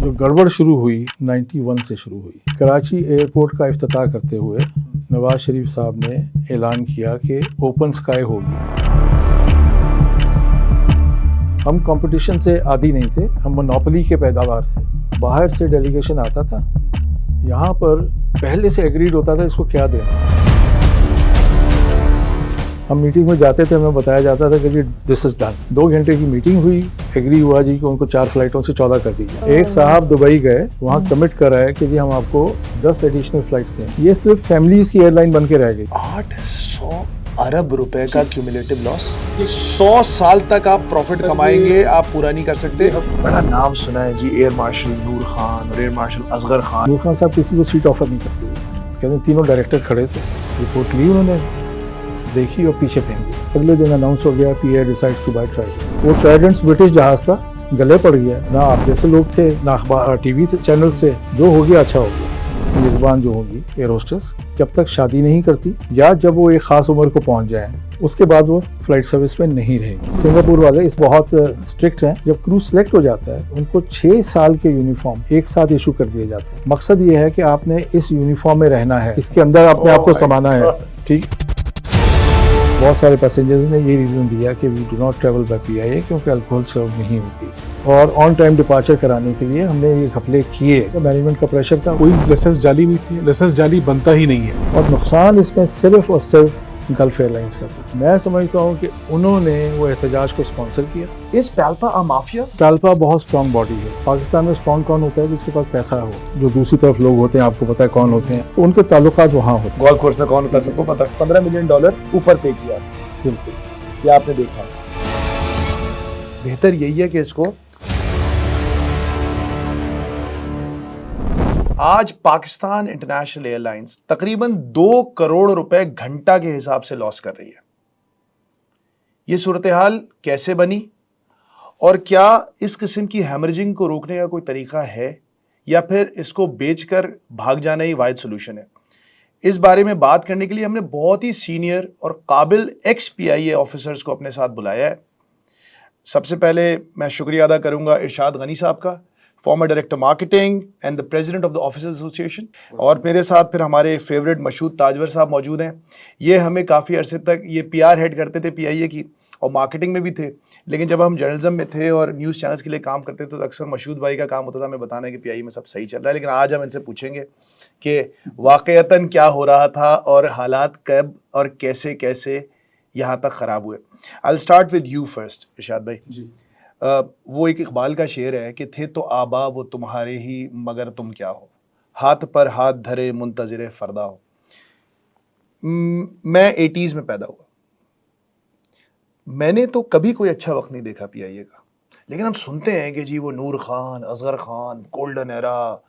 जो गड़बड़ शुरू हुई 91 से शुरू हुई। कराची एयरपोर्ट का इफ्तिताह करते हुए नवाज शरीफ साहब ने ऐलान किया कि ओपन स्काई होगी। हम कंपटीशन से आदी नहीं थे, हम मोनोपोली के पैदावार थे। बाहर से डेलीगेशन आता था, यहाँ पर पहले से एग्रीड होता था इसको क्या देना। हम मीटिंग में जाते थे, हमें बताया जाता था कि दिस इज डन। 2 घंटे की मीटिंग हुई, एग्री हुआ जी कि उनको 4 फ्लाइटों से 14 कर दीजिए। एक साहब दुबई गए, वहाँ कमिट कर रहा है कि जी हम आपको 10 एडिशनल फ्लाइट्स दें। ये सिर्फ फैमिलीज की एयरलाइन बन के रह गई। 800 अरब रुपए का क्यूमुलेटिव लॉस। 100 साल तक आप प्रॉफिट कमाएंगे, आप पूरा नहीं कर सकते। बड़ा नाम सुना है जी, एयर मार्शल नूर खान और एयर मार्शल असगर खान। नूर खान साहब किसी को सीट ऑफर नहीं करते थे, कहते तीनों डायरेक्टर खड़े थे, रिपोर्ट ली उन्होंने, देखी और पीछे फेंक दी। अगले दिन अनाउंस हो गया कि air decides to buy Trident. वो ट्राइडेंट ब्रिटिश जहाज था, गले पड़ गया। ना आप जैसे लोग थे, ना टीवी चैनल से, जो हो गया अच्छा हो गया। मेजबान जो होगी एयर होस्टेस, जब तक शादी नहीं करती या जब वो एक खास उम्र को पहुंच जाए, उसके बाद वो फ्लाइट सर्विस में नहीं रहेगी। सिंगापुर वाले इस बहुत स्ट्रिक्ट हैं। जब क्रू सेलेक्ट हो जाता है, उनको 6 साल के यूनिफॉर्म एक साथ इशू कर दिए जाते हैं। मकसद ये है कि आपने इस यूनिफॉर्म में रहना है, इसके अंदर अपने आप को समाना है। ठीक। बहुत सारे पैसेंजर्स ने ये रीज़न दिया कि we do not travel by PIA क्योंकि अल्कोहल सर्व नहीं होती, और ऑन टाइम डिपार्चर कराने के लिए हमने ये घपले किए। तो मैनेजमेंट का प्रेशर था। कोई लाइसेंस जाली नहीं थी, लाइसेंस जाली बनता ही नहीं है। और नुकसान इसमें सिर्फ और सिर्फ गल्फ एयरलाइंस का था। मैं समझता हूँ कि उन्होंने वो एहतजाज को स्पॉन्सर किया। इस टालपा माफिया, टालपा बहुत स्ट्रॉन्ग बॉडी है। पाकिस्तान में स्ट्रॉन्ग कौन होता है? जिसके पास पैसा हो। जो दूसरी तरफ लोग होते हैं, आपको पता है कौन होते हैं, तो उनके ताल्लुकात वहाँ होते हैं। गोल्फ कोर्स में कौन होता है सबको पता है। $15 मिलियन ऊपर पे किया, बिल्कुल, ये आपने देखा। बेहतर यही है कि इसको आज पाकिस्तान इंटरनेशनल एयरलाइंस तकरीबन 2 करोड़ रुपए घंटा के हिसाब से लॉस कर रही है। यह सूरत हाल कैसे बनी और क्या इस किस्म की हैमरेजिंग को रोकने का कोई तरीका है या फिर इसको बेचकर भाग जाना ही वाहिद सोल्यूशन है? इस बारे में बात करने के लिए हमने बहुत ही सीनियर और काबिल एक्स पीआईए ऑफिसर्स को अपने साथ बुलाया है। सबसे पहले मैं शुक्रिया अदा करूंगा इरशाद गनी साहब का, farmer director marketing and the president of the officers association. और मेरे साथ फिर हमारे फेवरेट मशहूद ताजवर साहब मौजूद हैं। ये हमें काफ़ी अरसे तक ये पीआर हेड करते थे पीआईए की, और मार्केटिंग में भी थे। लेकिन जब हम जर्नलिज्म में थे और न्यूज़ चैनल्स के लिए काम करते थे तो अक्सर मशहूद भाई का काम होता था हमें बताना कि पीआईए में सब सही चल रहा है। लेकिन आज हम इनसे पूछेंगे कि वाकईतन क्या हो रहा था और हालात कब और कैसे कैसे यहाँ तक ख़राब हुए। I will start with you first Irshad भाई जी। वो एक इकबाल का शेर है कि थे तो आबा वो तुम्हारे ही मगर तुम क्या हो, हाथ पर हाथ धरे मुंतज़िर फरदा हो। मैं 80s में पैदा हुआ, मैंने तो कभी कोई अच्छा वक्त नहीं देखा पीआईए का। लेकिन हम सुनते हैं कि जी वो Noor Khan, Asghar Khan, golden era,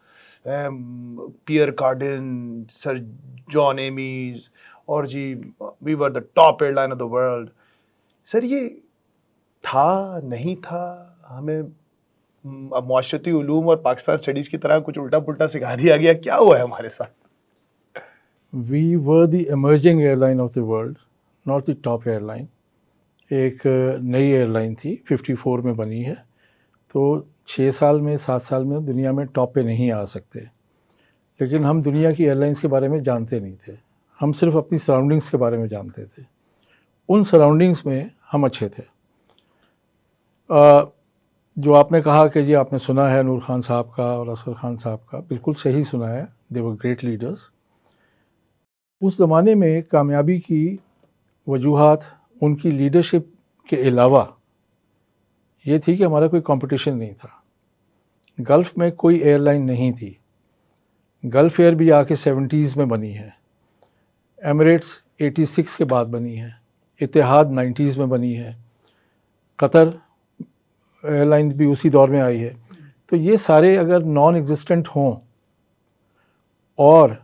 Pierre Cardin, sir John Amies, और जी we were the top airline of the world. Sir ये था नहीं था, हमें अब मुआशरती उलूम और पाकिस्तान स्टडीज़ की तरह कुछ उल्टा पुल्टा सिखा दिया गया, क्या हुआ है हमारे साथ? We were the emerging airline of the world, not the top airline. एक नई एयरलाइन थी, 54 में बनी है, तो 6 साल में 7 साल में दुनिया में टॉप पे नहीं आ सकते। लेकिन हम दुनिया की एयरलाइंस के बारे में जानते नहीं थे, हम सिर्फ अपनी सराउंडिंग्स के बारे में जानते थे। उन सराउंडिंग्स में हम अच्छे थे। जो आपने कहा कि जी आपने सुना है नूर खान साहब का और असगर खान साहब का, बिल्कुल सही सुना है। दे वर ग्रेट लीडर्स। उस ज़माने में कामयाबी की वजूहात उनकी लीडरशिप के अलावा ये थी कि हमारा कोई कंपटीशन नहीं था। गल्फ़ में कोई एयरलाइन नहीं थी। गल्फ़ एयर भी आके 70s में बनी है, एमिरेट्स 86 के बाद बनी है, इतिहाद 90s में बनी है, कतर एयरलाइन भी उसी दौर में आई है। तो ये सारे अगर नॉन एग्जिस्टेंट हों और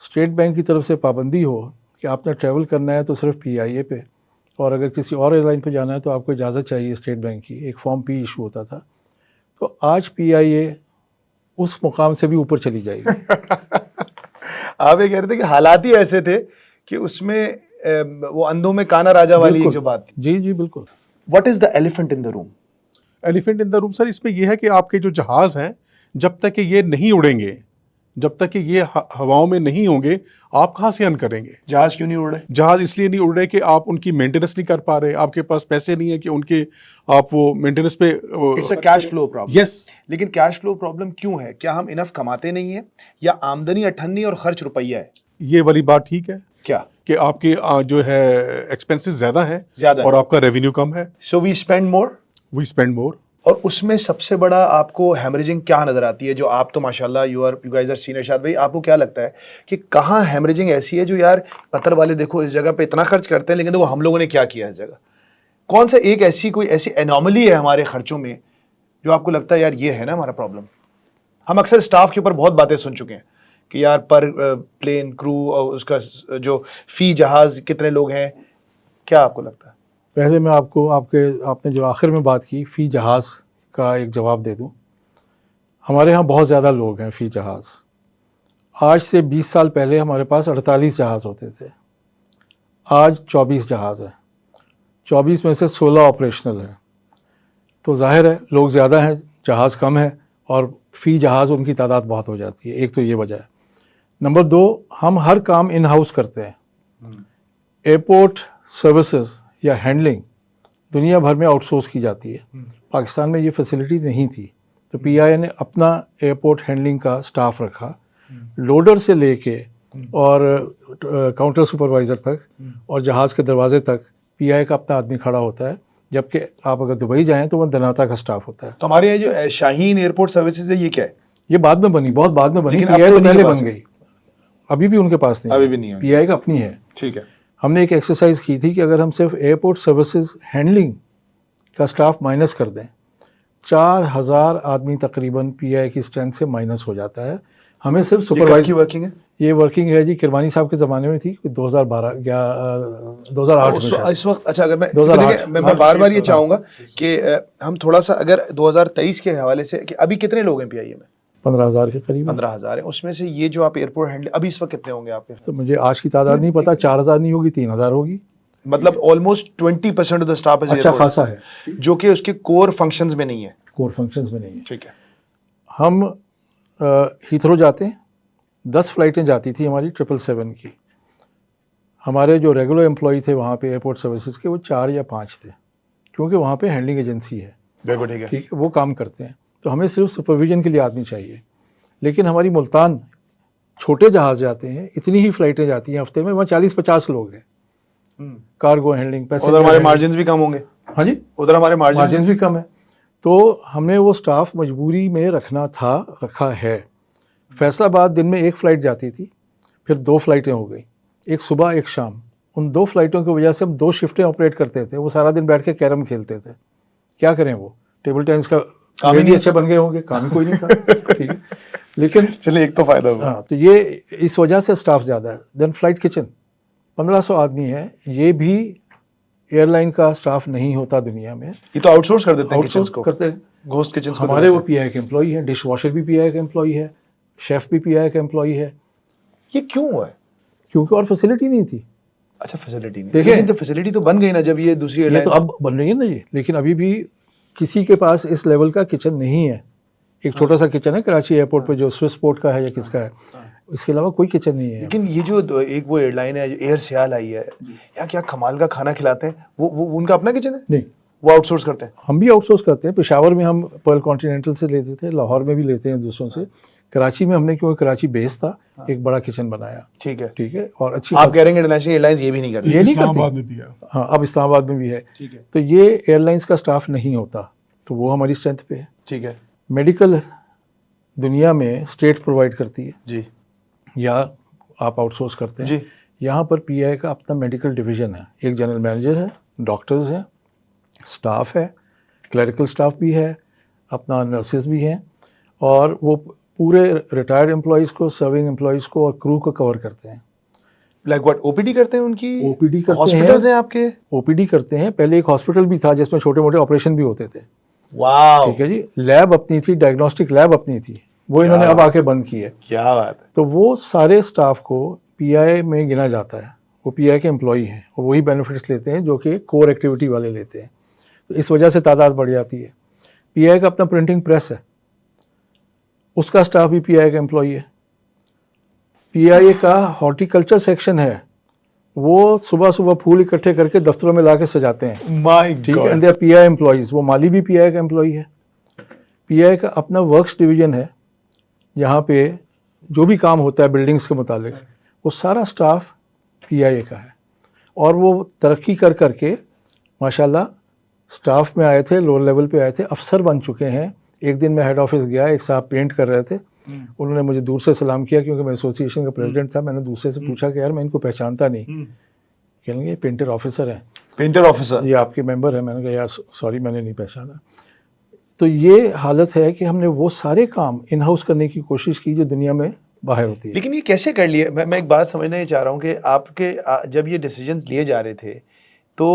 स्टेट बैंक की तरफ से पाबंदी हो कि आपने ट्रैवल करना है तो सिर्फ पीआईए पे, और अगर किसी और एयरलाइन पे जाना है तो आपको इजाज़त चाहिए स्टेट बैंक की, एक फॉर्म पी इशू होता था, तो आज पीआईए उस मुकाम से भी ऊपर चली जाएगी। आप ये कह रहे थे कि हालात ही ऐसे थे कि उसमें वो अंधों में काना राजा वाली जो बात थी। जी जी बिल्कुल। What is the elephant in the room? Elephant in the room sir इसमें यह है कि आपके जो जहाज़ हैं जब तक कि ये नहीं उड़ेंगे, जब तक कि ये हवाओं में नहीं होंगे, आप कहाँ से अर्न करेंगे? जहाज क्यों नहीं उड़ रहे? जहाज इसलिए नहीं उड़ रहे कि आप उनकी मेंटेनेंस नहीं कर पा रहे, आपके पास पैसे नहीं है कि उनके आप वो मेंटेनेंस पे it's a cash flow problem. Yes, लेकिन कैश फ्लो प्रॉब्लम क्यों है? क्या हम इनफ कमाते नहीं है, या आमदनी 98 और खर्च रुपया है? ये वाली बात ठीक है क्या कि आपके जो है एक्सपेंसेस ज्यादा है ज्यादा और है। आपका रेवेन्यू कम है, so we spend more. We spend more. और उसमें सबसे बड़ा आपको हैमरेजिंग क्या नजर आती है? जो आप तो माशाल्लाह यू गाइस आर सीनियर, शायद भाई आपको क्या लगता है कि कहाँ हैमरेजिंग ऐसी है जो यार कतर वाले देखो इस जगह पे इतना खर्च करते हैं, लेकिन देखो हम लोगों ने क्या किया इस जगह? कौन सा एक कोई ऐसी एनॉमली है हमारे खर्चों में जो आपको लगता है यार ये है ना हमारा प्रॉब्लम? हम अक्सर स्टाफ के ऊपर बहुत बातें सुन चुके हैं कि यार पर प्लेन क्रू और उसका जो फी जहाज कितने लोग हैं, क्या आपको लगता है? पहले मैं आपको आपने जो आखिर में बात की फ़ी जहाज़ का एक जवाब दे दूं। हमारे यहाँ बहुत ज़्यादा लोग हैं फ़ी जहाज़। आज से 20 साल पहले हमारे पास 48 जहाज़ होते थे, आज 24 जहाज़ हैं। 24 में से 16 ऑपरेशनल हैं। तो जाहिर है लोग ज़्यादा हैं, जहाज़ कम है और फ़ी जहाज़ उनकी तादाद बहुत हो जाती है। एक तो ये वजह है। नंबर 2, हम हर काम इन हाउस करते हैं। एयरपोर्ट सर्विसेज या हैंडलिंग दुनिया भर में आउटसोर्स की जाती है। पाकिस्तान में ये फैसिलिटी नहीं थी, तो पीआईए ने अपना एयरपोर्ट हैंडलिंग का स्टाफ रखा, लोडर से लेके और काउंटर सुपरवाइज़र तक और जहाज़ के दरवाजे तक पीआईए का अपना आदमी खड़ा होता है। जबकि आप अगर दुबई जाएं तो वह दनाता का स्टाफ होता है। तो हमारे यहाँ जो शाहीन एयरपोर्ट सर्विसेज है ये क्या है? ये बाद में बनी, बहुत बाद में बनी, लेकिन अब पीआईए तो तो उन्हीं के पहले पास बन है। गई, अभी भी उनके पास नहीं, अभी भी नहीं है। पीआईए का अपनी है। ठीक है। हमने एक एक्सरसाइज की थी कि अगर हम सिर्फ एयरपोर्ट सर्विसेज हैंडलिंग का स्टाफ माइनस कर दें, 4000 आदमी तकरीबन पीआईए की स्ट्रेंथ से माइनस हो जाता है। हमें सिर्फ ये कब की सुपरवाइजर, वर्किंग है? ये वर्किंग है जी किरमानी साहब के ज़माने में थी, 2012 या 2008 में शायद। इस वक्त अच्छा, अगर मैं 2008 देखिए, मैं बार बार ये चाहूंगा कि हम थोड़ा सा अगर 2023 के हवाले से कि अभी कितने लोग हैं पीआईए में? 15,000 के करीब। 15,000 है। उसमें से ये जो आप एयरपोर्ट हैंडल अभी इस वक्त कितने होंगे आपके? तो मुझे आज की तादाद नहीं पता, 4,000 नहीं होगी, 3,000 होगी। मतलब almost 20% of the staff is अच्छा खासा है, जो कि उसके कोर फंक्शंस में नहीं है। कोर फंक्शंस में नहीं है। ठीक है। हम हीथ्रो जाते हैं, 10 फ्लाइटें जाती थी हमारी 777 की। हमारे जो रेगुलर एम्प्लॉई थे वहाँ पे एयरपोर्ट सर्विसेज के, वो 4 या 5 थे, क्योंकि वहाँ पे हैंडलिंग एजेंसी है। बिल्कुल ठीक है। ठीक है, वो काम करते हैं, तो हमें सिर्फ सुपरविजन के लिए आदमी चाहिए। लेकिन हमारी मुल्तान छोटे जहाज़ जाते हैं, इतनी ही फ़्लाइटें जाती हैं हफ्ते में, वहाँ 40-50 लोग हैं। कार्गो हैंडलिंग, उधर हमारे मार्जिन भी कम होंगे। हाँ जी, उधर हमारे मार्जिन भी कम है। तो हमें वो स्टाफ मजबूरी में रखना था, रखा है। फैसलाबाद दिन में 1 फ़्लाइट जाती थी, फिर 2 फ़्लाइटें हो गई, एक सुबह एक शाम। उन 2 फ़्लाइटों की वजह से हम 2 शिफ्टें ऑपरेट करते थे। वो सारा दिन बैठ के कैरम खेलते थे। क्या करें, वो टेबल टेनिस का काम ही भी नहीं अच्छे बन गए होंगे, काम ही कोई नहीं था। ठीक है, लेकिन चलिए एक तो फायदा हुआ। हाँ, तो ये इस वजह से स्टाफ ज़्यादा है। देन फ्लाइट किचन 1500 आदमी है, ये भी एयरलाइन का स्टाफ नहीं होता दुनिया में। ये तो आउटसोर्स कर देते हैं किचन्स आउटसोर्स को, करते हैं। घोस्ट किचन्स को। हमारे वो पीआई के एम्प्लॉई हैं, डिश वॉशर भी पीआई का एम्प्लॉई है, शेफ़ भी पीआई का एम्प्लॉई है। ये क्यों हुआ है? क्योंकि और फैसिलिटी नहीं थी। अच्छा, फैसिलिटी नहीं, देखिए, लेकिन तो फैसिलिटी तो बन गई ना जब ये दूसरी ये एयरलाइन। तो अब बन रही है ना ये, लेकिन अभी भी किसी के पास इस लेवल का किचन नहीं है। एक छोटा सा किचन है कराची एयरपोर्ट पे, जो स्विस पोर्ट का है या किसका है, इसके अलावा कोई किचन नहीं है। लेकिन ये जो एक वो एयरलाइन है, एयर सियाल आई है, या क्या कमाल का खाना खिलाते हैं। वो उनका अपना किचन है? नहीं, वो आउटसोर्स करते हैं। हम भी आउटसोर्स करते हैं। पेशावर में हम पर्ल कॉन्टिनेंटल से लेते थे, लाहौर में भी लेते हैं दूसरों से। कराची में हमने, क्योंकि कराची बेस था, एक बड़ा किचन बनाया। ठीक है। ठीक है, और अच्छी आप कह रहे हैं इंटरनेशनल एयरलाइंस ये भी नहीं करती? ये नहीं इस्लामाबाद करती। में भी है। हाँ, अब इस्लामाबाद में भी है। ठीक है। तो ये एयरलाइंस का स्टाफ नहीं होता, तो वो हमारी स्ट्रेंथ पे है। ठीक है मेडिकल दुनिया में स्टेट प्रोवाइड करती है, जी या आप आउटसोर्स करते हैं जी। यहाँ पर पीआई का अपना मेडिकल डिवीज़न है। एक जनरल मैनेजर है, डॉक्टर्स हैं, स्टाफ है, क्लरिकल स्टाफ भी है, अपना नर्सेज भी हैं, और वो पूरे रिटायर्ड एम्प्लॉयज़ को, सर्विंग एम्प्लॉयज़ को और क्रू को कवर करते हैं। लाइक व्हाट, ओपीडी करते हैं उनकी? ओपीडी करते हैं। हॉस्पिटल्स हैं आपके? ओपीडी करते हैं। पहले एक हॉस्पिटल भी था जिसमें छोटे मोटे ऑपरेशन भी होते थे। वाह, ठीक है जी। लैब अपनी थी, डायग्नोस्टिक लैब अपनी थी, वो इन्होंने अब आके बंद की है। क्या बात है। तो वो सारे स्टाफ को पीआई में गिना जाता है, वो पीआई के एम्प्लॉई हैं और वही बेनिफिट्स लेते हैं जो कि कोर एक्टिविटी वाले लेते हैं। तो इस वजह से तादाद बढ़ जाती है। पीआई का अपना प्रिंटिंग प्रेस है, उसका स्टाफ भी पीआईए का एम्प्लॉई है। पीआईए का हॉर्टिकल्चर सेक्शन है, वो सुबह सुबह फूल इकट्ठे करके दफ्तरों में लाके सजाते हैं, माय ठीक है, and they are PIA employees. वो माली भी पीआई का एम्प्लॉई है। पीआई का अपना वर्क्स डिवीजन है, जहाँ पे जो भी काम होता है बिल्डिंग्स के मुतालिक, वो सारा स्टाफ पीआईए का है। और वो तरक्की कर करके माशाल्लाह स्टाफ में आए थे, लोअर लेवल पे आए थे, अफसर बन चुके हैं। एक दिन मैं हेड ऑफिस गया, एक साहब पेंट कर रहे थे, उन्होंने मुझे दूर से सलाम किया, क्योंकि मैं एसोसिएशन का प्रेसिडेंट था। मैंने दूसरे से पूछा कि यार मैं इनको पहचानता नहीं। कहेंगे पेंटर ऑफिसर हैं, पेंटर ऑफिसर, ये आपके मेंबर है। मैंने कहा यार सॉरी, मैंने नहीं पहचाना। तो ये हालत है कि हमने वो सारे काम इन हाउस करने की कोशिश की जो दुनिया में बाहर होती है। लेकिन ये कैसे कर लिए? मैं एक बात समझना ही चाह रहा हूँ कि आपके जब ये डिसीजंस लिए जा रहे थे तो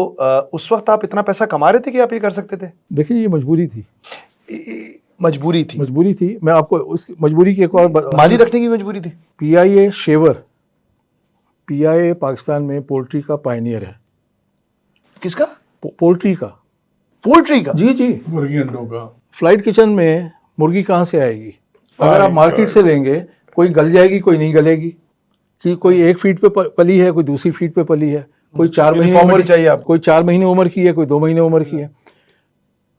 उस वक्त आप इतना पैसा कमा रहे थे कि आप ये कर सकते थे? देखिए ये मजबूरी थी, मजबूरी थी। मजबूरी थी। मैं आपको उस मजबूरी की एक और माली रखने की मजबूरी थी। पीआईए शेवर, पीआईए पाकिस्तान में पोल्ट्री का पायनियर है। किसका? पोल्ट्री का। पोल्ट्री का? जी जी। मुर्गी अंडों का। फ्लाइट किचन में मुर्गी कहाँ से आएगी? अगर आप मार्केट से लेंगे, कोई गल जाएगी, कोई नहीं गलेगी। कि कोई 1 फीट पे पली है, कोई दूसरी फीट पे पली है, कोई 4 महीने उम्र चाहिए आपको, कोई 4 महीने उम्र की है, कोई 2 महीने उम्र की है।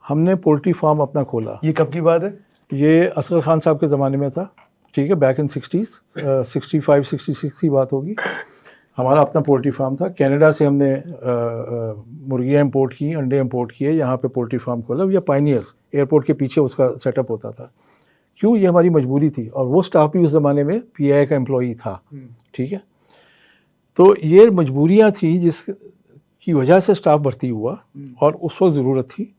हमने पोल्ट्री फार्म अपना खोला। ये कब की बात है? ये असगर खान साहब के ज़माने में था, ठीक है, बैक इन 60s, 65-66 की बात होगी। हमारा अपना पोल्ट्री फार्म था। कनाडा से हमने मुर्गियाँ इंपोर्ट की, अंडे इंपोर्ट किए, यहाँ पे पोल्ट्री फार्म खोला। या पायनियर्स एयरपोर्ट के पीछे उसका सेटअप होता था। क्यों? ये हमारी मजबूरी थी, और वो स्टाफ भी उस ज़माने में पीआईए का एम्प्लॉई था, ठीक है। तो ये मजबूरियाँ थी जिसकी वजह से स्टाफ भर्ती हुआ, और उस वक्त ज़रूरत थी।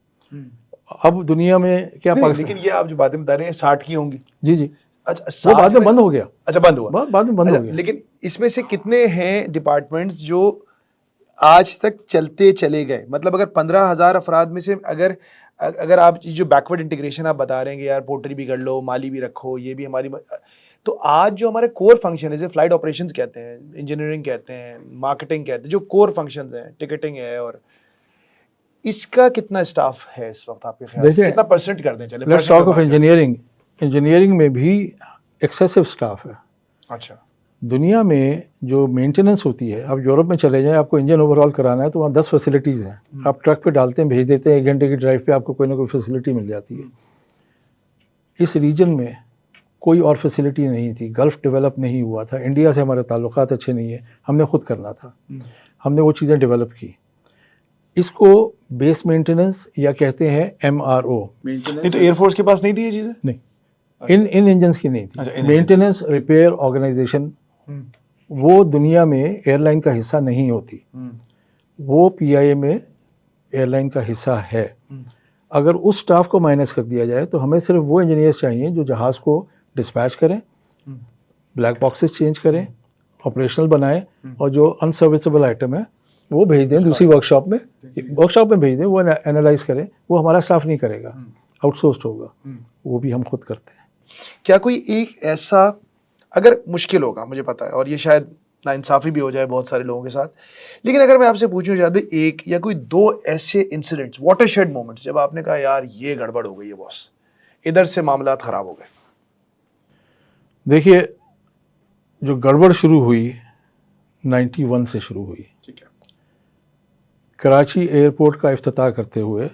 अब दुनिया में क्या लेकिन ये आप जो बातें बता रहे हैं 60 की होंगी? जी जी। अच्छा, वो बाद में बंद हो गया। अच्छा, बंद हुआ? बाद में बंद हो गया। लेकिन इसमें से कितने हैं डिपार्टमेंट्स जो आज तक चलते चले गए? मतलब अगर 15,000 अफराद में से अगर आप जो बैकवर्ड इंटीग्रेशन आप बता रहे हैं कि यार पोल्ट्री भी कर लो, माली भी रखो, ये भी हमारी, तो आज जो हमारे कोर फंक्शन है, फ्लाइट ऑपरेशंस कहते हैं, इंजीनियरिंग कहते हैं, मार्केटिंग कहते हैं, जो कोर फंक्शंस हैं, टिकटिंग है, और इसका कितना स्टाफ है इस वक्त आपके ख्याल से? कितना परसेंट कर दें? चले, let's talk of engineering. Engineering में भी एक्सेसिव स्टाफ है। अच्छा। दुनिया में जो मेंटेनेंस होती है, आप यूरोप में चले जाएं, आपको इंजन ओवरऑल कराना है तो वहाँ 10 फैसिलिटीज़ हैं। आप ट्रक पे डालते हैं, भेज देते हैं, 1 घंटे की ड्राइव पे आपको कोई ना कोई फैसिलिटी मिल जाती है। इस रीजन में कोई और फैसिलिटी नहीं थी। गल्फ़ डेवलप नहीं हुआ था, इंडिया से हमारे ताल्लुकात अच्छे नहीं है, हमने खुद करना था। हमने वो चीज़ें डेवलप की। इसको बेस मेंटेनेंस या कहते हैं MRO। नहीं तो एयरफोर्स के पास नहीं थी ये चीज़ें? नहीं, इन इंजन्स की नहीं थी। मेंटेनेंस रिपेयर ऑर्गेनाइजेशन वो दुनिया में एयरलाइन का हिस्सा नहीं होती, वो पीआईए में एयरलाइन का हिस्सा है। अगर उस स्टाफ को माइनस कर दिया जाए तो हमें सिर्फ वो इंजीनियर्स चाहिए जो जहाज़ को डिस्पैच करें, ब्लैक बॉक्सेस चेंज करें, ऑपरेशनल बनाएं, और जो अनसर्विसेबल आइटम है वो भेज दें दूसरी वर्कशॉप में भेज दें, वो एनालाइज करें। वो हमारा स्टाफ नहीं करेगा, आउटसोर्स्ड होगा, वो भी हम खुद करते हैं। क्या कोई एक ऐसा, अगर मुश्किल होगा मुझे पता है, और ये शायद नाइंसाफ़ी भी हो जाए बहुत सारे लोगों के साथ, लेकिन अगर मैं आपसे पूछूं शायद भी एक या कोई 2 ऐसे इंसिडेंट्स, वाटरशेड मोमेंट्स, जब आपने कहा यार ये गड़बड़ हो गई है बॉस, इधर से मामलात ख़राब हो गए? देखिए, जो गड़बड़ शुरू हुई 91 से शुरू हुई। ठीक है। कराची एयरपोर्ट का इफ्तिताह करते हुए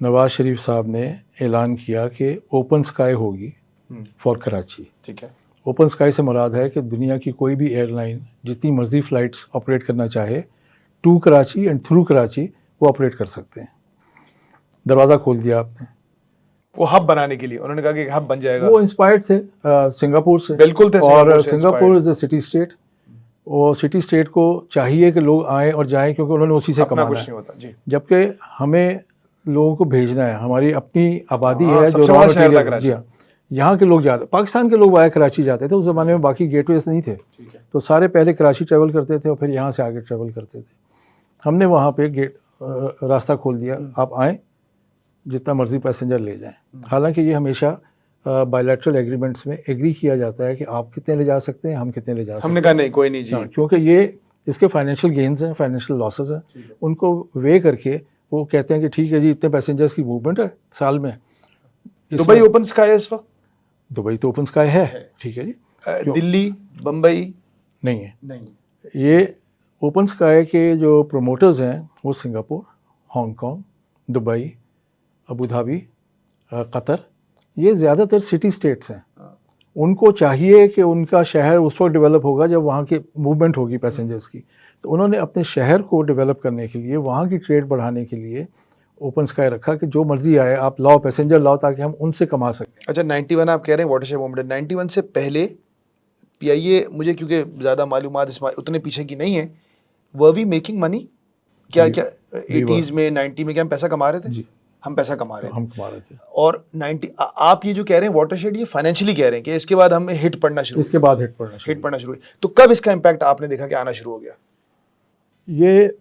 नवाज शरीफ साहब ने ऐलान किया कि ओपन स्काई होगी फॉर कराची। ठीक है। ओपन स्काई से मुराद है कि दुनिया की कोई भी एयरलाइन जितनी मर्जी फ़्लाइट्स ऑपरेट करना चाहे, to Karachi and through Karachi वो ऑपरेट कर सकते हैं। दरवाज़ा खोल दिया आपने। वो हब बनाने के लिए उन्होंने कहा कि हब बन जाएगा। वो इंस्पायर्ड थे सिंगापुर से। बिल्कुल थे। और Singapore is a city state. वो सिटी स्टेट को चाहिए कि लोग आएँ और जाएँ, क्योंकि उन्होंने उसी से कमाना है। जबकि हमें लोगों को भेजना है, हमारी अपनी आबादी है जो रॉ मटेरियल। जी हाँ, यहाँ के लोग जाते, पाकिस्तान के लोग वाया कराची जाते थे। उस ज़माने में बाकी गेटवेज नहीं थे, तो सारे पहले कराची ट्रैवल करते थे और फिर यहाँ से आगे ट्रैवल करते थे। हमने वहाँ पे रास्ता खोल दिया, आप आएँ, जितना मर्जी पैसेंजर ले जाएं। हालांकि ये हमेशा बायलैटरल एग्रीमेंट्स में एग्री किया जाता है कि आप कितने ले जा सकते हैं, हम कितने ले जा सकते हैं। हमने कहा नहीं, कोई नहीं जी, क्योंकि ये इसके फाइनेंशियल गेन्स हैं, फाइनेंशियल लॉसेस हैं, उनको वे करके वो कहते हैं कि ठीक है जी, इतने पैसेंजर्स की मूवमेंट है साल में। दुबई ओपन स्काई है इस वक्त? दुबई तो ओपन स्काई है, ठीक है जी, क्यों? दिल्ली, बम्बई नहीं है। नहीं। ये ओपन स्काई के जो प्रोमोटर्स हैं वो Singapore, Hong Kong, Dubai, Abu Dhabi, Qatar, ये ज़्यादातर सिटी स्टेट्स हैं। उनको चाहिए कि उनका शहर उस वक्त डेवलप होगा जब वहाँ की मूवमेंट होगी पैसेंजर्स की। तो उन्होंने अपने शहर को डेवलप करने के लिए, वहाँ की ट्रेड बढ़ाने के लिए ओपन स्काई रखा कि जो मर्जी आए आप लाओ, पैसेंजर लाओ, ताकि हम उनसे कमा सकें। अच्छा, 91 आप कह रहे हैं वाटरशेड मूवमेंट, 91 से पहले पीआईए, मुझे क्योंकि ज़्यादा मालूमात इसमें उतने पीछे की नहीं है, वर वी मेकिंग मनी? क्या जी, क्या 80s में 90 में क्या हम पैसा कमा रहे थे? जी, हम पैसा कमा रहे थे। हम कमा रहे थे। और 90 आप ये जो कह रहे हैं वाटरशेड, ये फाइनेंशियली कह रहे हैं कि इसके बाद हमें हिट पड़ना शुरू इसके बाद हिट पड़ना शुरू। हिट पड़ना शुरू हुई। तो कब इसका इम्पैक्ट आपने देखा कि आना शुरू हो गया? ये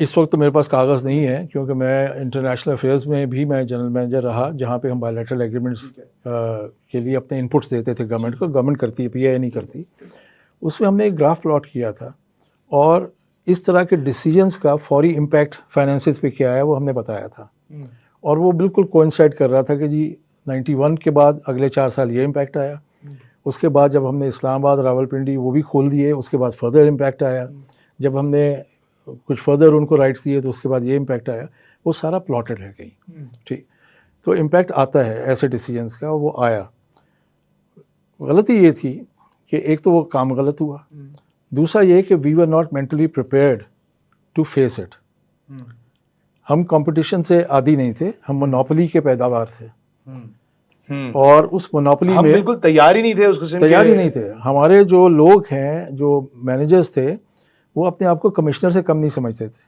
इस वक्त तो मेरे पास कागज़ नहीं है, क्योंकि मैं इंटरनेशनल अफेयर्स में भी मैं जनरल मैनेजर रहा, जहाँ पे हम बायलैटरल एग्रीमेंट्स के लिए अपने इनपुट्स देते थे गवर्नमेंट को। गवर्नमेंट करती है, पीआईए नहीं करती। उसमें हमने एक ग्राफ प्लॉट किया था और इस तरह के डिसीजंस का फौरी इम्पैक्ट फाइनेंसेस पे क्या है वो हमने बताया था। और वो बिल्कुल कोइंसाइड कर रहा था कि जी 91 के बाद अगले 4 साल ये इम्पैक्ट आया, उसके बाद जब हमने इस्लामाबाद, रावलपिंडी वो भी खोल दिए, उसके बाद फर्दर इम्पैक्ट आया, जब हमने कुछ फर्दर उनको राइट्स दिए तो उसके बाद ये इम्पैक्ट आया। वो सारा प्लॉटेड है कहीं, ठीक। तो इम्पैक्ट आता है ऐसे डिसीजंस का, वो आया। गलती ये थी कि एक तो वो काम गलत हुआ, दूसरा ये कि we were not mentally prepared to face it. हम कंपटीशन से आदी नहीं थे, हम मोनोपोली के पैदावार थे। और उस मोनोपोली हम में बिल्कुल तैयार ही नहीं थे, उस किस्म तैयार ही नहीं थे। हमारे जो लोग हैं, जो मैनेजर्स थे, वो अपने आप को कमिश्नर से कम नहीं समझते थे।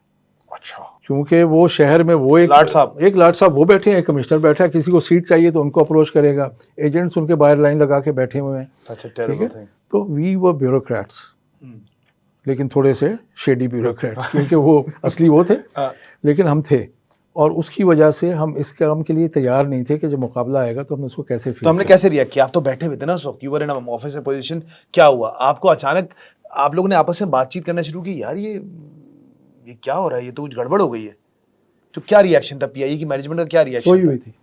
अच्छा, क्योंकि वो शहर में वो एक लाट साहब वो बैठे हैं, एक कमिश्नर बैठा है, किसी को सीट चाहिए तो उनको अप्रोच करेगा, एजेंट्स उनके बाहर लाइन लगा के बैठे हुए हैं। सच अ ठीक टेरिबल है, थिंग। तो वी वर ब्यूरोक्रेट्स, लेकिन थोड़े से शेडी ब्यूरोक्रेट्स, क्योंकि वो असली वो थे, लेकिन हम थे। और उसकी वजह से हम इस काम के लिए तैयार नहीं थे कि जब मुकाबला आएगा तो हम उसको कैसे तो हमने कैसे रिएक्ट किया? आप तो बैठे हुए थे ना उस वक्त, you were in office position, क्या हुआ? आपको अचानक आप लोगों ने आपस में बातचीत करना शुरू की, यार ये क्या हो रहा है, ये तो कुछ गड़बड़ हो गई है। तो क्या रिएक्शन था पीआईए की मैनेजमेंट का, क्या रिएक्शन सोई हुई थी?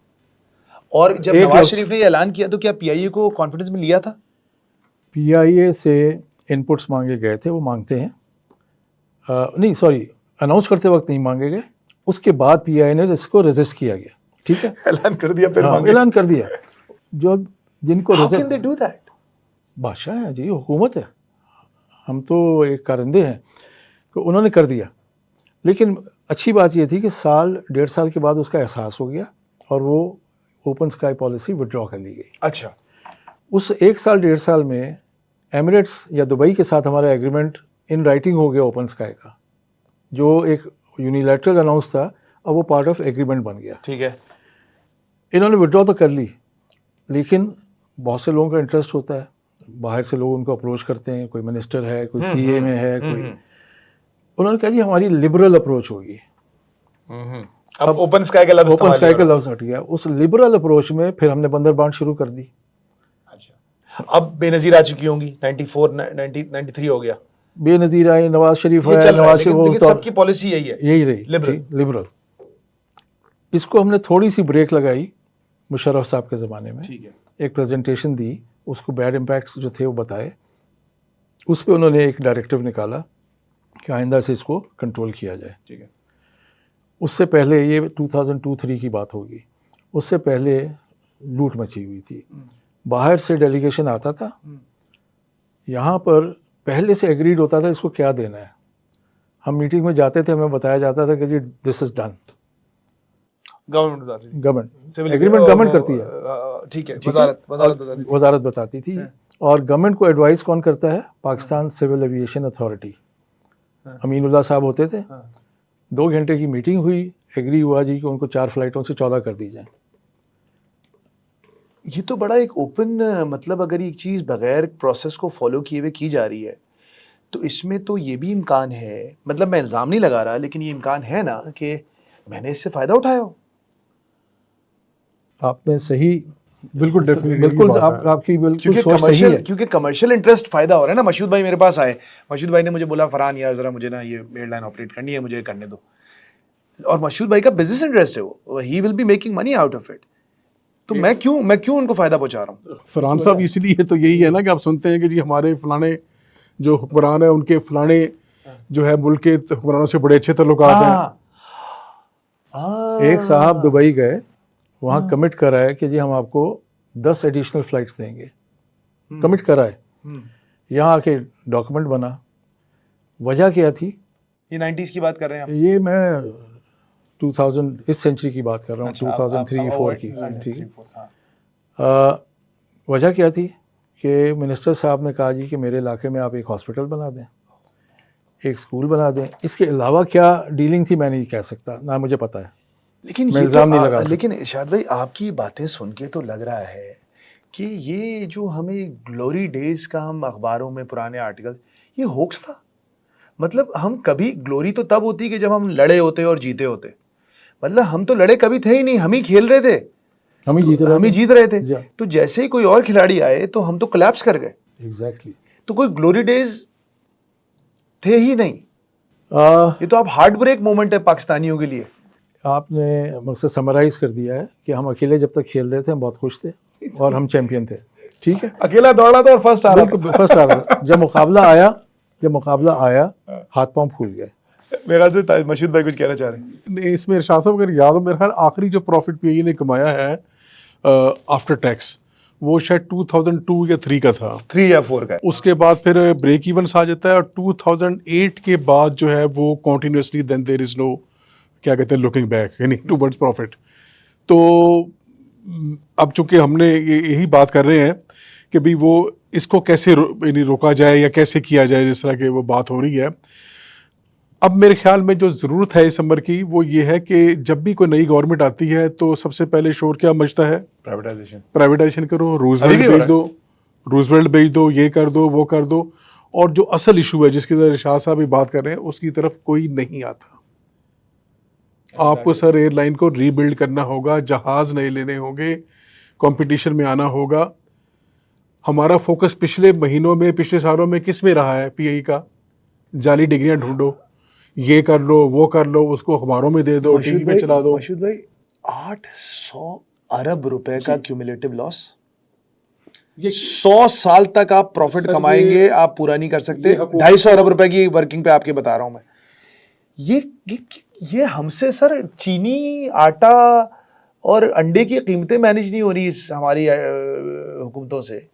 और जब एक नवाज लफ्ज़- शरीफ ने ये ऐलान किया तो क्या पीआईए को कॉन्फिडेंस में लिया था? पीआईए से इनपुट्स मांगे गए थे, वो मांगते हैं, नहीं सॉरी, अनाउंस करते वक्त नहीं मांगे गए, उसके बाद पीआईए ने इसको रेजिस्ट किया गया। ठीक है, ऐलान कर दिया, फिर हाँ, मांगे। ऐलान कर दिया। जो जिनको How can resist, they do that? बादशाह है जी, हुकूमत है, हम तो एक कारिंदे हैं। तो उन्होंने कर दिया, लेकिन अच्छी बात ये थी कि साल 1.5 साल के बाद उसका एहसास हो गया और वो ओपन स्काई पॉलिसी विड्रॉ कर ली गई। अच्छा, उस 1 साल 1.5 साल में एमिरेट्स या दुबई के साथ हमारा एग्रीमेंट इन राइटिंग हो गया ओपन स्काई का, जो एक यूनिलैटरल अनाउंस था, अब वो पार्ट ऑफ एग्रीमेंट बन गया। ठीक है। इन्होंने विड्रॉ तो कर ली, लेकिन बहुत से लोगों का इंटरेस्ट होता है, बाहर से लोग उनको अप्रोच करते हैं, कोई मिनिस्टर है, कोई सीए में है, कोई। उन्होंने कहा जी हमारी लिबरल अप्रोच होगी। अब ओपन स्काई का लफ्ज़ ओपन स्काई का लफ्ज़ हट गया। उस लिबरल अप्रोच में फिर हमने बंदर बांट शुरू कर दी। अच्छा, अब बेनजीर आ चुकी होंगी, 94 93 हो गया, बेनजीर आई, नवाज शरीफ ये आया, चल रहा है, नवाज शरीफ लेकिन सबकी पॉलिसी यही है, यही रही, लिबरल। लिबरल। इसको हमने थोड़ी सी ब्रेक लगाई मुशर्रफ साहब के ज़माने में, ठीक है। एक प्रेजेंटेशन दी, उसको बैड इम्पैक्ट्स जो थे वो बताए, उस पर उन्होंने एक डायरेक्टिव निकाला कि आइंदा से इसको कंट्रोल किया जाए। ठीक है। उससे पहले ये 2002-03 की बात होगी, उससे पहले लूट मची हुई थी, बाहर से डेलीगेशन आता था, यहाँ पर पहले से एग्रीड होता था इसको क्या देना है। हम मीटिंग में जाते थे, हमें बताया जाता था कि जी this is done. Government agreement government करती है, ठीक है, वजारत बताती थी। और गवर्नमेंट को एडवाइस कौन करता है? Pakistan civil aviation authority, Aminullah साहब होते थे। 2 घंटे की मीटिंग हुई, एग्री हुआ जी कि उनको 4 फ्लाइटों से 14 कर दी जाए। ये तो बड़ा एक ओपन, मतलब अगर एक चीज़ बगैर प्रोसेस को फॉलो किए हुए की जा रही है तो इसमें तो ये भी इम्कान है, मतलब मैं इल्ज़ाम नहीं लगा रहा, लेकिन ये इम्कान है ना कि मैंने इससे फ़ायदा उठाया हो। आपने सही, बिल्कुल डेफिनेटली बिल्कुल आपकी बिल्कुल सोच सही है। क्योंकि कमर्शियल इंटरेस्ट फ़ायदा हो रहा है ना। मशहूद भाई मेरे पास आए, मशहूद भाई ने मुझे बोला फरहान यार ज़रा मुझे ना ये एयरलाइन ऑपरेट करनी है, मुझे करने दो। और मशहूद भाई का बिजनेस इंटरेस्ट है, वो he will be making money out of it. तो मैं क्यों उनको फायदा पहुंचा रहा हूँ? फरहान साहब इसलिए तो यही है ना कि आप सुनते हैं कि जी हमारे फलाने जो हुक्मरान है उनके फलाने जो है मुल्क के हुक्मरानों से बड़े अच्छे ताल्लुकात हैं। एक साहब दुबई गए, वहाँ कमिट करा है कि जी हम आपको 10 एडिशनल फ्लाइट्स देंगे, कमिट करा है। यहाँ आके डॉक्यूमेंट बना, वजह क्या थी? ये 90s की बात कर रहे हैं आप? ये मैं 2000 इस सेंचुरी की बात कर रहा हूँ, 2003-4 की, ठीक है। वजह क्या थी कि मिनिस्टर साहब ने कहा जी कि मेरे इलाके में आप एक हॉस्पिटल बना दें, एक स्कूल बना दें। इसके अलावा क्या डीलिंग थी मैं नहीं कह सकता, ना मुझे पता है। लेकिन मैं ये इल्ज़ाम तो नहीं लगा लेकिन इरशाद भाई आपकी बातें सुन के तो लग रहा है कि ये जो हमें ग्लोरी डेज का हम अखबारों में पुराने आर्टिकल, ये होक्स था। मतलब हम कभी ग्लोरी तो तब होती कि जब हम लड़े होते और जीते होते। मतलब हम तो लड़े कभी थे ही नहीं, हम ही खेल रहे थे, हम ही जीत रहे थे। जी। तो जैसे ही कोई और खिलाड़ी आए तो हम तो कोलैप्स कर गए। एग्जैक्टली। तो कोई ग्लोरी डेज थे ही नहीं। exactly. ये तो आप हार्ट ब्रेक मोमेंट है पाकिस्तानियों के लिए। आपने मकसद समराइज कर दिया है कि हम अकेले जब तक खेल रहे थे हम बहुत खुश थे और हम चैंपियन थे, ठीक है। अकेला दौड़ा था और फर्स्ट आ रहा था। फर्स्ट आ रहा था। जब मुकाबला आया हाथ पांव फूल गए। मेरे ख्याल से मशहूद भाई कुछ कहना चाह रहे हैं। नहीं, इसमें इरशाद साहब अगर याद हो, मेरे ख्याल आखिरी जो प्रॉफिट पीआईए ने कमाया है आफ्टर टैक्स वो शायद 2002 या 3 का था, 3 या 4 का। उसके बाद फिर ब्रेक इवन आ जाता है और 2008 के बाद जो है वो continuously then there is no क्या कहते हैं लुकिंग बैक, यानी टुवर्ड्स प्रॉफिट। तो अब चूंकि हमने यही बात कर रहे हैं कि भाई वो इसको कैसे यानी रोका जाए या कैसे किया जाए, जिस तरह की वो बात हो रही है। अब मेरे ख्याल में जो ज़रूरत है इस अमर की वो ये है कि जब भी कोई नई गवर्नमेंट आती है तो सबसे पहले शोर क्या मचता है? प्राइवेटाइजेशन करो, रूजवेल्ट बेच दो, ये कर दो, वो कर दो। और जो असल इशू है जिसकी तरह इरशाद साहब भी बात कर रहे हैं उसकी तरफ कोई नहीं आता। आपको सर एयरलाइन को रीबिल्ड करना होगा, जहाज नए लेने होंगे, कंपटीशन में आना होगा। हमारा फोकस पिछले महीनों में, पिछले सालों में किस में रहा है? पीआई का जाली डिग्रियां ढूंढो, ये कर लो, वो कर लो, उसको अखबारों में दे दो, टीवी पे चला दो। मशहूद भाई 800 अरब रुपए का क्यूमुलेटिव लॉस। ये 100 साल तक आप प्रॉफिट कमाएंगे, आप पूरा नहीं कर सकते। 250 अरब रुपए की वर्किंग पे आपके बता रहा हूं मैं। ये हमसे सर चीनी, आटा और अंडे की कीमतें मैनेज नहीं हो रही इस हमारी हुकूमतों से।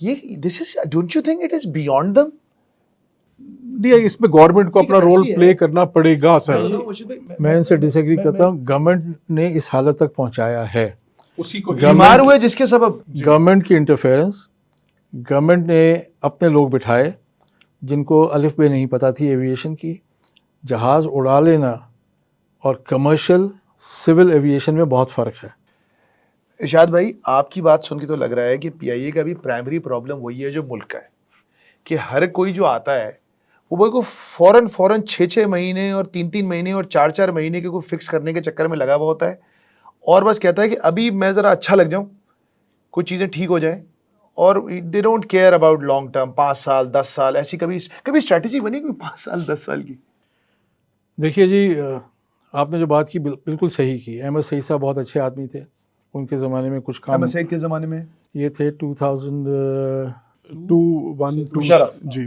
ये this is, don't you think it is beyond them? नहीं, इसमें गवर्नमेंट को अपना रोल प्ले करना पड़ेगा सर। मैं इनसे डिसएग्री करता हूँ। गवर्नमेंट ने इस हालत तक पहुंचाया है, उसी को बीमार हुए जिसके सबब गवर्नमेंट की इंटरफेरेंस। गवर्नमेंट ने अपने लोग बिठाए जिनको अलिफ बे नहीं पता थी एविएशन की। जहाज़ उड़ा लेना और कमर्शियल सिविल एविएशन में बहुत फ़र्क है। इरशाद भाई आपकी बात सुन के तो लग रहा है कि पीआईए का भी प्राइमरी प्रॉब्लम वही है जो मुल्क का है, कि हर कोई जो आता है वो बोल को फौरन 6-6 महीने और 3-3 महीने और 4-4 महीने के को फिक्स करने के चक्कर में लगा हुआ होता है और बस कहता है कि अभी मैं ज़रा अच्छा लग जाऊं, कुछ चीज़ें ठीक हो जाएं, और they don't care about long term. 5 साल 10 साल ऐसी कभी स्ट्रैटेजी बनी कोई 5 साल 10 साल की? देखिए जी, आपने जो बात की बिल्कुल सही की। अहमद सईद साहब बहुत अच्छे आदमी थे, उनके ज़माने में कुछ काम। अहमद सईद के ज़माने में ये थे 2002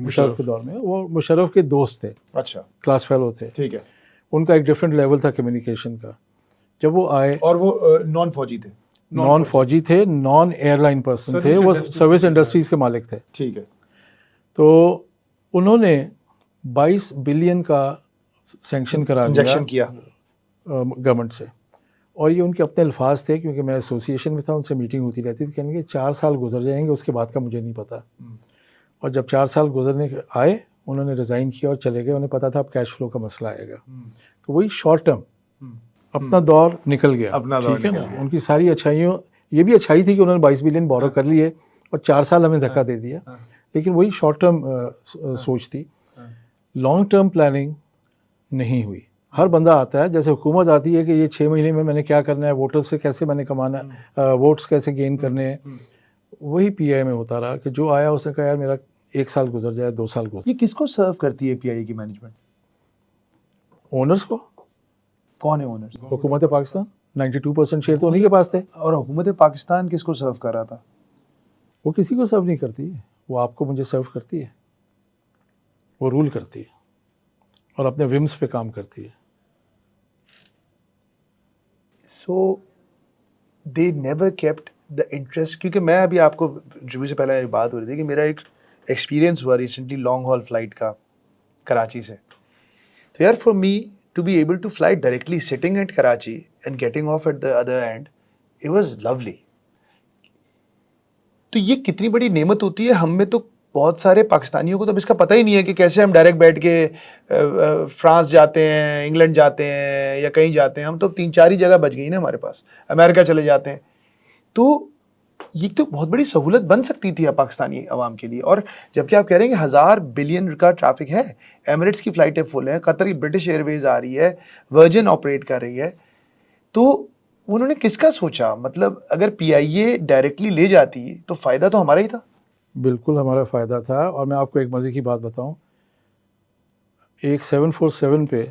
मुशर्रफ के दौर में। वो मुशर्रफ के दोस्त थे, अच्छा, क्लास फेलो थे, ठीक है। उनका एक डिफरेंट लेवल था कम्युनिकेशन का। जब वो आए, और वो नॉन फौजी थे, नॉन एयरलाइन पर्सन थे, वो सर्विस इंडस्ट्रीज के मालिक थे, ठीक है। तो उन्होंने 22 बिलियन का सैंक्शन करा दिया, इंजेक्शन किया गवर्नमेंट से। और ये उनके अपने अल्फाज थे, क्योंकि मैं एसोसिएशन में था, उनसे मीटिंग होती रहती थी। कहने के 4 साल गुजर जाएंगे, उसके बाद का मुझे नहीं पता। और जब 4 साल गुजरने आए, उन्होंने रिज़ाइन किया और चले गए। उन्हें पता था अब कैश फ्लो का मसला आएगा। तो वही शॉर्ट टर्म अपना दौर निकल गया, ठीक है ना। उनकी सारी अच्छाइयों, ये भी अच्छाई थी कि उन्होंने 22 बिलियन बोरो कर लिए और 4 साल हमें धक्का दे दिया, लेकिन वही शॉर्ट टर्म सोच थी। लॉन्ग टर्म प्लानिंग नहीं हुई। हर बंदा आता है, जैसे हुकूमत आती है कि ये 6 महीने में मैंने क्या करना है, वोटर्स से कैसे मैंने कमाना है, वोट्स कैसे गेन करने हैं। वही पीआई में होता रहा कि जो आया उसने कहा यार मेरा 1 साल गुजर जाए, 2 साल गुजर। ये किसको सर्व करती है पीआई की मैनेजमेंट? ओनर्स को। कौन है ओनर्स? हुकूमत पाकिस्तान, 92% शेयर तो उन्हीं के पास थे। और हुकूमत पाकिस्तान किसको सर्व कर रहा था? वो किसी को सर्व नहीं करती है, वो आपको मुझे सर्व करती है, वो रूल करती है और अपने विम्स पे काम करती है। So they never kept the interest, क्योंकि मैं अभी आपको इंटरव्यू से पहले मेरी बात हो रही थी कि मेरा एक एक्सपीरियंस हुआ रिसेंटली लॉन्ग हॉल फ्लाइट का कराची से। तो यार for me to be able to fly directly sitting at Karachi and getting off at the other end, it was lovely. तो ये कितनी बड़ी नेमत होती है। हम में तो बहुत सारे पाकिस्तानियों को तो अब इसका पता ही नहीं है कि कैसे हम डायरेक्ट बैठ के फ्रांस जाते हैं, इंग्लैंड जाते हैं या कहीं जाते हैं। हम तो 3-4 ही जगह बच गई ना हमारे पास, अमेरिका चले जाते हैं। तो ये तो बहुत बड़ी सहूलत बन सकती थी पाकिस्तानी अवाम के लिए। और जबकि आप कह रहे हैं कि 1000 बिलियन का ट्रैफिक है, एमिरेट्स की फ्लाइटें फुल हैं, कतर की ब्रिटिश एयरवेज आ रही है, वर्जिन ऑपरेट कर रही है, तो उन्होंने किसका सोचा? मतलब अगर पीआईए डायरेक्टली ले जाती तो फ़ायदा तो हमारा ही था। बिल्कुल हमारा फ़ायदा था। और मैं आपको एक मज़े की बात बताऊं, एक 747 पे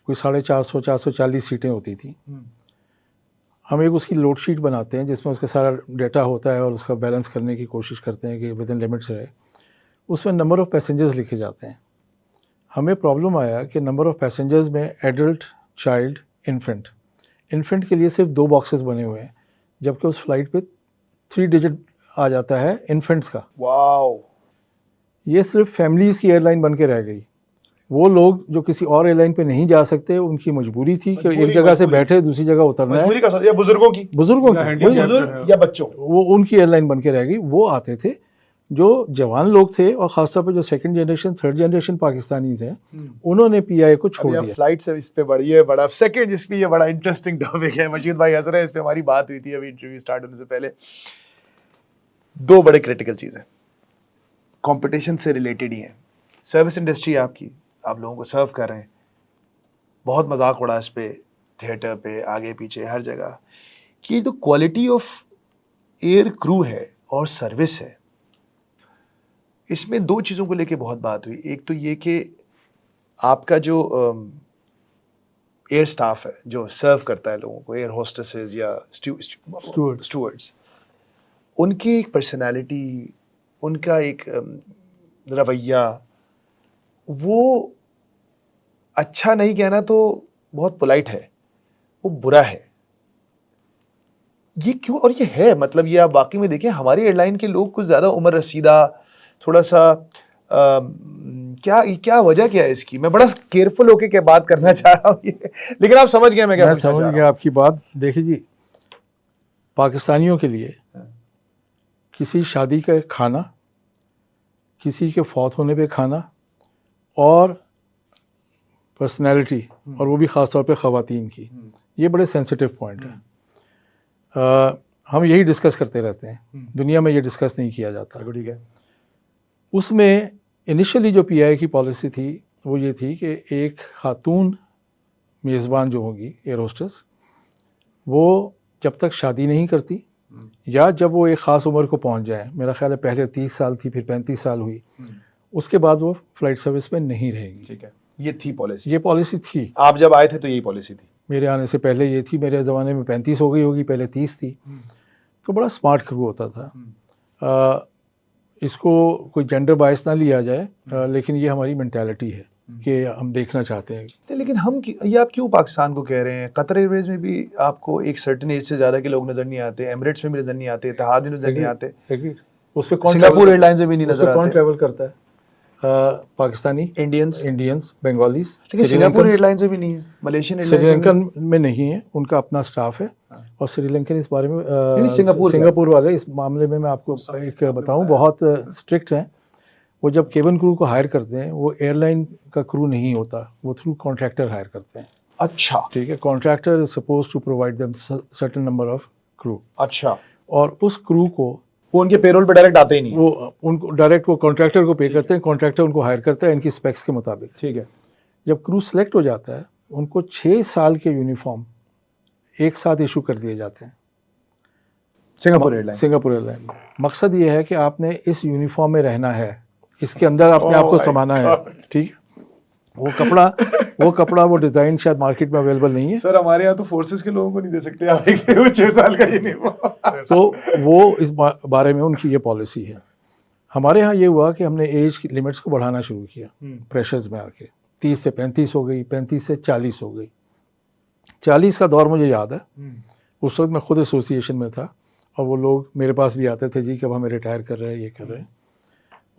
कोई 450-440 सीटें होती थी। हम एक उसकी लोड शीट बनाते हैं जिसमें उसका सारा डेटा होता है और उसका बैलेंस करने की कोशिश करते हैं कि विद इन लिमिट्स रहे। उसमें नंबर ऑफ़ पैसेंजर्स लिखे जाते हैं। हमें प्रॉब्लम आया कि नंबर ऑफ़ पैसेंजर्स में एडल्ट, चाइल्ड, इन्फेंट के लिए सिर्फ 2 बॉक्सेस बने हुए हैं, जबकि उस फ्लाइट पे 3 डिजिट आ जाता है इन्फेंट्स का। वाओ। ये सिर्फ फैमिलीज़ की एयरलाइन बन के रह गई। वो लोग जो किसी और एयरलाइन पे नहीं जा सकते, उनकी मजबूरी थी कि एक जगह से बैठे दूसरी जगह उतरना है। मजबूरी का सोचिए, बुजुर्गों की, बुजुर्ग या बच्चों, वो उनकी एयरलाइन बन के रह गई। वो आते थे जो जवान लोग थे और ख़ासतौर पे जो second generation, third generation Pakistanis हैं, उन्होंने पीआईए को छोड़ दिया। फ्लाइट सर्विस पे बढ़िए बड़ा सेकंड, जिस पे ये बड़ा इंटरेस्टिंग टॉपिक है। मशीद भाई हंस रहे हैं, इस पे हमारी बात हुई थी अभी इंटरव्यू स्टार्ट होने से पहले। 2 बड़े क्रिटिकल चीज़ें कंपटीशन से रिलेटेड ही हैं। सर्विस इंडस्ट्री आपकी, आप लोगों को सर्व कर रहे हैं, बहुत मजाक उड़ा इस पे, थिएटर पे, आगे पीछे हर जगह, कि जो क्वालिटी ऑफ एयर क्रू है और सर्विस है, इसमें 2 चीज़ों को लेके बहुत बात हुई। एक तो ये कि आपका जो एयर स्टाफ है जो सर्व करता है लोगों को, एयर होस्टेसेस या स्टूवर्ड्स, उनकी एक पर्सनालिटी, उनका एक रवैया, वो अच्छा नहीं कहना तो बहुत पोलाइट है, वो बुरा है। ये क्यों? और ये है, मतलब ये आप वाकई में देखें, हमारी एयरलाइन के लोग कुछ ज़्यादा उम्र रसीदा, थोड़ा सा क्या वजह क्या है इसकी? मैं बड़ा केयरफुल होके क्या बात करना चाह रहा हूँ ये, लेकिन आप समझ गए मैं क्या पूछना चाह रहा हूँ। समझ गया आपकी बात। देखिए जी, पाकिस्तानियों के लिए किसी शादी का खाना, किसी के फौत होने पे खाना और पर्सनैलिटी, और वो भी ख़ास तौर पे ख़वातीन की, ये बड़े सेंसिटिव पॉइंट है। हम यही डिस्कस करते रहते हैं, दुनिया में ये डिस्कस नहीं किया जाता। ठीक है। उसमें इनिशियली जो पीआईए की पॉलिसी थी वो ये थी कि एक खातून मेज़बान जो होगी एयर होस्टेस, वो जब तक शादी नहीं करती या जब वो एक ख़ास उम्र को पहुंच जाए, मेरा ख्याल है पहले 30 साल थी, फिर 35 साल हुई, उसके बाद वो फ़्लाइट सर्विस में नहीं रहेगी। ठीक है, ये थी पॉलिसी। ये पॉलिसी थी। आप जब आए थे तो यही पॉलिसी थी? मेरे आने से पहले ये थी। मेरे ज़माने में 35 हो गई होगी, पहले 30 थी। तो बड़ा स्मार्ट क्रू होता था। इसको कोई जेंडर बायस ना लिया जाए, लेकिन ये हमारी मेंटालिटी है कि हम देखना चाहते हैं। लेकिन हम ये आप क्यों पाकिस्तान को कह रहे हैं? कतर एयरवेज में भी आपको एक सर्टेन एज से ज़्यादा के लोग नज़र नहीं आते, एमिरेट्स में भी नज़र नहीं आते, इत्तेहाद में नज़र नहीं आते, उस पर सिंगापुर एयरलाइंस में भी नहीं नज़र आते। कौन ट्रैवल करता है? Pakistani, Indians, Bengalis. Singapore airlines में भी नहीं है, मलेशियन एयरलाइंस, श्रीलंकन में नहीं है, उनका अपना स्टाफ है। और श्रीलंकन इस बारे में सिंगापुर वाले इस मामले में मैं आपको एक बताऊं, बहुत स्ट्रिक्ट हैं। वो जब केबिन क्रू को हायर करते हैं, वो एयरलाइन का क्रू नहीं होता, वो थ्रू कॉन्ट्रैक्टर हायर करते हैं। अच्छा, ठीक है। Contractor is suppose to provide them certain number of crew. अच्छा। और उस क्रू को वो उनके पेरोल पे डायरेक्ट आते ही नहीं, वो उनको डायरेक्ट वो कॉन्ट्रैक्टर को पे करते हैं, कॉन्ट्रैक्टर उनको हायर करता है इनकी स्पेक्स के मुताबिक। ठीक है। जब क्रू सेलेक्ट हो जाता है, उनको 6 साल के यूनिफॉर्म एक साथ इशू कर दिए जाते हैं। Singapore airline. मकसद ये है कि आपने इस यूनिफॉर्म में रहना है, इसके अंदर अपने आप को समाना है। ठीक है। वो कपड़ा वो डिज़ाइन शायद मार्केट में अवेलेबल नहीं है। सर हमारे यहाँ तो फोर्सेस के लोगों को नहीं दे सकते आप, एक 6 साल का यूनिफॉर्म। तो वो इस बारे में उनकी ये पॉलिसी है। हमारे यहाँ ये हुआ कि हमने एज लिमिट्स को बढ़ाना शुरू किया प्रेशर्स में आके, 30 से 35 हो गई, 35 से 40 हो गई। 40 का दौर मुझे याद है, उस वक्त मैं खुद एसोसिएशन में था और वो लोग मेरे पास भी आते थे, जी कब हमें रिटायर कर रहे हैं, ये कर रहे हैं।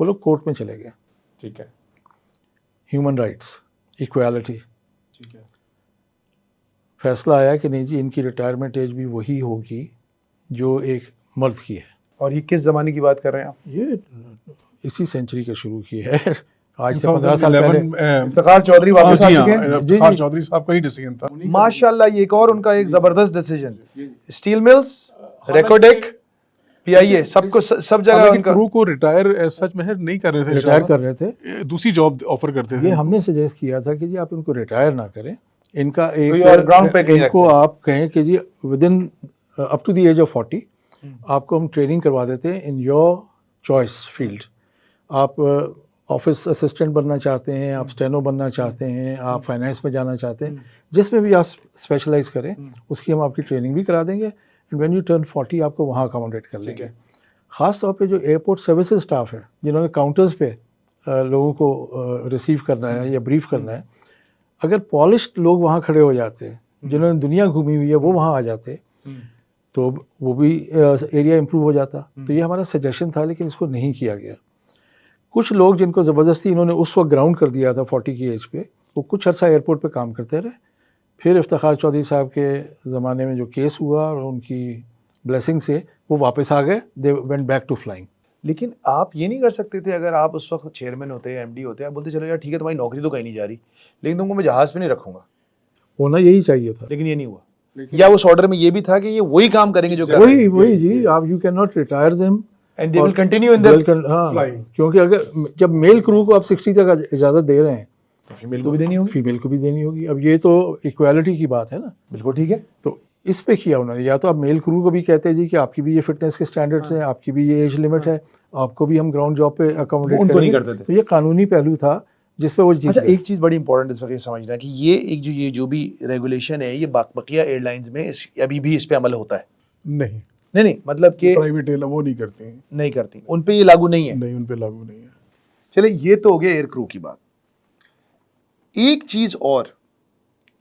वो लोग कोर्ट में चले गए, ठीक है, ह्यूमन राइट्स, इक्वालिटी, ठीक है, फैसला आया कि नहीं जी इनकी रिटायरमेंट एज भी वही होगी जो एक मर्द की है। और ये किस ज़माने की बात कर रहे हैं आप? ये इसी सेंचुरी के शुरू की है, आज से 15 साल पहले। इफ्तिखार चौधरी वापस आ चुके हैं। जी, इफ्तिखार जी। चौधरी साहब का ही डिसीजन था। माशाल्लाह, ये एक और उनका एक जबरदस्त decision. Steel mills, Reko Diq, PIA, सबको सब जगह हालांकि उनका। क्रू को रिटायर सच में नहीं कर रहे थे, रिटायर कर रहे थे। ये दूसरी जॉब ऑफर करते ये थे। हमने सजेस्ट किया था कि जी आप इनको रिटायर ना करें, इनका कोई और ground पे एक कहीं इनको रखते हैं। आप कहें कि जी within up to the age of 40 आपको हम ट्रेनिंग करवा देते हैं इन योर चॉइस फील्ड। आप ऑफिस असिस्टेंट बनना चाहते हैं, आप स्टेनो बनना चाहते हैं, आप फाइनेंस में जाना चाहते हैं, जिसमें भी आप स्पेशलाइज करें उसकी हम आपकी ट्रेनिंग भी करा देंगे। एंड व्हेन यू टर्न 40 आपको वहाँ अकोमोडेट कर लेंगे। ख़ास तौर पे जो एयरपोर्ट सर्विसेज स्टाफ है, जिन्होंने काउंटर्स पे लोगों को रिसीव करना है या ब्रीफ करना है, अगर पॉलिश्ड लोग वहाँ खड़े हो जाते, जिन्होंने दुनिया घूमी हुई है वो वहाँ आ जाते, तो वो भी एरिया इम्प्रूव हो जाता। तो ये हमारा सजेशन था, लेकिन इसको नहीं किया गया। कुछ लोग जिनको ज़बरदस्ती इन्होंने उस वक्त ग्राउंड कर दिया था 40 की एज पे, वो कुछ अर्सा एयरपोर्ट पे काम करते रहे। फिर इफ्तिखार चौधरी साहब के ज़माने में जो केस हुआ और उनकी ब्लेसिंग से वो वापस आ गए, they went back to flying. लेकिन आप ये नहीं कर सकते थे, अगर आप उस वक्त चेयरमैन होते, एमडी होते, आप बोलते चलो यार ठीक है तुम्हारी नौकरी तो कहीं नहीं जा रही, लेकिन तुमको मैं जहाज पे नहीं रखूंगा। होना यही चाहिए था, लेकिन ये नहीं हुआ। या उस ऑर्डर में ये भी था कि ये वही काम करेंगे जो कर रहे हैं, वही जी। आप you can not retire them and they will continue in their हाँ, क्योंकि अगर जब मेल क्रू को आप 60 तक इजाज़त दे रहे हैं तो फीमेल को भी देनी होगी। फीमेल को भी देनी होगी। अब ये तो इक्वालिटी की बात है ना। बिल्कुल ठीक है। तो इस पे किया उन्होंने, या तो आप मेल क्रू को भी कहते हैं जी कि आपकी भी ये फिटनेस के स्टैंडर्ड्स हैं, आपकी भी ये एज लिमिट है, आपको भी हम ग्राउंड जॉब पे अकोमोडेट उनको नहीं करेंगे। करते थे। तो ये कानूनी पहलू था जिस पे वो जीत अच्छा, गए। एक चीज बड़ी इंपॉर्टेंट इस वक्त ये समझना है कि ये जो भी रेगुलेशन है, ये बकिया एयरलाइंस में अभी भी इस पे अमल होता है? नहीं, नहीं, मतलब कि प्राइवेट एयरलाइन वो नहीं करती हैं। नहीं करती, उन पे ये लागू नहीं है। नहीं, उन पे लागू नहीं है। चले, ये तो हो गया एयर क्रू की बात। एक चीज और,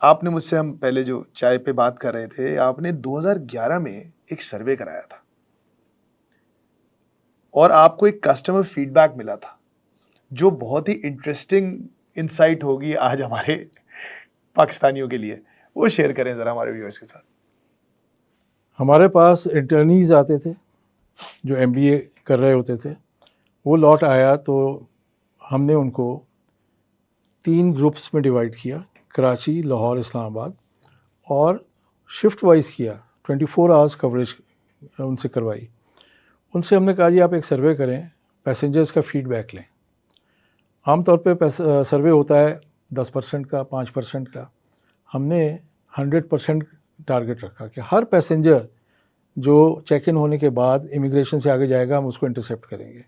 आपने मुझसे, हम पहले जो चाय पे बात कर रहे थे, आपने 2011 में एक सर्वे कराया था और आपको एक कस्टमर फीडबैक मिला था जो बहुत ही इंटरेस्टिंग इंसाइट होगी आज हमारे पाकिस्तानियों के लिए। वो शेयर करें जरा हमारे व्यूअर्स के साथ। हमारे पास इंटर्नीज आते थे जो MBA कर रहे होते थे। वो लॉट आया तो हमने उनको 3 ग्रुप्स में डिवाइड किया, कराची, लाहौर, इस्लामाबाद, और शिफ्ट वाइज किया। 24 आवर्स कवरेज उनसे करवाई। उनसे हमने कहा जी आप एक सर्वे करें, पैसेंजर्स का फीडबैक लें। आमतौर पे सर्वे होता है 10% का, 5% का। हमने 100% टारगेट रखा कि हर पैसेंजर जो चेक इन होने के बाद इमिग्रेशन से आगे जाएगा हम उसको इंटरसेप्ट करेंगे।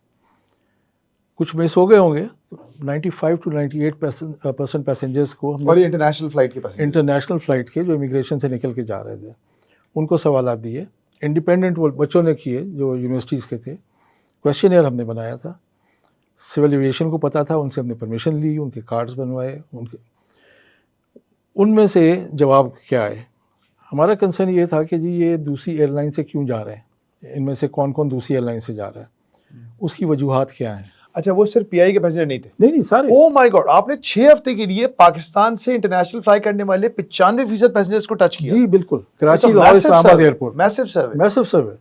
कुछ मिस हो गए होंगे, तो 95 to 98% पैसेंजर्स को हमने, और ये इंटरनेशनल फ्लाइट के पैसेंजर, इंटरनेशनल फ़्लाइट के जो इमिग्रेशन से निकल के जा रहे थे, उनको सवालात दिए। इंडिपेंडेंट वो बच्चों ने किए जो यूनिवर्सिटीज़ के थे। क्वेश्चन हमने बनाया था, सिविल एविएशन को पता था, उनसे हमने परमिशन ली, उनके कार्ड्स बनवाए, उनमें से जवाब क्या है। हमारा कंसर्न ये था कि जी ये दूसरी एयरलाइन से क्यों जा रहे हैं, इनमें से कौन कौन दूसरी एयरलाइन से जा रहा है, उसकी वजूहात क्या हैं। अच्छा, वो सिर्फ पीआई के पैसेंजर नहीं थे? नहीं, सारे। ओ माय गॉड, आपने 6 हफ्ते के लिए पाकिस्तान से इंटरनेशनल फ्लाई करने वाले 95% पैसेंजर्स को टच किया? जी बिल्कुल, कराची, लाहौर, इस्लामाबाद एयरपोर्ट, मैसिव सर्वे। मैसिव सर्वे।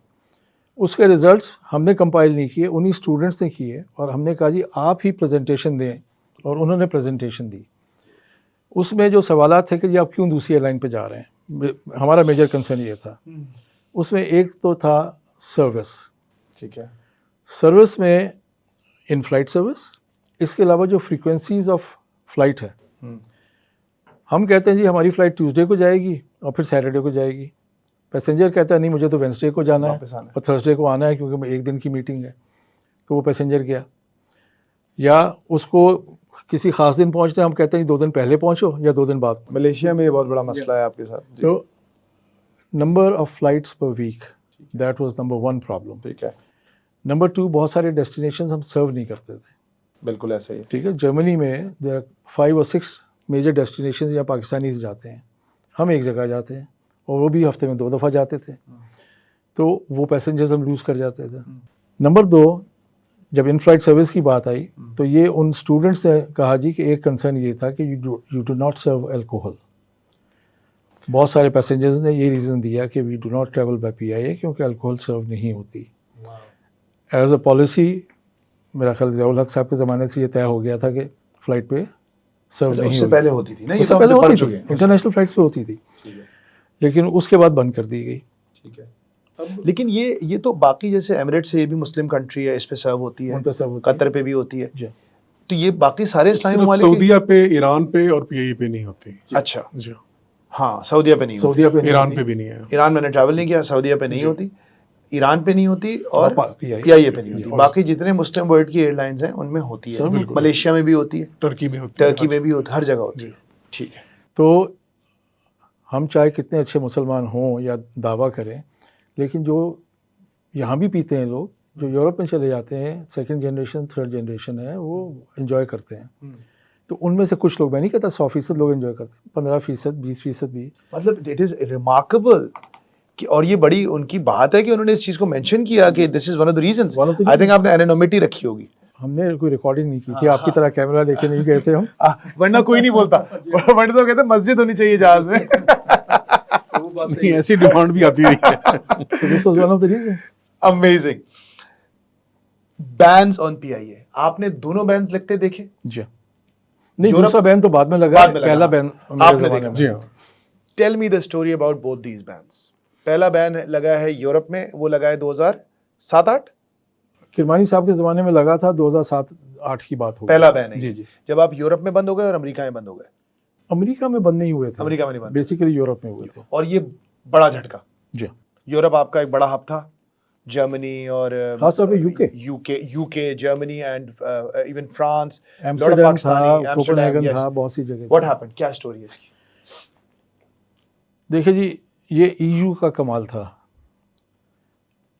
उसके रिजल्ट्स हमने कंपाइल नहीं किए, उन्हीं स्टूडेंट्स ने किए, और हमने कहा जी आप ही प्रेजेंटेशन दें, और उन्होंने प्रेजेंटेशन दी। उसमें जो सवालात थे कि जी आप क्यों दूसरी एयरलाइन पे जा रहे हैं, हमारा मेजर कंसर्न ये था। उसमें एक तो था सर्विस। ठीक है। सर्विस में इन फ्लाइट सर्विस, इसके अलावा जो फ्रीक्वेंसीज ऑफ फ्लाइट है, हम कहते हैं जी हमारी फ़्लाइट ट्यूसडे को जाएगी और फिर सैटरडे को जाएगी। पैसेंजर कहता है नहीं मुझे तो वेंसडे को जाना है और थर्सडे को आना है क्योंकि एक दिन की मीटिंग है। तो वो पैसेंजर गया, या उसको किसी खास दिन पहुंचते हैं, हम कहते हैं 2 दिन पहले पहुंचो या 2 दिन बाद। मलेशिया में ये बहुत बड़ा मसला है आपके साथ जी। तो number of flights per week, that was number 1 problem. ठीक है, नंबर 2, बहुत सारे डेस्टिनेशंस हम सर्व नहीं करते थे। बिल्कुल ऐसा ही है। ठीक है, जर्मनी में 5 और 6 मेजर डेस्टिनेशंस या पाकिस्तानीज जाते हैं, हम एक जगह जाते हैं और वो भी हफ्ते में 2 दफ़ा जाते थे, तो वो पैसेंजर्स हम लूज़ कर जाते थे। नंबर 2, जब इन फ्लाइट सर्विस की बात आई तो ये उन स्टूडेंट्स ने कहा जी कि एक कंसर्न ये था कि you do not serve alcohol. बहुत सारे पैसेंजर्स ने ये रीज़न दिया कि we do not travel by PIA क्योंकि अल्कोहल सर्व नहीं होती। एज अ पॉलिसी मेरा ख्याल ज़ियाउल हक साहब के ज़माने से ये तय हो गया था कि फ़्लाइट पे सर्व नहीं उससे होगी। पहले होती थी ना, ये उससे तो पहले हम पढ़ होती चुके थी, हैं। इंटरनेशनल फ्लाइट्स पे होती थी, ठीक है, लेकिन उसके बाद बंद कर दी गई। ठीक है। लेकिन ये तो बाकी जैसे एमिरेट्स है, ये भी मुस्लिम कंट्री है, इस पे सर्व होती है, उन पे सर्व होती है। कतर पे भी होती है, जी। तो ये बाकी सारे इस्लामी सिर्फ ममालिक हैं? सऊदीया पे, ईरान पे और PIA पे नहीं होती। अच्छा, जी, हाँ, सऊदीया पे नहीं होती, सऊदीया पे नहीं ईरान होती। पे भी नहीं है। ईरान मैंने ट्रैवल नहीं किया, सऊदीया पे नहीं होती, ईरान पे नहीं होती और PIA PIA पे नहीं होती। और- बाकी जितने मुस्लिम वर्ल्ड की एयरलाइंस हैं उनमें होती सब है, होती है। मलेशिया में भी होती है, टर्की में होती है। टर्की में भी होती है, हर जगह होती जी। है। ठीक है, तो हम चाहे कितने अच्छे मुसलमान हों या दावा करें, लेकिन जो यहाँ भी पीते हैं लोग, जो यूरोप में चले जाते हैं, 2nd जनरेशन 3rd जनरेशन है, वो एंजॉय करते हैं। तो उनमें से कुछ लोग, मैं नहीं कहता 100% लोग एंजॉय करते हैं, 15%, 20% भी। मतलब इट इज रिमार्केबल कि, और ये बड़ी उनकी बात है कि उन्होंने इस चीज को मेंशन किया कि this is one of the reasons. One of the I think आपने एनोनिमिटी रखी होगी। हमने कोई रिकॉर्डिंग नहीं की थी, आपकी तरह कैमरा लेके नहीं गए थे हम। वरना कोई नहीं बोलता, वरना तो कहते मस्जिद होनी चाहिए जहाज में। नहीं, ऐसी डिमांड भी आती रही है। तो this was one of the reasons. Amazing. Bans on PIA, आपने दोनों बैन्स लगते देखे? जी नहीं, यूरोप- दूसरा बैन तो बाद में लगा, बाद में लगा, पहला हाँ। बैन आपने देखा? जी हाँ। Tell me the story about both these bans. पहला बैन लगा है यूरोप में, वो लगा है 2007-8। किरमानी साहब के ज़माने में लगा था, 2007-8 की बात हो। पहला बैन है जी ये। जी। जब आप यूरोप में बंद हो गए और अमेरिका में बंद हो गए। अमेरिका में बंद नहीं हुए थे, अमेरिका में नहीं बंद। बेसिकली यूरोप में हुए थे। और ये बड़ा झटका। जी, यूरोप आपका एक बड़ा हब था, जर्मनी और खासतौर पे UK, Germany and even France, Amsterdam था, कोपेनहेगन था, बहुत सी जगह। व्हाट हैपेंड, क्या स्टोरी है इसकी? देखिए जी, ये EU का कमाल था।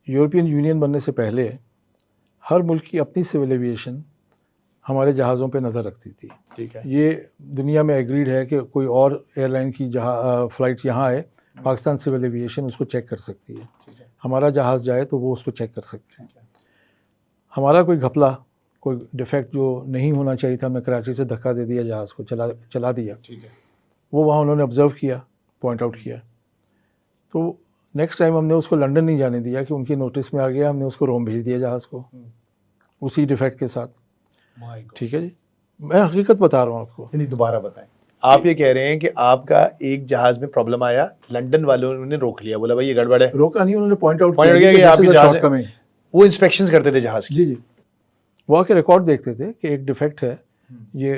यूरोपियन यूनियन बनने से पहले हर मुल्क की अपनी सिविल एविएशन हमारे जहाज़ों पे नज़र रखती थी। ठीक है, ये दुनिया में एग्रीड है कि कोई और एयरलाइन की फ़्लाइट यहाँ आए, पाकिस्तान सिविल एविएशन उसको चेक कर सकती है। हमारा जहाज़ जाए तो वो उसको चेक कर सकते हैं। हमारा कोई घपला, कोई डिफेक्ट जो नहीं होना चाहिए था, हमने कराची से धक्का दे दिया, जहाज़ को चला दिया। ठीक है, वो वहाँ उन्होंने ऑब्ज़र्व किया, पॉइंट आउट किया। तो नेक्स्ट टाइम हमने उसको लंदन नहीं जाने दिया कि उनकी नोटिस में आ गया, हमने उसको रोम भेज दिया जहाज़ को, उसी डिफेक्ट के साथ। ठीक है जी, मैं हकीकत बता रहा हूँ आपको। नहीं, दोबारा बताएं। आप ये कह रहे हैं कि आपका एक जहाज में प्रॉब्लम आया, लंदन वालों ने रोक लिया, बोला भाई ये गड़बड़ है। रोका नहीं, उन्होंने पॉइंट आउट Point out किया कि आपकी जहाज है। कमिंग। वो इंस्पेक्शंस करते थे जहाज की। जी जी, वो आके रिकॉर्ड देखते थे कि एक डिफेक्ट है, ये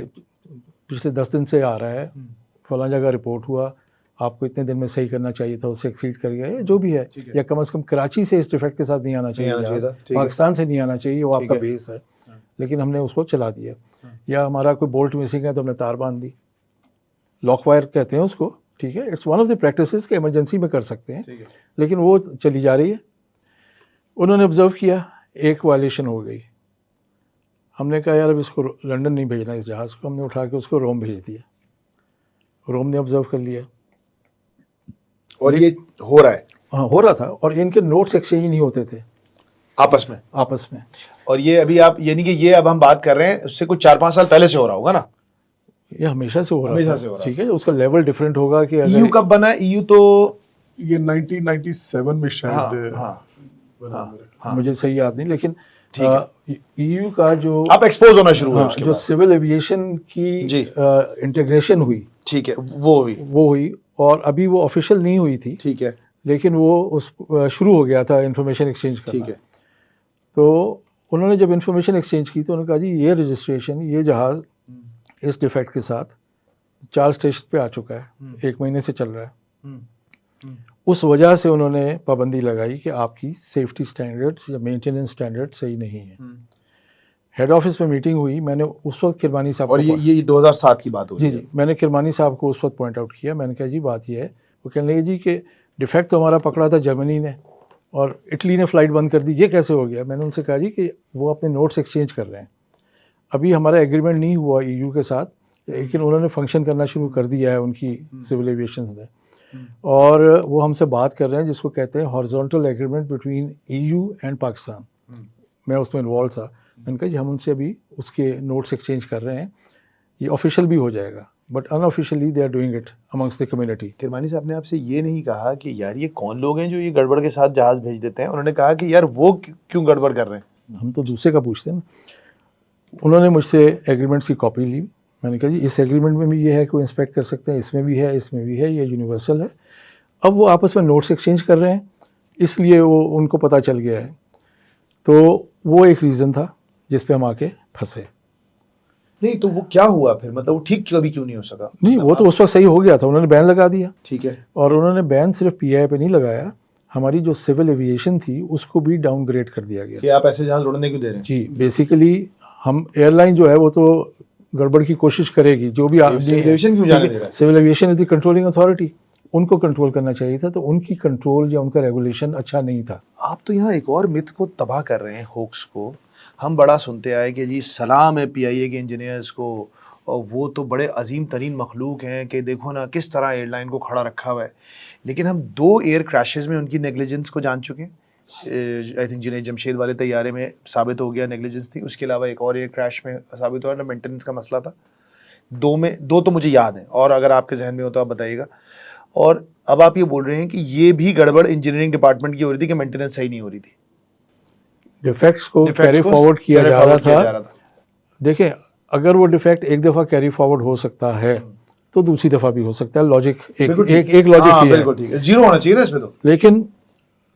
पिछले 10 दिन से आ रहा है, फलां जगह रिपोर्ट हुआ, आपको इतने दिन में सही करना चाहिए था, उससे एक्सीड कर गया है, जो भी है, या कम से कम कराची से इस डिफेक्ट के साथ नहीं आना चाहिए, आना चाहिए था, ठीक है। पाकिस्तान से नहीं आना चाहिए, वो आपका है। बेस है, लेकिन हमने उसको चला दिया। या हमारा कोई बोल्ट मिसिंग है तो हमने तार बांध दी, लॉक वायर कहते हैं उसको। ठीक है, it's one of the practices के इमरजेंसी में कर सकते हैं, लेकिन वो चली जा रही है। उन्होंने ऑब्जर्व किया, एक वायलेशन हो गई। हमने कहा यार अब इसको लंदन नहीं भेजना इस जहाज़ को, हमने उठा के उसको रोम भेज दिया। रोम ने ऑब्जर्व कर लिया, और ये हो रहा है हाँ हो रहा था, और इनके नोट्स एक्सचेंज नहीं होते थे आपस में। में। और ये अभी आप, यानी कि ये अब हम बात कर रहे हैं, उससे कुछ 4-5 साल पहले से हो रहा होगा ना? ये हमेशा से हो रहा हमेशा था। से हो रहा ठीक है, उसका लेवल डिफरेंट होगा कि EU कब बना? EU तो ये 1997 में शायद हाँ, मुझे सही याद नहीं, लेकिन EU का जो आप एक्सपोज होना शुरू हुए हाँ, उसके जो बाद। सिविल एविएशन की जी। इंटीग्रेशन हुई, ठीक है, वो हुई, और अभी वो ऑफिशियल नहीं हुई थी, ठीक है, लेकिन वो उस शुरू हो गया था इंफॉर्मेशन एक्सचेंज करना। ठीक है, तो उन्होंने जब इंफॉर्मेशन एक्सचेंज की तो उन्होंने कहा जी ये रजिस्ट्रेशन, ये जहाज़ इस डिफेक्ट के साथ 4 स्टेशन पे आ चुका है, 1 महीने से चल रहा है। उस वजह से उन्होंने पाबंदी लगाई कि आपकी सेफ्टी स्टैंडर्ड्स या मेंटेनेंस स्टैंडर्ड सही नहीं है। हेड ऑफिस में मीटिंग हुई, मैंने उस वक्त किरमानी साहब और ये 2007 की बात हो रही जी है। मैंने किरमानी साहब को उस वक्त पॉइंट आउट किया। मैंने कहा जी बात ये है, वो कहने लगे जी कि डिफेक्ट तो हमारा पकड़ा था जर्मनी ने और इटली ने फ़्लाइट बंद कर दी, ये कैसे हो गया? मैंने उनसे कहा जी कि वो अपने नोट्स एक्सचेंज कर रहे हैं, अभी हमारा एग्रीमेंट नहीं हुआ EU के साथ, लेकिन उन्होंने फंक्शन करना शुरू कर दिया है उनकी सिविल एविएशन ने, और वो हमसे बात कर रहे हैं जिसको कहते हैं horizontal agreement between EU and Pakistan. मैं उसमें इन्वॉल्व था। मैंने कहा जी हम उनसे अभी उसके नोट्स एक्सचेंज कर रहे हैं, ये ऑफिशियल भी हो जाएगा, but unofficially they are doing it amongst the community. Kirmani साहब ने आपसे ये नहीं कहा कि यार ये कौन लोग हैं जो ये गड़बड़ के साथ जहाज भेज देते हैं? उन्होंने कहा कि यार वो क्यों गड़बड़ कर रहे हैं? हम तो दूसरे का पूछते हैं ना। उन्होंने मुझसे एग्रीमेंट्स की कॉपी ली। मैंने कहा जी इस एग्रीमेंट में भी ये है कि वो इंस्पेक्ट कर सकते हैं, इसमें भी है, इसमें भी है, ये यूनिवर्सल है। अब वो आपस में नोट्स एक्सचेंज कर रहे हैं, इसलिए वो उनको पता चल गया है। तो वो एक रीज़न था जिस पे हम आके फंसे। नहीं तो वो क्या हुआ फिर, मतलब वो ठीक कभी क्यों नहीं हो सका? नहीं, वो तो उस वक्त सही हो गया था, उन्होंने बैन लगा दिया। ठीक है। और उन्होंने बैन सिर्फ PI पे नहीं लगाया, हमारी जो सिविल एविएशन थी उसको भी डाउनग्रेड कर दिया गया कि आप ऐसे जहाज उड़ने क्यों दे रहे हैं? जी। बेसिकली हम एयरलाइन जो है वो तो गड़बड़ की कोशिश करेगी, जो भी सिविल एविएशन क्यों जाने दे रहा है? Civil aviation is the controlling authority, उनको कंट्रोल करना चाहिए था, तो उनकी कंट्रोल या उनका रेगुलेशन अच्छा नहीं था। आप तो यहाँ एक और मिथ को तबाह कर रहे हैं, होक्स को। हम बड़ा सुनते आए कि जी सलाम है PIA के इंजीनियर्स को, और वो तो बड़े अजीम तरीन मखलूक हैं कि देखो ना किस तरह एयरलाइन को खड़ा रखा हुआ है। लेकिन हम 2 एयर क्रैशेस में उनकी नेग्लिजेंस को जान चुके हैं। आई थिंक जुनैद जमशेद वाले तैयारे में साबित हो गया नेग्लिजेंस थी, उसके अलावा एक और एयर क्रैश में साबित हुआ, मेंटेनेंस का मसला था। 2 तो मुझे याद है, और अगर आपके जहन में हो तो आप बताइएगा। और अब आप ये बोल रहे हैं कि ये भी गड़बड़ इंजीनियरिंग डिपार्टमेंट की हो रही थी कि मेंटेनेंस सही नहीं हो रही थी, डिफेक्ट्स को कैरी फॉरवर्ड किया जा रहा था। देखें, अगर वो डिफेक्ट एक दफ़ा कैरी फॉरवर्ड हो सकता है तो दूसरी दफ़ा भी हो सकता है। लॉजिक एक लॉजिक ये बिल्कुल ठीक है, जीरो होना चाहिए ना इसमें तो। लेकिन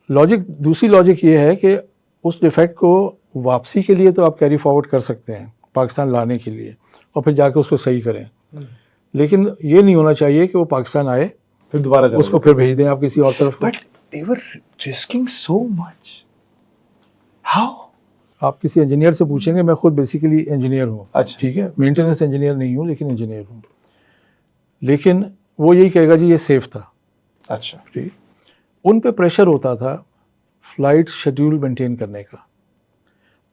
दूसरी लॉजिक ये है कि उस डिफेक्ट को वापसी के लिए तो आप कैरी फॉरवर्ड कर सकते हैं पाकिस्तान लाने के लिए, और फिर जाके उसको सही करें। लेकिन ये नहीं होना चाहिए कि वो पाकिस्तान आए फिर दोबारा उसको फिर भेज दें आप किसी और तरफ। But they were risking so much. How? आप किसी इंजीनियर से पूछेंगे, मैं खुद बेसिकली इंजीनियर हूँ। अच्छा। ठीक है, मेंटेनेंस इंजीनियर नहीं हूँ लेकिन इंजीनियर हूँ, लेकिन वो यही कहेगा जी ये सेफ था। अच्छा। ठीक, उन पे प्रेशर होता था फ्लाइट शेड्यूल मेंटेन करने का।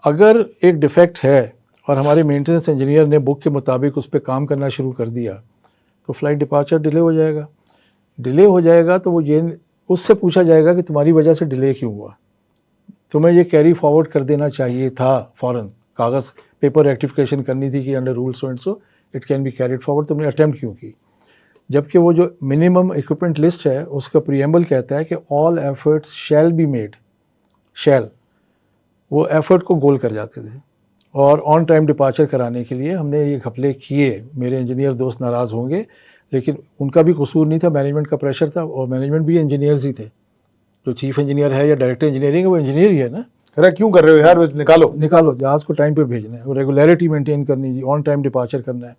अगर एक डिफेक्ट है और हमारे मेंटेनेंस इंजीनियर ने बुक के मुताबिक उस पर काम करना शुरू कर दिया तो फ्लाइट डिपार्चर डिले हो जाएगा। डिले हो जाएगा तो वो ये उससे पूछा जाएगा कि तुम्हारी वजह से डिले क्यों हुआ, तुम्हें ये कैरी फॉरवर्ड कर देना चाहिए था फ़ौरन, कागज़ पेपर रेक्टिफिकेशन करनी थी कि under rule so and so it can be carried forward, तुमने अटैम्प्ट क्यों की? जबकि वो जो मिनिमम इक्विपमेंट लिस्ट है उसका प्रीएम्बल कहता है कि all efforts shall be made, shall, वो एफर्ट को गोल कर जाते थे। और ऑन टाइम डिपार्चर कराने के लिए हमने ये घपले किए। मेरे इंजीनियर दोस्त नाराज़ होंगे लेकिन उनका भी कसूर नहीं था, मैनेजमेंट का प्रेशर था, और मैनेजमेंट भी इंजीनियर्स ही थे। जो चीफ इंजीनियर है या डायरेक्टर इंजीनियरिंग है वो इंजीनियर ही है ना। अरे क्यों कर रहे हो यार, निकालो जहाज़ को टाइम पे भेजना है, रेगुलरिटी मेंटेन करनी है, ऑन टाइम डिपार्चर करना है।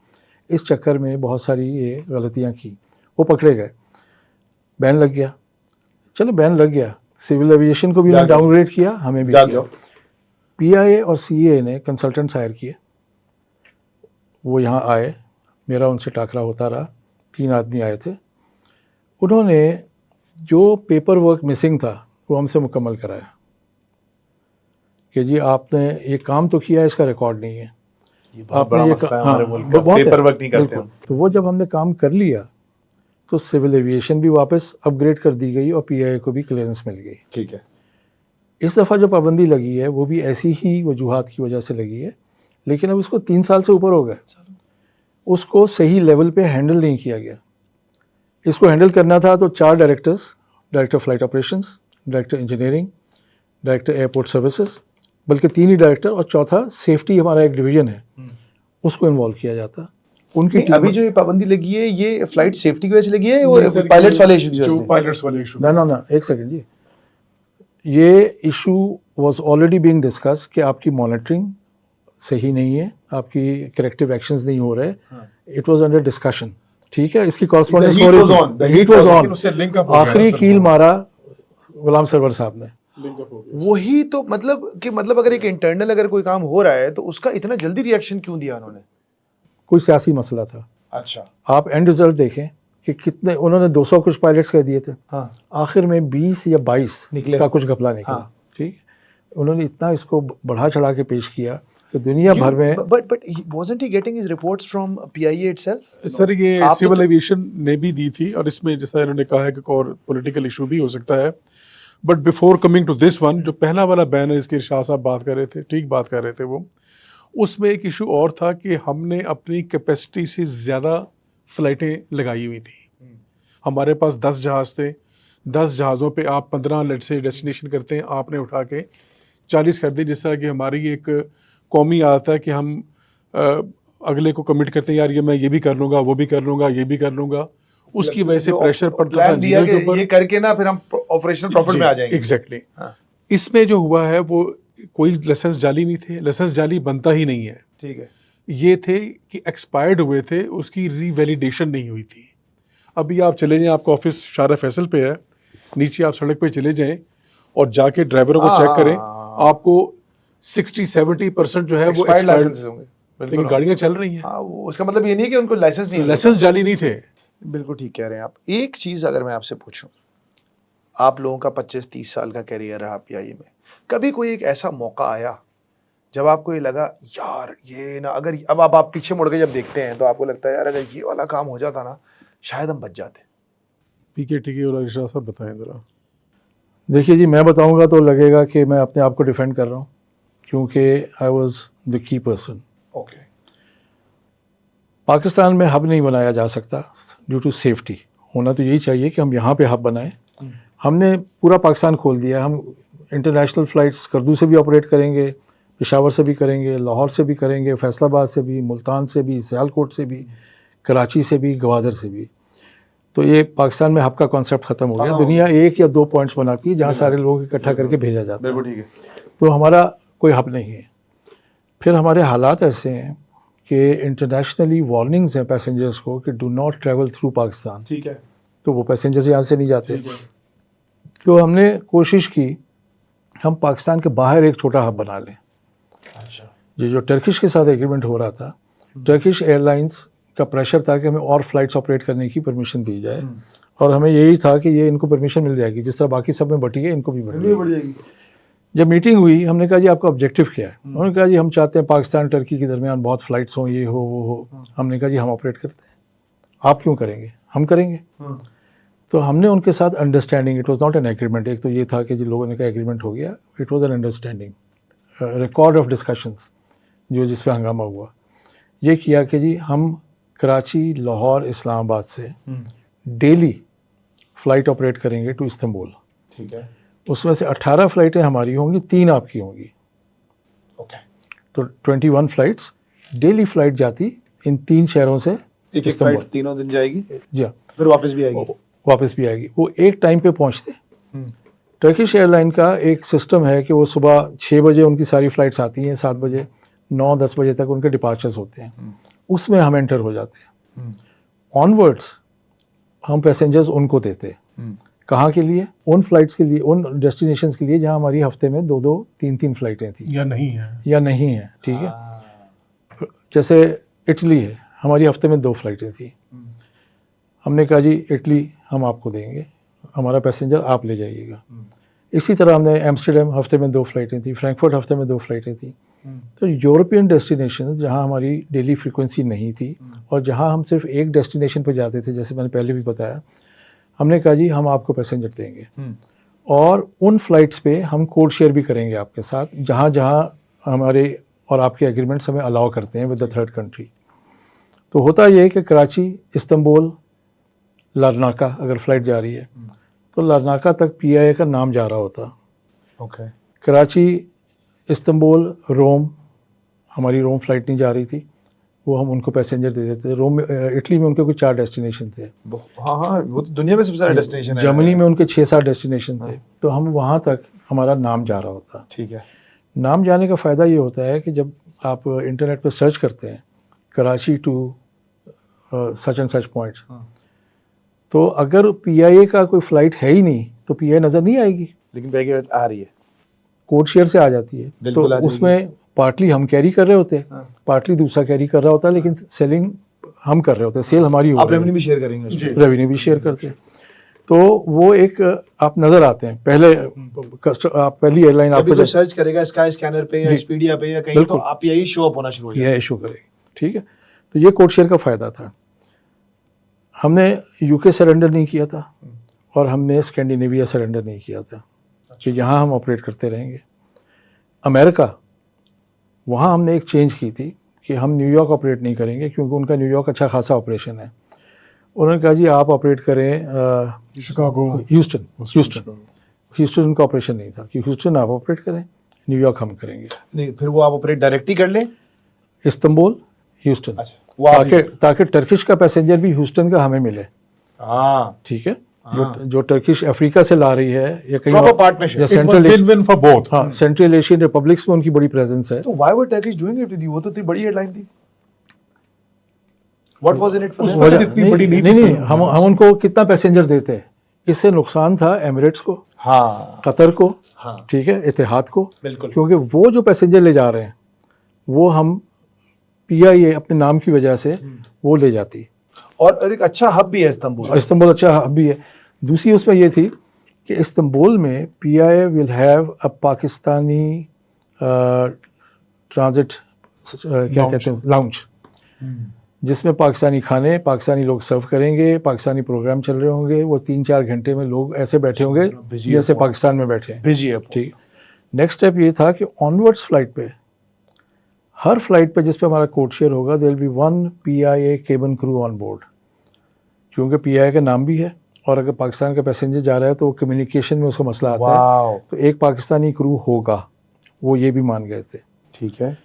इस चक्कर में बहुत सारी ये गलतियाँ की, वो पकड़े गए, बैन लग गया। चलो बैन लग गया, सिविल एविएशन को भी उन्होंने डाउनग्रेड किया, हमें भी किया। PIA और CA ने कंसल्टेंट्स हायर किए, वो यहाँ आए, मेरा उनसे टाकरा होता रहा। 3 आदमी आए थे, उन्होंने जो पेपर वर्क मिसिंग था वो हमसे मुकम्मल कराया कि जी आपने ये काम तो किया, इसका रिकॉर्ड नहीं है। ये बहुत बड़ा मसला है हमारे मुल्क का, पेपर वर्क नहीं करते हम। तो वो जब हमने काम कर लिया तो सिविल एविएशन भी वापस अपग्रेड कर दी गई और PIA को भी क्लियरेंस मिल गई। ठीक है। इस दफ़ा जो पाबंदी लगी है वो भी ऐसी ही वजूहात की वजह से लगी है, लेकिन अब इसको 3 साल से ऊपर हो गए, उसको सही लेवल पे हैंडल नहीं किया गया। इसको हैंडल करना था तो 4 directors, director flight operations, director engineering, director airport services, बल्कि 3 ही डायरेक्टर, और चौथा सेफ्टी हमारा एक डिवीज़न है उसको इन्वॉल्व किया जाता। उनकी अभी जो ये पाबंदी लगी है ये फ्लाइट सेफ्टी की वजह से लगी है, वो पायलट्स वाले इशू? ना, एक सेकंड जी, ये issue was already being discuss कि आपकी मॉनिटरिंग सही नहीं है, आपकी करेक्टिव एक्शंस नहीं हो रहे। It was under discussion. ठीक है, इसकी कॉरस्पॉन्डेंस हो रही थी, हीट वाज ऑन। आखिरी कील मारा गुलाम सरवर साहब ने, वही तो मतलब कि मतलब अगर एक इंटरनल अगर कोई काम हो रहा है तो उसका इतना जल्दी रिएक्शन क्यों दिया उन्होंने? कोई सियासी मसला था। अच्छा। आप एंड रिजल्ट देखें कि कितने उन्होंने 200 कुछ पायलट्स कह दिए थे, हाँ आखिर में 20 या 22 निकले। का कुछ घपला निकला। हाँ। ठीक, उन्होंने इतना इसको बढ़ा चढ़ा के पेश किया कि दुनिया भर में। but wasn't he getting his reports from PIA itself? Sir ये आप सिविल तो- एविएशन ने भी दी थी, और इसमें जैसा इन्होंने कहा है कि और पॉलिटिकल इशू भी हो सकता है। But before coming to this one, जो पहला वाला बैन है इसके शाह साहब बात कर रहे थे, ठीक बात कर रहे थे वो, उसमें एक इशू और था कि हमने अपनी कैपेसिटी से ज़्यादा फ्लाइटें लगाई हुई थी। हमारे पास 10 जहाज़ थे, 10 जहाज़ों पे आप 15 लेट से डेस्टिनेशन करते हैं, आपने उठा के 40 कर दी। जिस तरह की हमारी एक कौमी आदत है कि हम अगले को कमिट करते हैं, यार ये मैं ये भी कर लूँगा, वो भी कर लूँगा, ये भी कर लूँगा, उसकी वजह से प्रेशर पड़ता था प्लान दिया जीवन के कि ऊपर। ये करके ना फिर हम ऑपरेशनल प्रॉफिट में आ जाएंगे। एग्जैक्टली। हाँ। इसमें जो हुआ है वो कोई लाइसेंस जाली नहीं थे, लाइसेंस जाली बनता ही नहीं है। ठीक है। ये थे कि एक्सपायर्ड हुए थे, उसकी रीवैलिडेशन नहीं हुई थी। अभी आप चले जाएं, आपका ऑफिस शारा फैसल पे है, नीचे आप सड़क पे चले जाएं और जाके ड्राइवरों को चेक करें, आपको 60-70% जो है वो एक्सपायर्ड एक्सपायर्ड, लाइसेंसेस होंगे। लेकिन बिल्कुल। गाड़ियाँ चल रही हैं। हाँ, वो उसका मतलब ये नहीं कि उनको लाइसेंस नहीं है। लाइसेंस जाली नहीं थे। बिल्कुल ठीक कह रहे हैं आप। एक चीज़ अगर मैं आपसे पूछूं, आप लोगों का 25-30 साल का कैरियर रहा पीआईए में, कभी कोई एक ऐसा मौका आया जब आपको ये लगा यार ये ना, अगर अब आप पीछे मुड़ के जब देखते हैं तो आपको लगता है यार अगर ये वाला काम हो जाता ना शायद हम बच जाते? पीके और इरशाद साहब बताएं जरा। देखिए जी, मैं बताऊंगा तो लगेगा कि मैं अपने आप को डिफेंड कर रहा हूँ, क्योंकि I was the key person. Okay. Pakistan में हब नहीं बनाया जा सकता ड्यू टू सेफ्टी। होना तो यही चाहिए कि हम यहाँ पे हब बनाएं। हमने पूरा पाकिस्तान खोल दिया। हम इंटरनेशनल फ़्लाइट्स करदू से भी ऑपरेट करेंगे, पेशावर से भी करेंगे, लाहौर से भी करेंगे, फैसलाबाद से भी, मुल्तान से भी, सियालकोट से भी, कराची से भी, गवादर से भी। तो ये पाकिस्तान में हब का कॉन्सेप्ट ख़त्म हो गया। दुनिया 1 या 2 पॉइंट्स बनाती है जहाँ सारे लोग इकट्ठा करके भेजा जाता है। बिल्कुल ठीक है। तो हमारा कोई हब नहीं है। फिर हमारे हालात ऐसे हैं कि इंटरनेशनली वार्निंग्स हैं पैसेंजर्स को कि do not travel through Pakistan. ठीक है। तो वो पैसेंजर्स यहाँ से नहीं जाते। तो हमने कोशिश की हम पाकिस्तान के बाहर एक छोटा हब बना लें। अच्छा। ये जो टर्किश के साथ एग्रीमेंट हो रहा था, टर्किश एयरलाइंस का प्रेशर था कि हमें और फ्लाइट्स ऑपरेट करने की परमिशन दी जाए, और हमें यही था कि ये इनको परमिशन मिल जाएगी, जिस तरह बाकी सब में बटी है इनको भी बटी है। जब मीटिंग हुई हमने कहा जी आपका ऑब्जेक्टिव क्या है? उन्होंने कहा जी हम चाहते हैं पाकिस्तान टर्की के दरमियान बहुत फ़्लाइट्स हों, ये हो वो हो। हमने कहा जी हम ऑपरेट करते हैं, आप क्यों करेंगे, हम करेंगे। तो हमने उनके साथ understanding, it was not an agreement, एक तो ये था कि जिन लोगों ने कहा एग्रीमेंट हो गया, it was an understanding, record of discussions जो जिस पे हंगामा हुआ, ये किया कि जी हम कराची, लाहौर, इस्लामाबाद से डेली फ़्लाइट ऑपरेट करेंगे टू इस्तांबुल। ठीक है। उसमें से 18 फ़्लाइटें हमारी होंगी, 3 आपकी होंगी। ओके। तो 21 फ़्लाइट्स डेली फ़्लाइट जाती इन 3 शहरों से एक इस्तांबुल। फ्लाइट तीनों दिन जाएगी, जी हाँ, फिर वापस भी आएगी। वापस भी आएगी। वो एक टाइम पे पहुंचते। टर्किश एयरलाइन का एक सिस्टम है कि वो सुबह 6 बजे उनकी सारी फ़्लाइट्स आती हैं, 7 बजे, 9-10 बजे तक उनके डिपार्चर्स होते हैं, उसमें हम एंटर हो जाते हैं। ऑनवर्ड्स हम पैसेंजर्स उनको देते हैं। कहाँ के लिए? उन फ्लाइट्स के लिए, उन डेस्टिनेशंस के लिए जहाँ हमारी हफ्ते में 2-2, 3-3 फ़्लाइटें थी या नहीं है। ठीक है। जैसे इटली है, हमारी हफ्ते में 2 फ़्लाइटें थी। हमने कहा जी इटली हम आपको देंगे, हमारा पैसेंजर आप ले जाइएगा। इसी तरह हमने एम्स्टर्डम हफ्ते में 2 फ़्लाइटें थी, फ्रैंकफर्ट हफ्ते में 2 फ़्लाइटें थी। तो यूरोपियन डेस्टिनेशन जहाँ हमारी डेली फ्रीक्वेंसी नहीं थी और जहाँ हम सिर्फ एक डेस्टिनेशन पर जाते थे, जैसे मैंने पहले भी बताया, हमने कहा जी हम आपको पैसेंजर देंगे और उन फ्लाइट्स पे हम कोड शेयर भी करेंगे आपके साथ, जहाँ जहाँ हमारे और आपके एग्रीमेंट्स हमें अलाउ करते हैं विद द थर्ड कंट्री। तो होता ये है कि कराची, इस्तांबुल, लारनाका अगर फ़्लाइट जा रही है तो लारनाका तक पीआईए का नाम जा रहा होता। ओके। कराची, इस्तांबुल, रोम, हमारी रोम फ़्लाइट नहीं जा रही थी, वो हम उनको पैसेंजर दे देते थे। रोम इटली में उनके कुछ 4 डेस्टिनेशन थे। हाँ, वो तो दुनिया में सबसे सारे डेस्टिनेशन है। जर्मनी में उनके 6-7 डेस्टिनेशन थे। तो हम वहाँ तक हमारा नाम जा रहा होता। ठीक है। नाम जाने का फ़ायदा ये होता है कि जब आप इंटरनेट पर सर्च करते हैं Karachi to such and such points, तो अगर पीआईए का कोई फ़्लाइट है ही नहीं तो पीआईए नज़र नहीं आएगी। लेकिन पैकेट आ रही है। कोड शेयर से आ जाती है, बिल्कुल आ तो जाएगी। उसमें पार्टली हम कैरी कर रहे होते हैं, हाँ। पार्टली दूसरा कैरी कर रहा होता है, लेकिन सेलिंग हम कर रहे होते हैं, सेल हमारी हो आप रही रेवेन्यू है, भी शेयर करेंगे उसमें। रेवेन्यू भी शेयर करते हैं। तो वो एक आप नजर आते हैं पहले आप पहली एयरलाइन जब भी आपको कोई सर्च करेगा स्काई स्कैनर पे या जी। एक्सपीडिया पे या कहीं, तो बिल्कुल। आप यही शो अप होना शुरू हो जाएगा। यह इशू करेगी, ठीक है। तो ये कोड शेयर का फायदा था। हमने यूके सरेंडर नहीं किया था और हमने स्कैंडिनेविया सरेंडर नहीं किया था कि यहाँ हम ऑपरेट करते रहेंगे। अमेरिका, वहाँ हमने एक चेंज की थी कि हम न्यूयॉर्क ऑपरेट नहीं करेंगे, क्योंकि उनका न्यूयॉर्क अच्छा खासा ऑपरेशन है। उन्होंने कहा जी आप ऑपरेट करें शिकागो, ह्यूस्टन उनका ऑपरेशन नहीं था कि ह्यूस्टन आप ऑपरेट करें, न्यूयॉर्क हम करेंगे। नहीं, फिर वो आप ऑपरेट डायरेक्ट ही कर लें। इस्तांबुल, ह्यूस्टन, अच्छा, वो आप ताकि टर्किश का पैसेंजर भी ह्यूस्टन का हमें मिले, हाँ, ठीक है। जो टर्किश अफ्रीका से ला रही है या कहीं प्रॉपर और- पार्टनरशिप। या It was central win-win for both. हाँ, सेंट्रल एशियन रिपब्लिक्स में उनकी बड़ी प्रेजेंस है। तो why were Turkish doing it with you? वो तो इतनी बड़ी हेडलाइन थी। What was in it for उस देम? वजह- इतनी बड़ी नहीं थी नहीं, सर, हम उनको कितना पैसेंजर देते हैं, इससे नुकसान था एमिरेट्स को, हाँ, कतर को, हाँ, ठीक है, इतिहाद को, बिल्कुल। क्योंकि वो जो पैसेंजर ले जा रहे हैं वो हम PIA अपने नाम की वजह से वो ले जाती। और एक अच्छा हब भी है इस्तांबुल। इस्तांबुल अच्छा हब भी है। दूसरी उसमें ये थी कि इस्तांबुल में PIA will have a Pakistani transit क्या कहते हैं, लाउंज, जिसमें पाकिस्तानी खाने पाकिस्तानी लोग सर्व करेंगे, पाकिस्तानी प्रोग्राम चल रहे होंगे। वो 3-4 घंटे में लोग ऐसे बैठे होंगे Busy जैसे है। पाकिस्तान में बैठे हैं, बिजी है। ठीक। नेक्स्ट स्टेप ये था कि ऑनवर्ड्स फ्लाइट पे, हर फ्लाइट पे जिस पे हमारा कोड शेयर होगा, there will be 1 PIA cabin crew on board, क्योंकि PIA का नाम भी है और अगर पाकिस्तान का पैसेंजर जा रहा है तो कम्युनिकेशन में उसको मसला आता है, वाओ, तो एक पाकिस्तानी क्रू होगा। वो ये भी मान गए थे। ठीक है।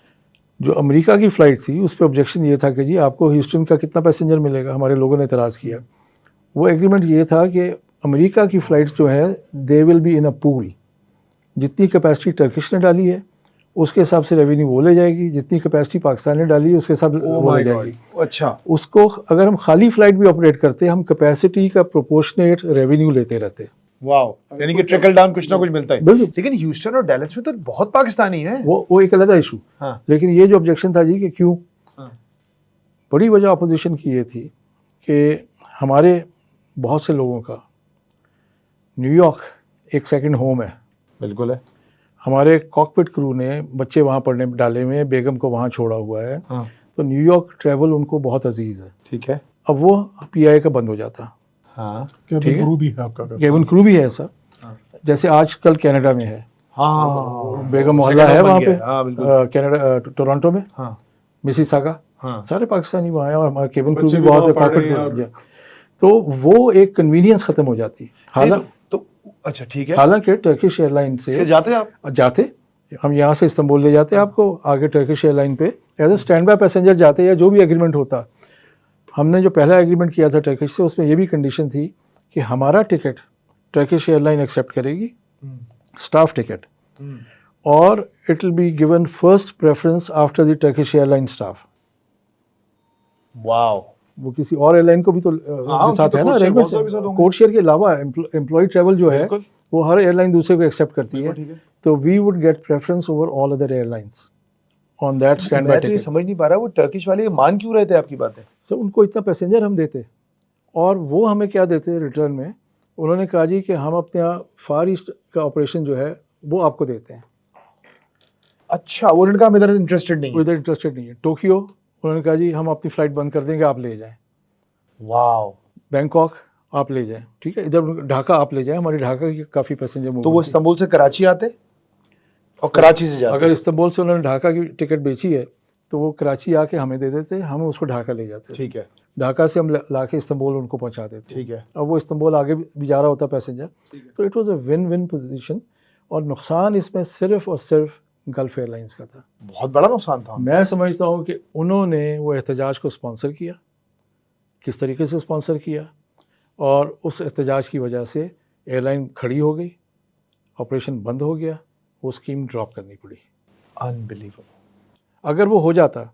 जो अमेरिका की फ़्लाइट थी उस पर ऑब्जेक्शन ये था कि जी आपको ह्यूस्टन का कितना पैसेंजर मिलेगा, हमारे लोगों ने एतराज़ किया। वो एग्रीमेंट ये था कि अमेरिका की फ़्लाइट्स जो है they will be in a pool, जितनी कैपेसिटी टर्किश ने डाली है उसके हिसाब से रेवेन्यू वो ले जाएगी, जितनी कैपेसिटी पाकिस्तान ने डाली है उसके हिसाब से वो ले जाएगी। अच्छा, उसको अगर हम खाली फ्लाइट भी ऑपरेट करते हम कैपेसिटी का प्रोपोर्शनेट रेवेन्यू लेते रहते। वाओ, यानी कि ट्रिकल डाउन कुछ ना कुछ मिलता है। बिल्कुल। लेकिन ह्यूस्टन और डैलस में तो बहुत पाकिस्तानी है। वो एक अलग इशू। हाँ, लेकिन ये जो ऑब्जेक्शन था जी कि क्यों, हाँ, बड़ी वजह अपोजिशन की ये थी कि हमारे बहुत से लोगों का न्यूयॉर्क एक सेकंड होम है। बिल्कुल है। हमारे कॉकपिट क्रू ने बच्चे वहाँ पढ़ने डाले हुए हैं, बेगम को वहाँ छोड़ा हुआ है, हाँ, तो न्यूयॉर्क ट्रैवल उनको बहुत अजीज़ है। ठीक है। अब वो PIA का बंद हो जाता, हाँ, केबिन ठीक है। क्रू भी है आपका। केबिन क्रू भी है सर, हाँ, जैसे आजकल कनाडा में है, हाँ, बेगम मोहल्ला है वहाँ पे, हाँ, बिल्कुल। कनाडा टोरंटो में, हाँ, मिसिसागा, हाँ, सारे पाकिस्तानी वहाँ हैं और हमारे केबिन क्रू बच्चे भी भी बहुत है, वहाँ पढ़ कॉकपिट रहे हैं क्रू। तो वो एक कन्वीनियंस ख़त्म हो जाती। हालांकि तो अच्छा, ठीक है। हालांकि टर्किश एयरलाइन से से जाते आप? जाते, हम यहाँ से इस्तांबुल ले जाते आपको, आगे टर्किश एयरलाइन पे as a stand by passenger जाते, या जो भी एग्रीमेंट होता। हमने जो पहला एग्रीमेंट किया था टर्किश से, उसमें ये भी कंडीशन थी कि हमारा टिकट टर्किश एयरलाइन एक्सेप्ट करेगी, स्टाफ टिकट, और it will be given first preference after the Turkish airline staff. Wow, वो किसी और एयरलाइन को भी तो हाँ, के साथ उनकी तो है ना code share अरेंजमेंट बहुत सारे के साथ होंगे। कोड शेयर के अलावा एम्प्लॉय ट्रैवल जो है बिल्कुल। वो हर एयरलाइन दूसरे को एक्सेप्ट करती है, ठीक है। तो we would get preference over all other airlines on that stand by मैं तो ये टिकट। समझ नहीं पा रहा वो टर्किश वाले ये मान क्यों रहे थे आपकी बातें? सो उनको इतना पैसेंजर हम देते और वो हमें क्या देते रिटर्न में, उन्होंने कहा जी कि हम अपने यहाँ फार ईस्ट का ऑपरेशन जो है वो आपको देते हैं, अच्छा, वो उनका हम इधर इंटरेस्टेड नहीं वो है। इधर इंटरेस्टेड नहीं है। टोक्यो, उन्होंने कहा जी हम अपनी फ़्लाइट बंद कर देंगे, आप ले जाएं। वाओ, बैंकॉक आप ले जाएं, ठीक है, इधर ढाका आप ले जाएं, हमारी ढाका की काफ़ी पैसेंजर मूव तो वो होती है। इस्तांबुल से कराची आते और कराची से जाते? अगर इस्तांबुल से उन्होंने ढाका की टिकट बेची है तो वो कराची आके हमें दे देते, हम उसको ढाका ले जाते, ठीक है, ढाका से हम ला के इस्तांबुल उनको पहुंचा देते। ठीक है। अब वो इस्तांबुल आगे भी जा रहा होता पैसेंजर, तो it was a win win position. और नुकसान इसमें सिर्फ और सिर्फ गल्फ एयरलाइंस का था। बहुत बड़ा नुकसान था। मैं समझता हूँ कि उन्होंने वो एहतजाज को स्पॉन्सर किया, किस तरीके से स्पॉन्सर किया, और उस एहतजाज की वजह से एयरलाइन खड़ी हो गई, ऑपरेशन बंद हो गया, वो स्कीम ड्रॉप करनी पड़ी। अनबिलीवेबल। अगर वो हो जाता,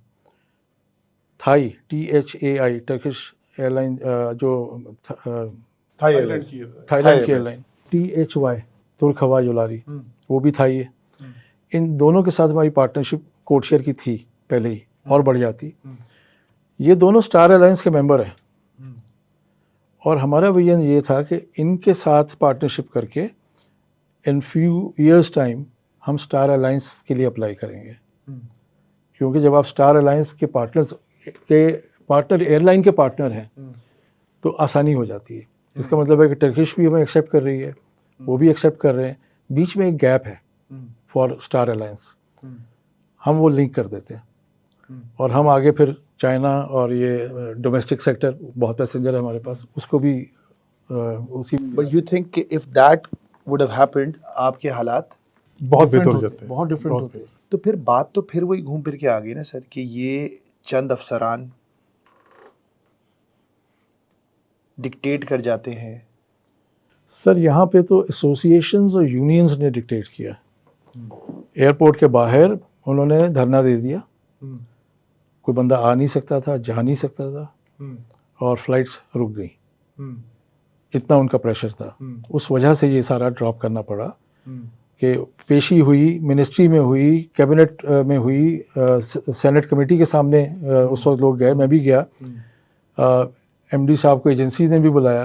थाई THAI टर्किश एयरलाइन जो था ये थाईलैंड की एयरलाइन, THY तुर्क हवा जुलारी, वो भी था ये। इन दोनों के साथ हमारी पार्टनरशिप कोडशेयर की थी पहले ही, और बढ़ जाती। ये दोनों स्टार अलायंस के मेंबर हैं, और हमारा विजन ये था कि इनके साथ पार्टनरशिप करके इन फ्यू ईयर्स टाइम हम स्टार अलायंस के लिए अप्लाई करेंगे। क्योंकि जब आप स्टार अलायंस के पार्टनर एयरलाइन के पार्टनर हैं तो आसानी हो जाती है। इसका मतलब है कि टर्किश भी हमें एक्सेप्ट कर रही है, वो भी एक्सेप्ट कर रहे हैं, बीच में एक गैप है फॉर स्टार अलायंस, हम वो लिंक कर देते हैं और हम आगे फिर चाइना और ये डोमेस्टिक सेक्टर, बहुत पैसेंजर है हमारे पास, उसको भी उसी। बट यू थिंक कि if that would have happened, आपके हालात बहुत बेहतर हो होते, जाते हैं, बहुत डिफरेंट होते हैं। तो फिर बात तो फिर वही घूम फिर के आ गई ना सर, कि ये चंद अफसरान डिक्टेट कर जाते हैं। सर यहाँ पे तो एसोसिएशंस और यूनियंस ने डिक्टेट किया। एयरपोर्ट के बाहर उन्होंने धरना दे दिया, कोई बंदा आ नहीं सकता था, जा नहीं सकता था, और फ्लाइट्स रुक गई। इतना उनका प्रेशर था, उस वजह से ये सारा ड्रॉप करना पड़ा। कि पेशी हुई, मिनिस्ट्री में हुई, कैबिनेट में हुई, सेनेट कमेटी के सामने उस वक्त लोग गए, मैं भी गया। एमडी साहब को एजेंसी ने भी बुलाया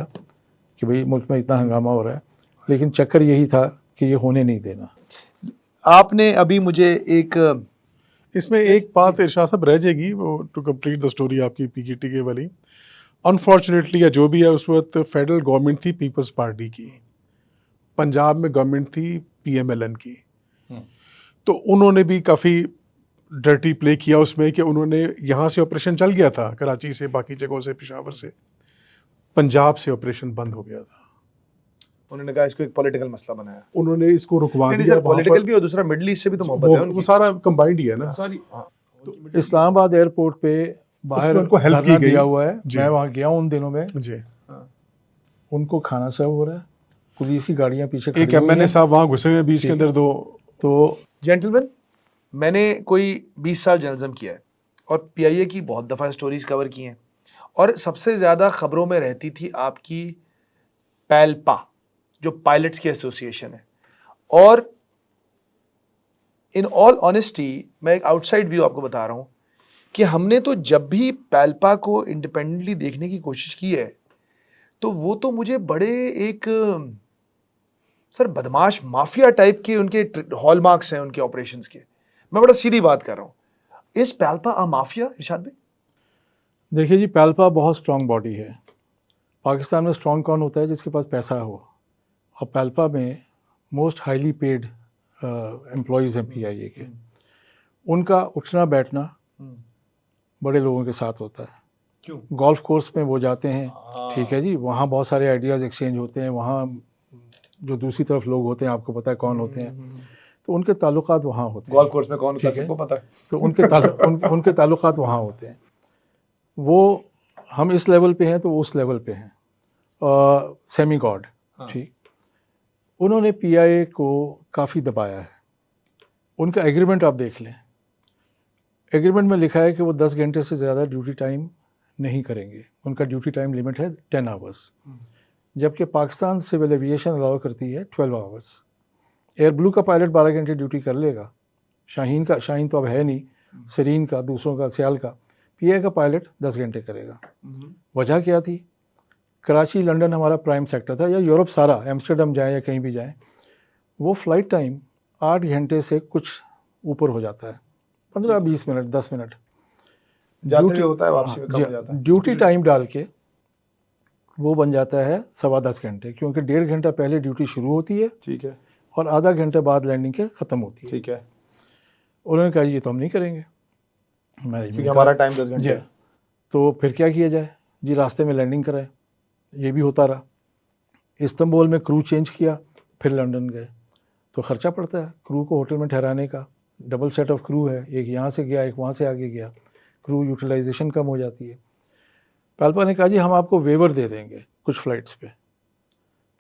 कि भाई मुल्क में इतना हंगामा हो रहा है, लेकिन चक्कर यही था कि ये होने नहीं देना। आपने अभी मुझे एक इसमें एक बात इरशाद साहब रह जाएगी, वो टू कंप्लीट द स्टोरी आपकी पीकेटी के वाली। अनफॉर्चुनेटली या जो भी है, उस वक्त फेडरल गवर्नमेंट थी पीपल्स पार्टी की, पंजाब में गवर्नमेंट थी पीएमएलएन की। तो उन्होंने भी काफ़ी डर्टी प्ले किया उसमें कि उन्होंने, यहाँ से ऑपरेशन चल गया था, कराची से, बाकी जगहों से, पेशावर से, पंजाब से ऑपरेशन बंद हो गया था। उन्होंने कहा इसको एक पॉलिटिकल मसला बनाया। उन्होंने इसको रुकवा नहीं दिया। सर, पॉलिटिकल भी और दूसरा मिडिल ईस्ट से भी तो मोहब्बत है वो उनकी। सारा कंबाइंड ही है ना। इस्लामाबाद एयरपोर्ट पे बाहर उनको हेल्प धरना की गई। दिया हुआ है, जी। मैं वहाँ गया उन दिनों में। जी, उनको खाना सर्व हो रहा है, पुलिस की गाड़ियाँ पीछे खड़ी एक हुई एमएनए हैं। साहब वहाँ घुसे हुए हैं बीच के अंदर दो। तो जेंटलमैन, मैंने कोई 20 साल जर्नलिज्म किया है और पीआईए की बहुत दफ़ा स्टोरीज कवर की हैं, और सबसे ज़्यादा खबरों में रहती थी आपकी पैल्पा, जो पायलट्स की एसोसिएशन है। और इन ऑल ऑनेस्टी, मैं एक आउटसाइड व्यू आपको बता रहा हूँ कि हमने तो जब भी पैल्पा को इंडिपेंडेंटली देखने की कोशिश की है, तो वो तो मुझे बड़े एक सर बदमाश माफिया टाइप के उनके हॉलमार्क्स हैं उनके ऑपरेशंस के। मैं बड़ा सीधी बात कर रहा हूँ, इस पैल्पा अ माफिया इरशाद भाई? देखिए जी, पैल्पा बहुत स्ट्रांग बॉडी है। पाकिस्तान में स्ट्रांग कौन होता है? जिसके पास पैसा हो। और पैल्पा में मोस्ट हाईली पेड एम्प्लॉयज़ हैं पीआईए के। उनका उठना बैठना बड़े लोगों के साथ होता है। क्यों? गोल्फ कोर्स में वो जाते हैं, ठीक है जी, वहाँ बहुत सारे आइडियाज़ एक्सचेंज होते हैं। वहाँ जो दूसरी तरफ लोग होते हैं, आपको पता है कौन होते हैं, तो उनके ताल्लुकात वहाँ होते हैं। गोल्फ कोर्स में कौन होता है ठीक है। सबको पता है। तो उनके ताल्लुकात वहाँ होते हैं। वो, हम इस लेवल पे हैं तो वो उस लेवल पे हैं। सेमी गॉड, ठीक। उन्होंने पीआईए को काफ़ी दबाया है। उनका एग्रीमेंट आप देख लें, एग्रीमेंट में लिखा है कि वो 10 घंटे से ज़्यादा ड्यूटी टाइम नहीं करेंगे। उनका ड्यूटी टाइम लिमिट है 10 आवर्स, जबकि पाकिस्तान सिविल एविएशन अलाउ करती है 12 आवर्स। एयर ब्लू का पायलट 12 घंटे ड्यूटी कर लेगा, शाहीन तो अब है नहीं, सरीन का, दूसरों का, सियाल का। पीआईए का पायलट 10 घंटे करेगा। वजह क्या थी? कराची लंदन हमारा प्राइम सेक्टर था, या यूरोप सारा, एम्स्टर्डम जाएं या कहीं भी जाएं, वो फ़्लाइट टाइम 8 घंटे से कुछ ऊपर हो जाता है, 15-20 मिनट, 10 मिनट जाते हुए होता है, वापसी में कम हो जाता है। ड्यूटी टाइम डाल के वो बन जाता है 10.25 घंटे, क्योंकि 1.5 घंटा पहले ड्यूटी शुरू होती है, ठीक है, और आधा घंटे बाद लैंडिंग के ख़त्म होती है। ठीक है। उन्होंने कहा ये तो हम नहीं करेंगे, क्योंकि हमारा टाइम 10 घंटे है। तो फिर क्या किया जाए जी? रास्ते में लैंडिंग कराए, ये भी होता रहा। इस्तांबुल में क्रू चेंज किया, फिर लंदन गए, तो ख़र्चा पड़ता है क्रू को होटल में ठहराने का। डबल सेट ऑफ क्रू है, एक यहाँ से गया, एक वहाँ से आगे गया, क्रू यूटिलाइजेशन कम हो जाती है। पैल्पा ने कहा जी हम आपको वेवर दे देंगे कुछ फ़्लाइट्स पे।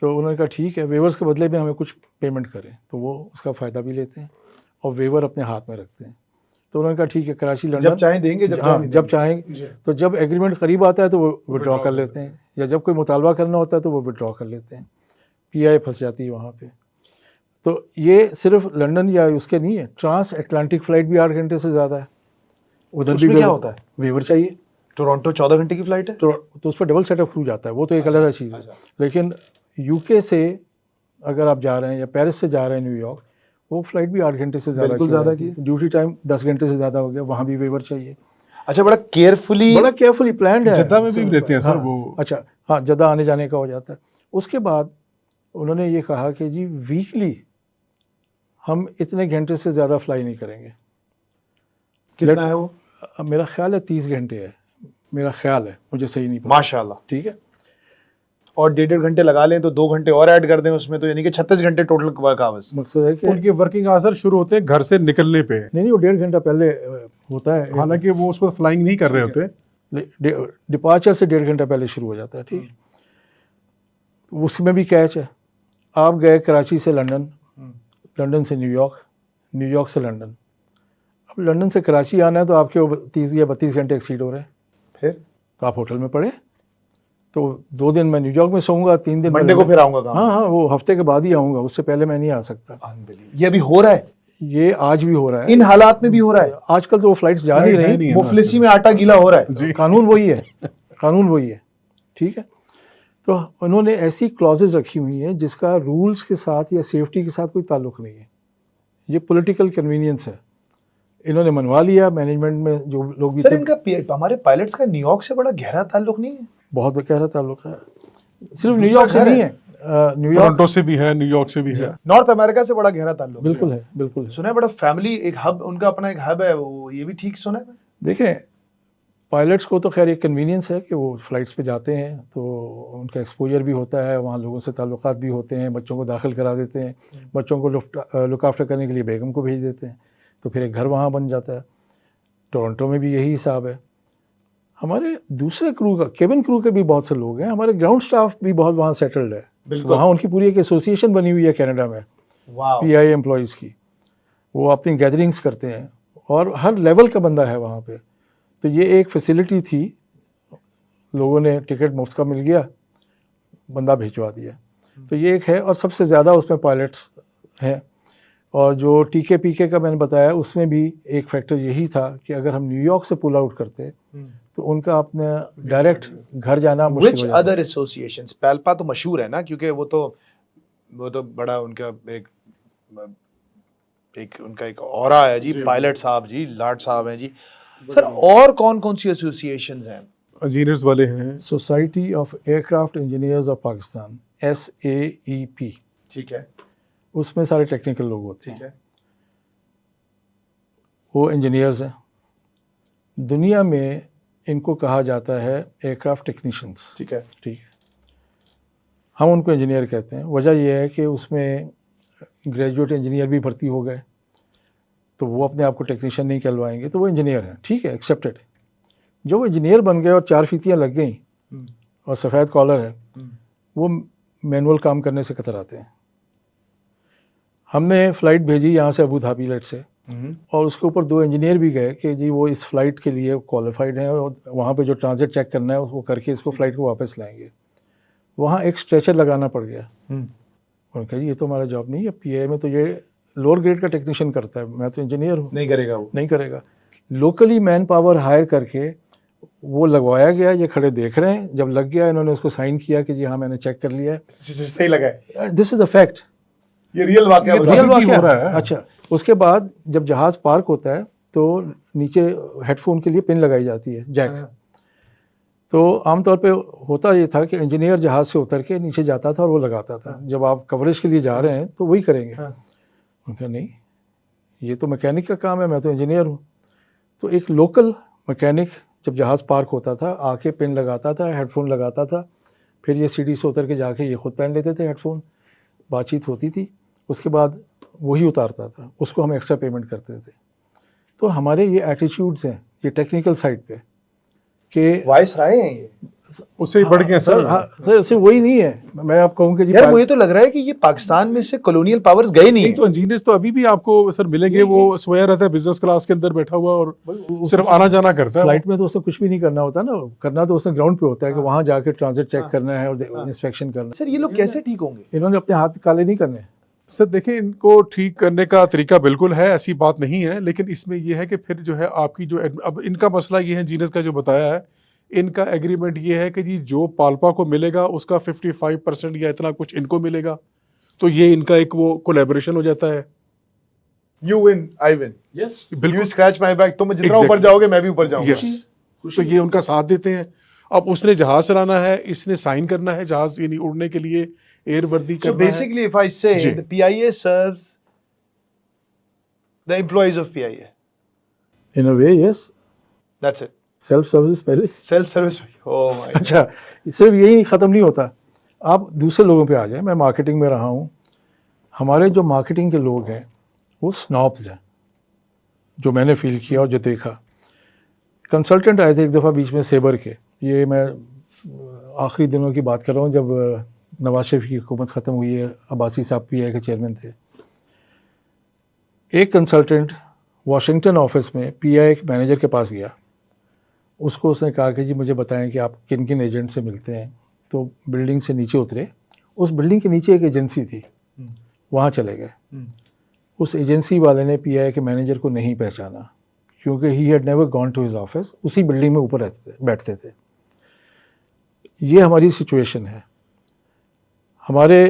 तो उन्होंने कहा ठीक है, वेवर्स के बदले में हमें कुछ पेमेंट करें, तो वो उसका फ़ायदा भी लेते हैं और वेवर अपने हाथ में रखते हैं। तो उन्होंने कहा ठीक है, कराची लंदन जब चाहें देंगे, जब चाहें। तो जब एग्रीमेंट करीब आता है तो वो विड्रॉ कर लेते हैं, या जब कोई मुतालबा करना होता है तो वो विड्रॉ कर लेते हैं। पीआईए फंस जाती है वहाँ पे। तो ये सिर्फ लंदन या उसके नहीं है, ट्रांस अटलांटिक फ्लाइट भी 8 घंटे से ज़्यादा है। उधर उसमें भी क्या होता है? वेवर चाहिए, टोरंटो 14 घंटे की फ्लाइट है। तो उस पर डबल सेटअप क्रू जाता है, वो तो एक अलग चीज़ है। लेकिन यूके से अगर आप जा रहे हैं या पेरिस से जा रहे हैं न्यूयॉर्क, वो फ्लाइट भी 8 घंटे से ज़्यादा बिल्कुल ज़्यादा की। ड्यूटी टाइम 10 घंटे से ज़्यादा हो गया, वहाँ भी वेवर चाहिए। अच्छा, बड़ा केयरफुली प्लान्ड है। जद्दा में भी रहते हैं सर हाँ, वो। अच्छा हाँ, जद्दा आने जाने का हो जाता है। उसके बाद उन्होंने ये कहा कि जी वीकली हम इतने घंटे से ज़्यादा फ्लाई नहीं करेंगे। कितना है वो? मेरा ख्याल है 30 घंटे है, मेरा ख्याल है, मुझे सही नहीं पता। माशाल्लाह। ठीक है, और 1.5 घंटे लगा लें तो 2 घंटे और ऐड कर दें उसमें, तो यानी कि 36 घंटे टोटल वर्क आवर्स। मकसद है कि उनके वर्किंग आवर शुरू होते हैं घर से निकलने पे, नहीं वो 1.5 घंटा पहले होता है। हालांकि वो उसको फ्लाइंग नहीं कर रहे होते। डिपार्चर से 1.5 घंटा पहले शुरू हो जाता है। ठीक है, उसमें भी कैच है। आप गए कराची से लंदन, लंदन से न्यूयॉर्क, न्यूयॉर्क से लंदन। अब लंदन से कराची आना है तो आपके 30 या 32 घंटे एक्सीड हो रहे हैं। फिर तो आप होटल में पड़े, तो 2 दिन मैं न्यूयॉर्क में सोऊंगा, 3 दिन मंडे को फिर आऊंगा काम। हाँ, वो हफ्ते के बाद ही आऊँगा, उससे पहले मैं नहीं आ सकता। ये अभी हो रहा है, ये आज भी हो रहा है, इन हालात में भी हो रहा है। आजकल तो वो फ्लाइट्स जा नहीं रही, मुफलिसी में आटा गीला हो रहा है। कानून वही है, कानून वही है। ठीक है, तो उन्होंने ऐसी क्लॉजेज रखी हुई हैं जिसका रूल्स के साथ या सेफ्टी के साथ कोई ताल्लुक नहीं है। ये पॉलिटिकल कन्वीनियंस है, इन्होंने मनवा लिया। मैनेजमेंट में जो लोग भी सर, थे, इनका हमारे पायलट्स का न्यूयॉर्क से बड़ा गहरा ताल्लुक नहीं है? बहुत गहरा ताल्लुक है। सिर्फ न्यूयॉर्क से नहीं है, न्यूयॉर्क टोरंटो से भी है, न्यूयॉर्क से भी है। नॉर्थ अमेरिका से बड़ा गहरा ताल्लुक बिल्कुल है, बिल्कुल है। सुना है बड़ा फैमिली एक हब, उनका अपना एक हब है वो, ये भी ठीक सुना है? देखें, पायलट्स को तो खैर एक कन्वीनियंस है कि वो फ़्लाइट्स पे जाते हैं तो उनका एक्सपोजर भी होता है, वहाँ लोगों से ताल्लुकात भी होते हैं, बच्चों को दाखिल करा देते हैं, बच्चों को लुक आफ्टर करने के लिए बेगम को भेज देते हैं, तो फिर एक घर वहाँ बन जाता है। टोरंटो में भी यही हिसाब है। हमारे दूसरे क्रू का, केबिन क्रू के भी बहुत से लोग हैं, हमारे ग्राउंड स्टाफ भी बहुत वहाँ सेटल्ड है। वहाँ उनकी पूरी एक एसोसिएशन बनी हुई है कनाडा में, PI एम्प्लॉयज़ की। वो अपनी गैदरिंग्स करते हैं और हर लेवल का बंदा है वहाँ पे। तो ये एक फैसिलिटी थी, लोगों ने टिकट मुफ्त का मिल गया, बंदा भिजवा दिया। तो ये एक है, और सबसे ज़्यादा उसमें पायलट्स हैं। और जो TK-PK का मैंने बताया, उसमें भी एक फैक्टर यही था कि अगर हम न्यूयॉर्क से पुल आउट करते तो उनका अपना डायरेक्ट घर जाना मुश्किल हो जाता। अदर एसोसिएशंस, पैल्पा तो मशहूर है ना, क्योंकि वो तो बड़ा उनका उनका एक ऑरा है जी, पायलट साहब जी, लाट साहब हैं जी। सर, और कौन कौन सी एसोसिएशंस हैं? इंजीनियर्स वाले हैं, society of aircraft engineers of Pakistan, SAEP, ठीक है, उसमें सारे टेक्निकल लोग होते ठीक हैं, है। वो इंजीनियर्स हैं। दुनिया में इनको कहा जाता है एयरक्राफ्ट टेक्नीशियंस। ठीक है, ठीक है, हम उनको इंजीनियर कहते हैं। वजह यह है कि उसमें ग्रेजुएट इंजीनियर भी भर्ती हो गए, तो वो अपने आप को टेक्नीशियन नहीं कहलवाएंगे, तो वो इंजीनियर हैं। ठीक है, एक्सेप्टेड। जो वो इंजीनियर बन गए और 4 फीतियाँ लग गई और सफ़ेद कॉलर है, वो मैनुअल काम करने से कतराते हैं। हमने फ़्लाइट भेजी यहाँ से अबू धाबी लेट से, और उसके ऊपर 2 इंजीनियर भी गए कि जी वो इस फ़्लाइट के लिए क्वालिफाइड हैं और वहाँ पे जो ट्रांजिट चेक करना है वो करके इसको फ़्लाइट को वापस लाएंगे। वहाँ एक स्ट्रेचर लगाना पड़ गया। उन्होंने कहा ये तो हमारा जॉब नहीं है, PI में तो ये लोअर ग्रेड का टेक्नीशियन करता है, मैं तो इंजीनियर हूँ। नहीं करेगा वो, नहीं करेगा। लोकली मैन पावर हायर करके वो लगवाया गया, ये खड़े देख रहे हैं। जब लग गया, इन्होंने उसको साइन किया कि जी हाँ मैंने चेक कर लिया है, सही लगा है, दिस इज़ अ फैक्ट, ये रियल वाकया हो रहा है। अच्छा, उसके बाद जब जहाज़ पार्क होता है तो नीचे हेडफोन के लिए पिन लगाई जाती है, जैक। तो आमतौर पे होता ये था कि इंजीनियर जहाज़ से उतर के नीचे जाता था और वो लगाता था। जब आप कवरेज के लिए जा रहे हैं तो वही करेंगे। उनका नहीं, ये तो मैकेनिक का काम है, मैं तो इंजीनियर हूँ। तो एक लोकल मैकेनिक जब जहाज़ पार्क होता था आके पिन लगाता था, हेडफोन लगाता था, फिर ये सीढ़ी से उतर के जाके ये खुद पहन लेते थे हेडफोन, बातचीत होती थी, उसके बाद वही उतारता था, उसको हम एक्स्ट्रा पेमेंट करते थे। तो हमारे ये एटीट्यूड्स हैं ये टेक्निकल साइड पे कि वाइस राय हैं ये, उससे ही बढ़ गए सर। सर ऐसे वही नहीं है। मैं आप कहूँ कि यार मुझे तो लग रहा है कि ये पाकिस्तान में से कॉलोनियल पावर्स गए नहीं, तो इंजीनियर्स तो अभी भी आपको सर मिलेंगे, वो सोया रहता है बिजनेस क्लास के अंदर बैठा हुआ और सिर्फ आना जाना करता है। फ्लाइट में तो उसने कुछ भी नहीं करना होता ना, करना तो उसने ग्राउंड पे होता है कि वहाँ जाके ट्रांजिट चेक करना है और इंस्पेक्शन करना है। सर ये लोग कैसे ठीक होंगे? इन्होंने अपने हाथ काले नहीं करने, सर देखिए, इनको ठीक करने का तरीका बिल्कुल है, ऐसी बात नहीं है, लेकिन इसमें ये है कि फिर जो है आपकी जो अब इनका मसला ये है, जीनस का जो बताया है, इनका एग्रीमेंट ये है कि जी जो पाल्पा को मिलेगा उसका 55% या इतना कुछ इनको मिलेगा, तो ये इनका एक वो कोलैबोरेशन हो जाता है। You win, I win, yes, you scratch my back, तुम जितना Exactly. ऊपर जाओगे मैं भी ऊपर जाऊंगा। यस, तो ये उनका साथ देते हैं। अब उसने जहाज चलाना है, इसने साइन करना है जहाज यानी उड़ने के लिए, एयर वर्दी So करना है। basically, if I say जी। the PIA serves the employees of PIA, in a way yes, that's it. Self service पहले। Self-service. Oh my. अच्छा, सिर्फ यही ख़त्म नहीं होता, आप दूसरे लोगों पे आ जाएं। मैं मार्केटिंग में रहा हूँ, हमारे जो मार्केटिंग के लोग हैं वो स्नॉब्स हैं, जो मैंने फील किया और जो देखा। कंसल्टेंट आए थे एक दफ़ा बीच में सेबर के, ये मैं आखिरी दिनों की बात कर रहा हूँ जब नवाज शरीफ की हुकूमत ख़त्म हुई है, अब्बासी साहब PI के चेयरमैन थे। एक कंसल्टेंट वाशिंगटन ऑफिस में PI के मैनेजर के पास गया, उसको उसने कहा कि जी मुझे बताएं कि आप किन किन एजेंट से मिलते हैं। तो बिल्डिंग से नीचे उतरे, उस बिल्डिंग के नीचे एक एजेंसी थी, वहाँ चले गए। उस एजेंसी वाले ने PI के मैनेजर को नहीं पहचाना, क्योंकि he had never gone to his office, उसी बिल्डिंग में ऊपर रहते थे, बैठते थे। ये हमारी सिचुएशन है। हमारे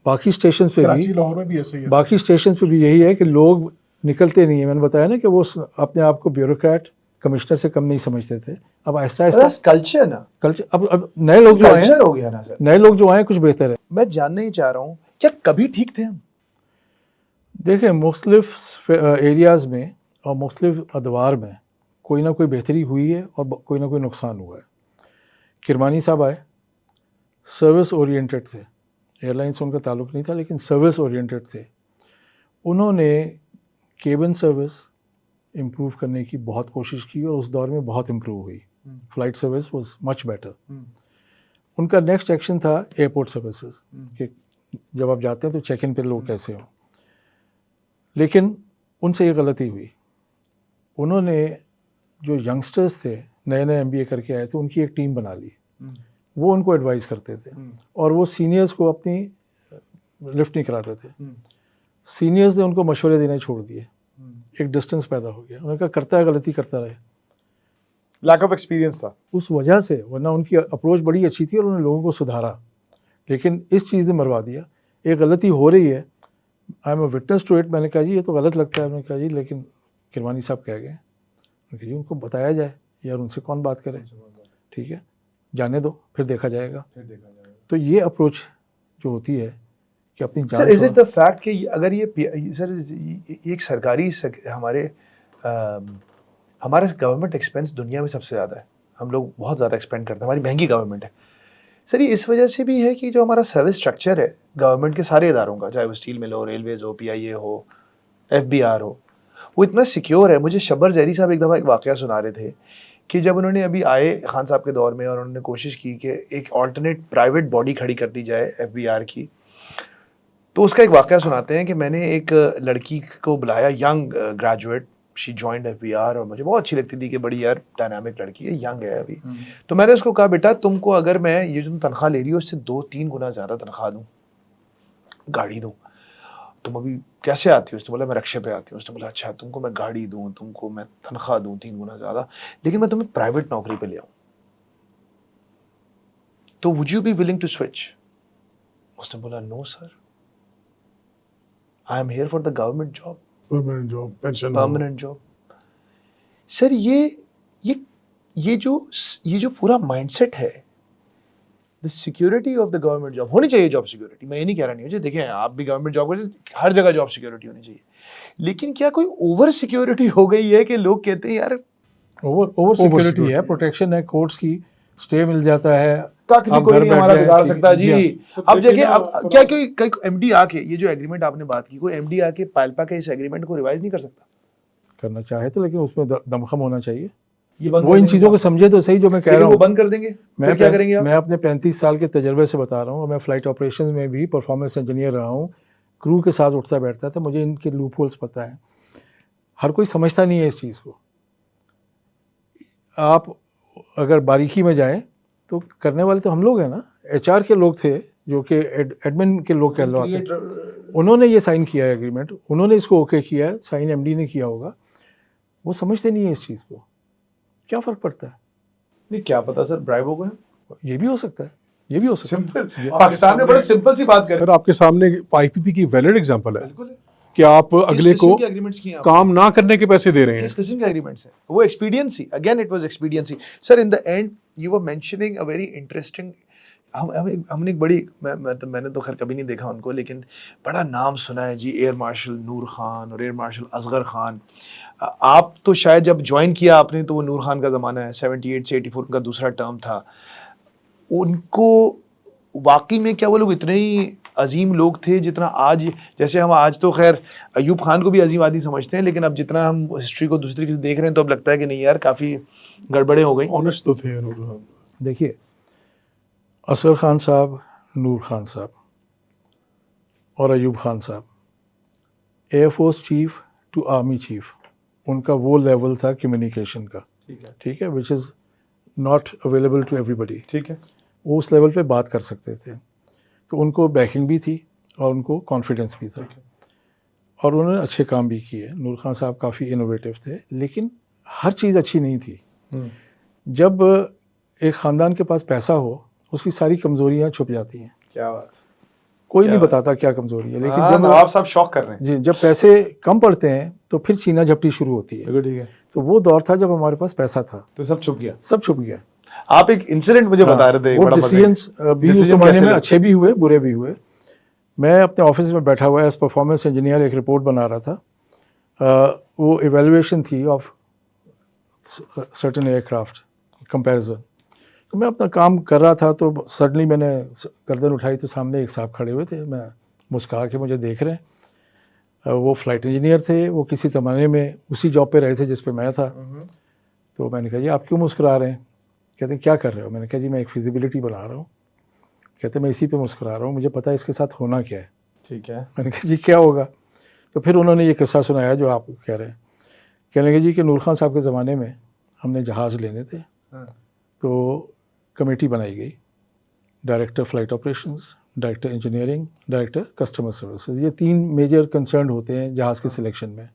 बाकी स्टेशन पे कराची भी, लाहौर में भी ऐसे ही है। बाकी स्टेशन पे भी यही है कि लोग निकलते नहीं है। मैंने बताया ना कि वो अपने आप को ब्यूरोक्रेट, कमिश्नर से कम नहीं समझते थे। अब आहिस्ता आहिस्ता That's culture ना, कल्चर, अब नए लोग जो आए culture हैं, हो गया ना सर। नए लोग जो आए हैं कुछ बेहतर है। मैं जानना ही चाह रहा हूँ, क्या कभी ठीक थे हम? देखें, मुख्तलिफ एरियाज़ में और मुख्तलिफ अदवार में कोई ना कोई बेहतरी हुई है और कोई ना कोई नुकसान हुआ है। किरमानी साहब आए, सर्विस ओरिएंटेड थे, एयरलाइन से उनका ताल्लुक़ नहीं था, लेकिन सर्विस ओरिएंटेड थे। उन्होंने केबिन सर्विस इम्प्रूव करने की बहुत कोशिश की और उस दौर में बहुत इम्प्रूव हुई। Flight service was much better. उनका नेक्स्ट एक्शन था एयरपोर्ट सर्विसेज, कि जब आप जाते हैं तो चेक इन पे लोग कैसे हों। लेकिन उनसे ये गलती हुई, उन्होंने जो यंगस्टर्स थे, नए नए MBA करके आए थे, उनकी एक टीम बना ली। वो उनको एडवाइस करते थे और वो सीनियर्स को अपनी लिफ्ट नहीं कराते थे। सीनियर्स ने उनको मशवरे देने छोड़ दिए, एक डिस्टेंस पैदा हो गया। उन्होंने कहा करता है गलती करता रहे। Lack of experience था। उस वजह से, वरना उनकी अप्रोच बड़ी अच्छी थी और उन्होंने लोगों को सुधारा, लेकिन इस चीज़ ने मरवा दिया। एक गलती हो रही है, I am a witness to it. मैंने कहा जी ये तो गलत लगता है। मैंने कहा जी लेकिन किरमानी साहब कह गए, मैंने कहा जी उनको बताया जाए यार, उनसे कौन बात करे, ठीक है जाने दो, फिर देखा जाएगा। तो ये अप्रोच जो होती है कि अपनी सर, जान इज इट द फैक्ट कि अगर ये सर एक सरकारी हमारा गवर्नमेंट एक्सपेंस दुनिया में सबसे ज़्यादा है, हम लोग बहुत ज़्यादा एक्सपेंड करते हैं, हमारी महंगी गवर्नमेंट है सर। ये इस वजह से भी है कि जो हमारा सर्विस स्ट्रक्चर है गवर्नमेंट के सारे इदारों का, चाहे वो स्टील मिल हो, रेलवेज हो, PIA हो, FBR हो, वो इतना सिक्योर है। मुझे शब्बर जहरी साहब एक दफ़ा एक वाक़या सुना रहे थे कि जब उन्होंने अभी आए खान साहब के दौर में और उन्होंने कोशिश की कि एक ऑल्टरनेट प्राइवेट बॉडी खड़ी कर दी जाए FBR की, तो उसका एक वाक़या सुनाते हैं कि मैंने एक लड़की को बुलाया, young graduate, she joined FBR, और मुझे बहुत अच्छी लगती थी कि बड़ी यार डायनामिक लड़की है, यंग है अभी। तो मैंने उसको कहा बेटा तुमको अगर मैं ये जो तनख्वाह ले रही हो उससे 2-3 गुना ज़्यादा तनख्वाह दूँ, गाड़ी दूँ, तुम अभी कैसे आती हो? उसने बोला मैं रक्शे पे आती हूँ। उसने बोला अच्छा, तुमको मैं गाड़ी दूँ, तुमको मैं तनख्वाह दूँ 3 गुना ज़्यादा, लेकिन मैं तुम्हें प्राइवेट नौकरी पे ले आऊँ, तो would you be willing to switch? उसने बोला no sir, I am here for the government job, permanent job, pension, permanent job. Sir ये जो पूरा माइंडसेट है, the security of the government job होनी चाहिए, जॉब सिक्योरिटी, मैं ये नहीं कह रहा नहीं हो, देखें आप भी गवर्नमेंट जॉब करते, हर जगह जॉब सिक्योरिटी होनी चाहिए, लेकिन क्या कोई ओवर सिक्योरिटी हो गई है कि लोग कहते हैं यार ओवर सिक्योरिटी है, प्रोटेक्शन है, कोर्ट्स की स्टे मिल जाता है, कोई घर नहीं हमारा बैठ बिगाड़ जाए, सकता जी। जी। अब देखिए, अब क्या कोई MD आके, ये जो एग्रीमेंट आपने बात की, कोई MD आके पायलपा के इस एग्रीमेंट को रिवाइज नहीं कर सकता? करना चाहे तो, लेकिन उसमें दमखम होना चाहिए। ये बंद वो कर इन देंगे चीज़ों को आप? समझे तो सही जो मैं कह लेकिन रहा वो हूँ। बंद कर देंगे, फिर क्या करेंगे आप? मैं अपने 35 साल के तजर्बे से बता रहा हूँ, और मैं फ़्लाइट ऑपरेशन में भी परफॉर्मेंस इंजीनियर रहा हूँ, क्रू के साथ उठता बैठता था, मुझे इनके लूप होल्स पता है। हर कोई समझता नहीं है इस चीज़ को। आप अगर बारीकी में जाएं तो करने वाले तो हम लोग हैं ना। HR के लोग थे जो कि एडमिन के लोग कहलाते हैं, उन्होंने ये साइन किया है एग्रीमेंट, उन्होंने इसको ओके किया है, साइन एमडी ने किया होगा, वो समझते नहीं है इस चीज़ को। क्या फ़र्क पड़ता है? नहीं, क्या पता सर ब्राइब हो गए, ये भी हो सकता है, ये भी हो सकता है। सिंपल, पाकिस्तान में बड़ा सिंपल सी बात करें। सर आपके सामने आईपीपी की वैलिड एग्जांपल है बिल्कुल है। कि आप अगले को एग्रीमेंट्स किए आप? काम ना करने के पैसे दे रहे हैं। किस किस्म के एग्रीमेंट्स है? वो expediency, again it was expediency. Sir in the end you were mentioning a very interesting, हमने एक बड़ी, मैंने तो खैर कभी नहीं देखा उनको, लेकिन बड़ा नाम सुना है जी, एयर मार्शल नूर खान और एयर मार्शल असगर खान। आप तो शायद जब ज्वाइन किया आपने तो वो नूर खान का ज़माना है, 78 से 84 उनका दूसरा टर्म था। उनको वाकई में क्या वो लोग इतने ही अजीम लोग थे जितना आज, जैसे हम आज तो खैर अयूब खान को भी अजीम आदमी समझते हैं, लेकिन अब जितना हम हिस्ट्री को दूसरी तरीके से देख रहे हैं तो अब लगता है कि नहीं यार, काफ़ी गड़बड़े हो गई। ऑनेस्ट तो थे नूर खान। देखिए, असगर खान साहब, नूर खान साहब और अयूब खान साहब, air force chief to army chief, उनका वो लेवल था कम्युनिकेशन का, ठीक है, which is not available to everybody. ठीक है, वो उस लेवल पे बात कर सकते थे, तो उनको बैकिंग भी थी और उनको कॉन्फिडेंस भी था, और उन्होंने अच्छे काम भी किए। नूर खान साहब काफ़ी इनोवेटिव थे, लेकिन हर चीज़ अच्छी नहीं थी। जब एक ख़ानदान के पास पैसा हो, उसकी सारी कमज़ोरियाँ छुप जाती हैं। क्या बात, कोई नहीं बताता क्या कमज़ोरी है, लेकिन जब आप सब शौक कर रहे हैं जी, जब पैसे कम पड़ते हैं तो फिर छीना झपटी शुरू होती है। ठीक है, तो वो दौर था जब हमारे पास पैसा था, तो सब छुप गया। सब छुप गया। आप एक इंसिडेंट मुझे बता रहे थे, वो बड़ा डिसीजंस भी उस जमाने में अच्छे भी हुए, बुरे भी हुए। मैं अपने ऑफिस में बैठा हुआ एज परफॉर्मेंस इंजीनियर एक रिपोर्ट बना रहा था। वो इवेल्युएशन थी ऑफ सर्टेन एयरक्राफ्ट कंपैरिजन। तो मैं अपना काम कर रहा था, तो सडनली मैंने गर्दन उठाई तो सामने एक साहब खड़े हुए थे। मैं मुस्कुरा के मुझे देख रहे हैं। वो फ्लाइट इंजीनियर थे, वो किसी ज़माने में उसी जॉब पे रहे थे जिस पे मैं था। तो मैंने कहा जी आप क्यों मुस्कुरा रहे हैं? कहते हैं क्या कर रहे हो? मैंने कहा जी मैं एक फिजिबिलिटी बना रहा हूँ। कहते मैं इसी पे मुस्कुरा रहा हूँ, मुझे पता है इसके साथ होना क्या है। ठीक है, मैंने कहा जी क्या होगा? तो फिर उन्होंने ये किस्सा सुनाया जो आप कह रहे हैं। कहने लगे जी कि नूर खान साहब के ज़माने में हमने जहाज़ लेने थे, तो कमेटी बनाई गई, director flight operations, director engineering, director customer services. ये 3 मेजर कंसर्न होते हैं जहाज़ के सिलेक्शन में।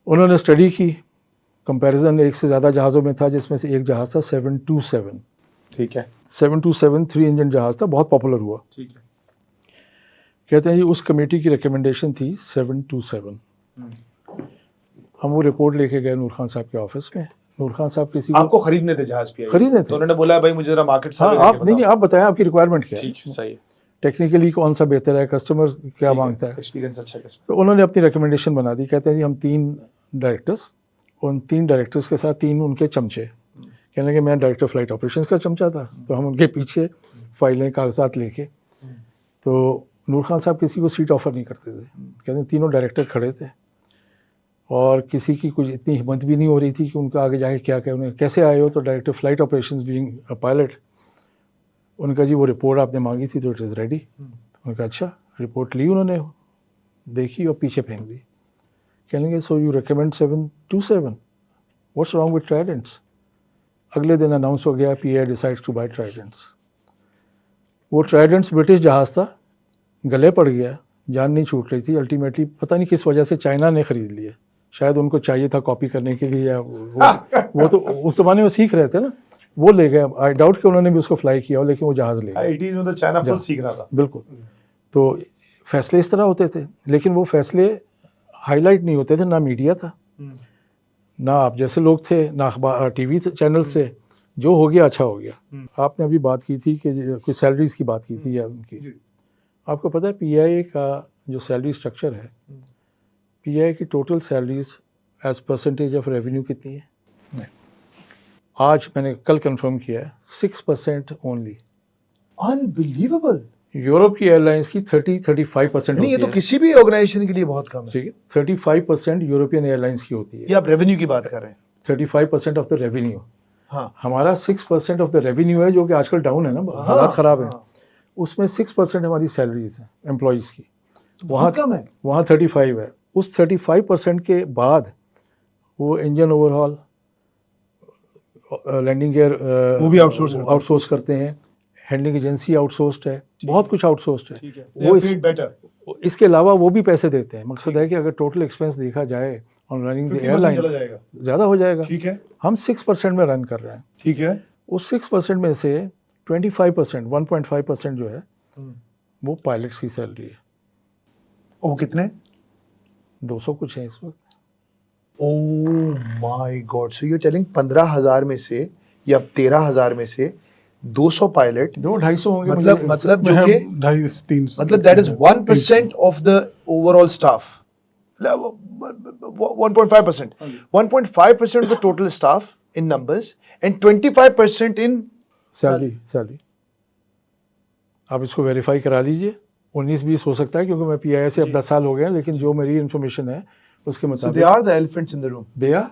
उन्होंने स्टडी की, कंपैरिजन एक से ज़्यादा जहाज़ों में था, जिसमें से एक जहाज़ था 727। ठीक है, 727 3 इंजन जहाज़ था, बहुत पॉपुलर हुआ। ठीक है, कहते हैं जी उस कमेटी की रिकमेंडेशन थी 727। हम वो रिपोर्ट लेके गए नूर खान साहब के ऑफिस में। नूर खान साहब किसी को आपको खरीदने थे जहाज पीआई? खरीदने थे। तो उन्होंने बोला भाई मुझे जरा मार्केट हाँ, सर्वे आप करके नहीं बताओ। आप बताएं आपकी रिक्वायरमेंट क्या है, ठीक, सही है, टेक्निकली कौन सा बेहतर है, कस्टमर क्या मांगता है। एक्सपीरियंस अच्छा है। तो उन्होंने अपनी रिकमेंडेशन बना दी। कहते हैं जी हम 3 डायरेक्टर्स, उन 3 डायरेक्टर्स के साथ 3 उनके चमचे। कहने लगे मैं डायरेक्टर फ्लाइट ऑपरेशंस का चमचा था, तो हम उनके पीछे फाइलें कागजात लेके। तो नूर खान साहब किसी को सीट ऑफर नहीं करते थे। कहते हैं तीनों डायरेक्टर खड़े थे और किसी की कुछ इतनी हिम्मत भी नहीं हो रही थी कि उनका आगे जाके क्या कहें। उन्हें कैसे आए हो? तो director flight operations being a pilot. उनका जी वो रिपोर्ट आपने मांगी थी तो इट इज़ रेडी। उनका अच्छा, रिपोर्ट ली उन्होंने, देखी और पीछे फेंक दी। कहेंगे so you recommend 727, what's wrong with Tridents? अगले दिन अनाउंस हो गया PIA decides to buy Tridents. वो ट्राइडेंट्स ब्रिटिश जहाज़ था, गले पड़ गया, जान नहीं छूट रही थी। अल्टीमेटली पता नहीं किस वजह से चाइना ने ख़रीद लिया, शायद उनको चाहिए था कॉपी करने के लिए, या वो तो उस ज़माने में सीख रहे थे ना, वो ले गए। आई डाउट कि उन्होंने भी उसको फ्लाई किया हो, लेकिन वो जहाज़ ले गए। 80s में तो चाइना फुल सीख रहा था। बिल्कुल। तो फैसले इस तरह होते थे, लेकिन वो फैसले हाईलाइट नहीं होते थे, ना मीडिया था, ना आप जैसे लोग थे, ना अखबार टीवी चैनल से। जो हो गया अच्छा हो गया। आपने अभी बात की थी कि कोई सैलरीज की बात की थी या उनकी, आपको पता है पीआईए का जो सैलरी स्ट्रक्चर है, पीआईए की total salaries as percentage of revenue कितनी है? आज मैंने कल कंफर्म किया है 6% ओनली। अनबिलीवेबल। यूरोप की एयरलाइंस की 30-35% नहीं, ये होती तो है। किसी भी ऑर्गेनाइजेशन के लिए बहुत कम है। ठीक है, 35% यूरोपियन एयरलाइंस की होती है। ये आप रेवेन्यू की बात कर रहे हैं। 35% ऑफ द रेवेन्यू। हाँ, हमारा 6% ऑफ द रेवेन्यू है, जो कि आजकल डाउन है ना, हालात ख़राब है। उसमें 6% हमारी सैलरीज हैं एम्प्लॉयज़ की, तो बहुत कम है। वहाँ 35 है। उस 35% के बाद वो इंजन ओवरहॉल, लैंडिंग गियर वो भी आउटसोर्स करते हैं, हैंडलिंग एजेंसी आउटसोर्स्ड है, बहुत कुछ आउटसोर्स्ड है। ठीक है, वो इस बेटर इसके अलावा वो भी पैसे देते हैं। मकसद है कि अगर टोटल एक्सपेंस देखा जाए ऑन रनिंग द एयरलाइन जाएगा। ज़्यादा हो जाएगा। ठीक है, हम 6% में रन कर रहे हैं। ठीक है, उस 6% में से 25%, 1.5% जो है वो पायलट्स की सैलरी है। वो कितने? 200 कुछ है इस वक्त। Oh my God, so you telling 15,000 में से या 13,000 में से 200 पायलट, 200-250 होंगे मतलब जो कि 2.5-3 मतलब that is 1% of the overall staff, 1.5%, 1.5% of the total staff in numbers and 25% in salary. आप इसको वेरीफाई करा लीजिए। 19-20 हो सकता है क्योंकि मैं PIA से अब 10 साल हो गए हैं, लेकिन जो मेरी इन्फॉर्मेशन है उसके so मुताबिक they are the elephants in the room. They are.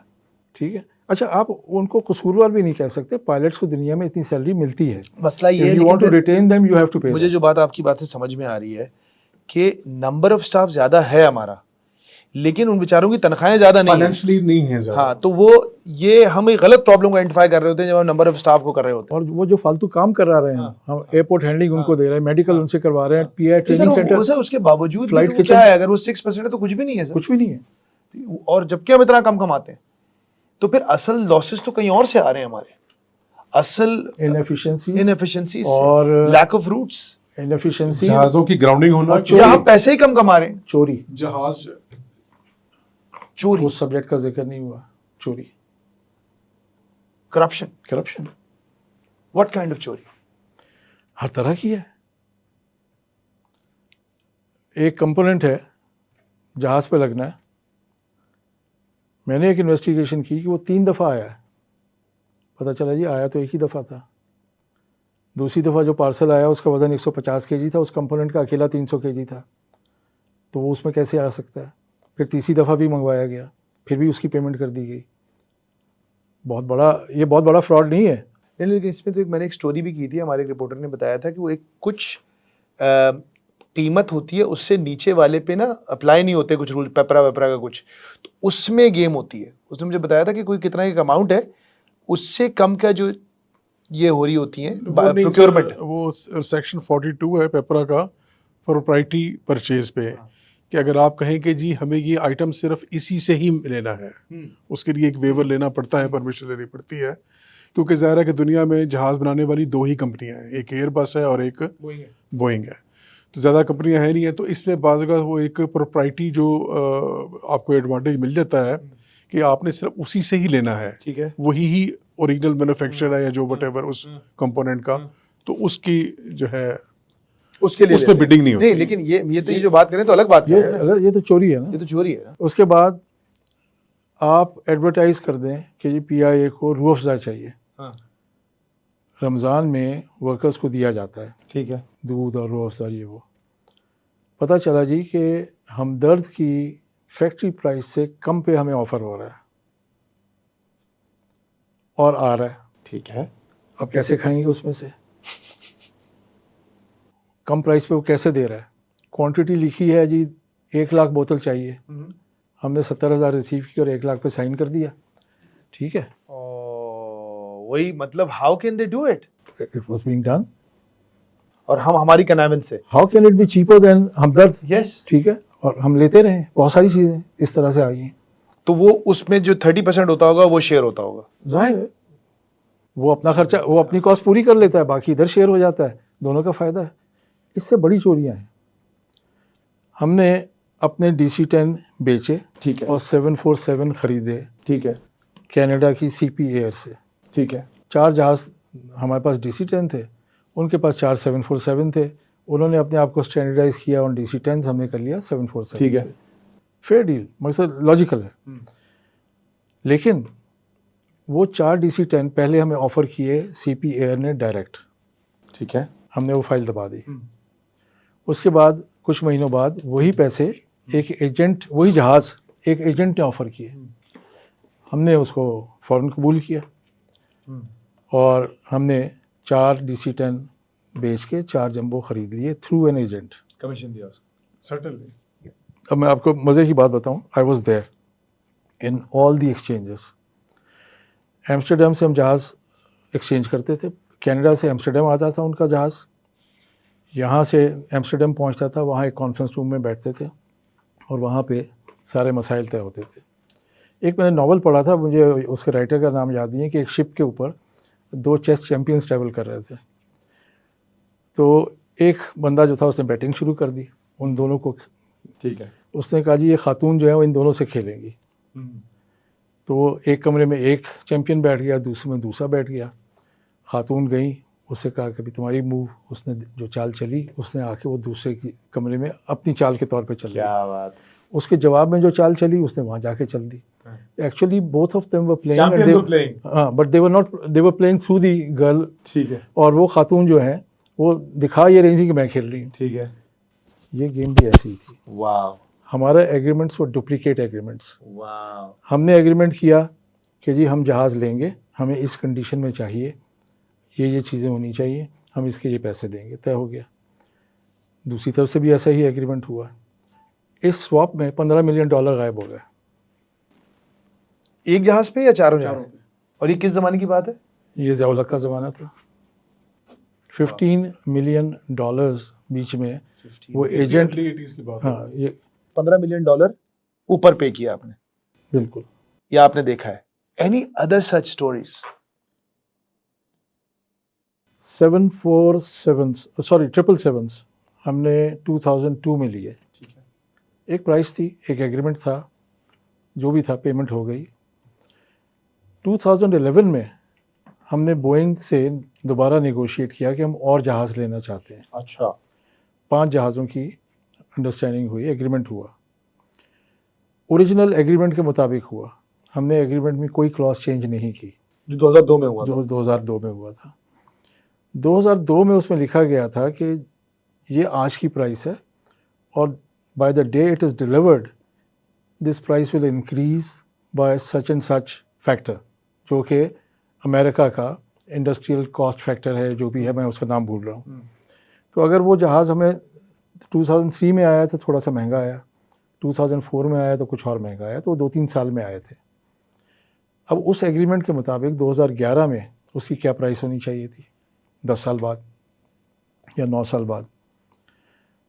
ठीक है, अच्छा आप उनको कसूरवार भी नहीं कह सकते। पायलट्स को दुनिया में इतनी सैलरी मिलती है। मसला ये है, you want to retain them you have to pay. मुझे जो बात आपकी बात से समझ में आ रही है कि नंबर ऑफ स्टाफ ज्यादा है हमारा, लेकिन उन बेचारों की तनख्वाहें ज्यादा नहीं है। फाइनेंशियली नहीं है ज़्यादा। हाँ, तो वो ये हम एक गलत प्रॉब्लम को आइडेंटिफाई कर रहे होते हैं जब हम नंबर ऑफ स्टाफ को कर रहे होते हैं। और वो जो फालतू काम करा रहे हैं, हम एयरपोर्ट हैंडलिंग उनको दे रहे हैं, मेडिकल उनसे करवा रहे हैं, PI ट्रेनिंग सेंटर, उसके बावजूद फ्लाइट भी तो क्या है, अगर वो 6% है तो कुछ भी नहीं है सर। कुछ भी नहीं है। और जबकि हम इतना कम कमाते हैं, तो फिर असल लॉसेस तो कहीं और से आ रहे हैं हमारे। असल इनएफिशिएंसी और लैक ऑफ रूट्स, इनएफिशिएंसी, जहाजों की ग्राउंडिंग होना, या हम पैसे ही कम कमा रहे हैं। चोरी, जहाज चोरी, उस सब्जेक्ट का जिक्र नहीं हुआ। चोरी, करप्शन, व्हाट काइंड ऑफ चोरी? हर तरह की है। एक कंपोनेंट है जहाज पे लगना है, मैंने एक इन्वेस्टिगेशन की कि वो 3 दफ़ा आया है। पता चला जी आया तो एक ही दफ़ा था। दूसरी दफ़ा जो पार्सल आया उसका वज़न 150 kg था, उस कंपोनेंट का अकेला 300 kg था, तो वो उसमें कैसे आ सकता है। फिर तीसरी दफ़ा भी मंगवाया गया, फिर भी उसकी पेमेंट कर दी गई। ये बहुत बड़ा फ्रॉड नहीं है। नहीं, लेकिन इसमें तो मैंने एक स्टोरी भी की थी, हमारे एक रिपोर्टर ने बताया था कि वो एक कुछ कीमत होती है, उससे नीचे वाले पे ना अप्लाई नहीं होते कुछ रूल, पेपरा वेपरा का कुछ, तो उसमें गेम होती है। उसने मुझे बताया था कि कोई कितना एक अमाउंट है, उससे कम का जो ये हो रही होती है प्रोक्योरमेंट। वो सेक्शन 42 है पेपरा का, प्रोप्राइटरी परचेज पे, कि अगर आप कहें कि जी हमें ये आइटम सिर्फ इसी से ही लेना है, उसके लिए एक वेवर लेना पड़ता है, परमिशन लेनी पड़ती है, क्योंकि ज़ाहिर है कि दुनिया में जहाज़ बनाने वाली 2 ही कंपनियां हैं, एक एयरबस है और एक बोइंग है। तो ज़्यादा कंपनियां हैं नहीं है, तो इसमें बाज़ अगर वो एक प्रोप्राइटी जो आपको एडवांटेज मिल जाता है कि आपने सिर्फ उसी से ही लेना है, ठीक है, वही ही ओरिजिनल मैन्युफैक्चर है या जो वटेवर उस कंपोनेंट का, तो उसकी जो है उसके लिए उस पर बिडिंग नहीं होती। नहीं, लेकिन ये तो ये जो बात करें तो अलग बात है, ये तो चोरी है ना, ये तो चोरी है ना। उसके बाद आप एडवर्टाइज कर दें कि जी PIA को रूह अफ़ज़ा चाहिए। हाँ, रमज़ान में वर्कर्स को दिया जाता है ठीक है, दूध और रूह अफ़ज़ा, ये वो। पता चला जी कि हमदर्द की फैक्ट्री प्राइस से कम पे हमें ऑफ़र हो रहा है और आ रहा है। ठीक है, अब कैसे खाएंगे उसमें से? कम प्राइस पे वो कैसे दे रहा है? क्वांटिटी लिखी है जी 1 लाख बोतल चाहिए, हमने 70,000 रिसीव की और 1 लाख पे साइन कर दिया। ठीक है, वही मतलब how can they do it? It was being done. और हम हमारी कन्वेंस से, how can it be cheaper than Hamdard? Yes, ठीक है, और हम लेते रहे। बहुत सारी चीज़ें इस तरह से आई हैं। तो वो उसमें जो 30% होता होगा वो शेयर होता होगा। जाहिर है वो अपना खर्चा, वो अपनी कॉस्ट पूरी कर लेता है, बाकी इधर शेयर हो जाता है, दोनों का फ़ायदा है। इससे बड़ी चोरियां हैं। हमने अपने DC-10 बेचे, ठीक है, और 747 खरीदे, ठीक है, कनाडा की CP एयर से। ठीक है, 4 जहाज़ हमारे पास DC-10 थे, उनके पास 4 747 थे। उन्होंने अपने आप को स्टैंडर्डाइज किया और DC-10 हमने कर लिया 747। ठीक है, फेयर डील, मकसद लॉजिकल है। लेकिन वो 4 DC-10 पहले हमें ऑफ़र किए CP एयर ने डायरेक्ट, ठीक है, हमने वो फाइल दबा दी। उसके बाद कुछ महीनों बाद वही पैसे एक एजेंट, वही जहाज़ एक एजेंट ने ऑफ़र किए, हमने उसको फ़ौरन कबूल किया और हमने 4 DC-10 बेच के 4 जंबो ख़रीद लिए थ्रू एन एजेंट। कमीशन दिया उसको। सर्टेनली। अब मैं आपको मज़े की बात बताऊं, I was there in all the exchanges. Amsterdam से हम जहाज़ एक्सचेंज करते थे, कनाडा से एम्स्टर्डम आता था उनका जहाज़, यहाँ से एम्स्टर्डम पहुँचता था, वहाँ एक कॉन्फ्रेंस रूम में बैठते थे और वहाँ पे सारे मसाइल तय होते थे। एक मैंने नावल पढ़ा था, मुझे उसके राइटर का नाम याद नहीं है, कि एक शिप के ऊपर 2 चेस चैम्पियंस ट्रैवल कर रहे थे। तो एक बंदा जो था उसने बैटिंग शुरू कर दी उन दोनों को, ठीक है। उसने कहा जी ये खातून जो है वो इन दोनों से खेलेंगी। तो एक कमरे में एक चैम्पियन बैठ गया, दूसरे में दूसरा बैठ गया। खातून गई, उससे कहा कि तुम्हारी मूव, उसने जो चाल चली, उसने आके वो दूसरे की कमरे में अपनी चाल के तौर पे चल क्या बात। उसके जवाब में जो चाल चली उसने वहाँ जाके चल दी। Actually both of them were playing, हाँ, but they were playing through the girl. ठीक है। और वो खातून जो है वो दिखा ये रही थी कि मैं खेल रही हूँ। ठीक है। ये गेम भी ऐसी ही थी। वाह। हमारा एग्रीमेंट्स व डुप्लीकेट एग्रीमेंट्स। वाह। हमने एग्रीमेंट किया कि जी हम जहाज़ लेंगे, हमें इस कंडीशन में चाहिए, ये चीज़ें होनी चाहिए, हम इसके ये पैसे देंगे, तय हो गया। दूसरी तरफ से भी ऐसा ही एग्रीमेंट हुआ। इस स्वैप में $15 मिलियन गायब हो गए। एक जहाज पे या चारों जहाज? और ये किस ज़माने की बात है? ये ज़िया-उल हक का ज़माना था। $15 मिलियन बीच में वो एजेंट, की बात हाँ, ये $15 मिलियन ऊपर पे किया आपने, बिल्कुल। या आपने देखा है? Any other such stories? 777s हमने 2002 में लिए। ठीक है। एक प्राइस थी, एक एग्रीमेंट था, जो भी था पेमेंट हो गई। 2011 में हमने बोइंग से दोबारा नेगोशिएट किया कि हम और जहाज़ लेना चाहते हैं। अच्छा। 5 जहाज़ों की अंडरस्टैंडिंग हुई, एग्रीमेंट हुआ, ओरिजिनल एग्रीमेंट के मुताबिक हुआ। हमने एग्रीमेंट में कोई क्लॉज चेंज नहीं की, जो 2002 में हुआ जो 2002 में हुआ था। 2002 में उसमें लिखा गया था कि ये आज की प्राइस है और by the day it is delivered this price will increase by such and such factor, जो कि अमेरिका का इंडस्ट्रियल कॉस्ट फैक्टर है, जो भी है, मैं उसका नाम भूल रहा हूँ। तो अगर वो जहाज़ हमें 2003 में आया तो थोड़ा सा महंगा आया, 2004 में आया तो कुछ और महंगा आया, तो 2-3 साल में आए थे। अब उस एग्रीमेंट के मुताबिक 2011 में उसकी क्या प्राइस होनी चाहिए थी, 10 साल बाद या 9 साल बाद।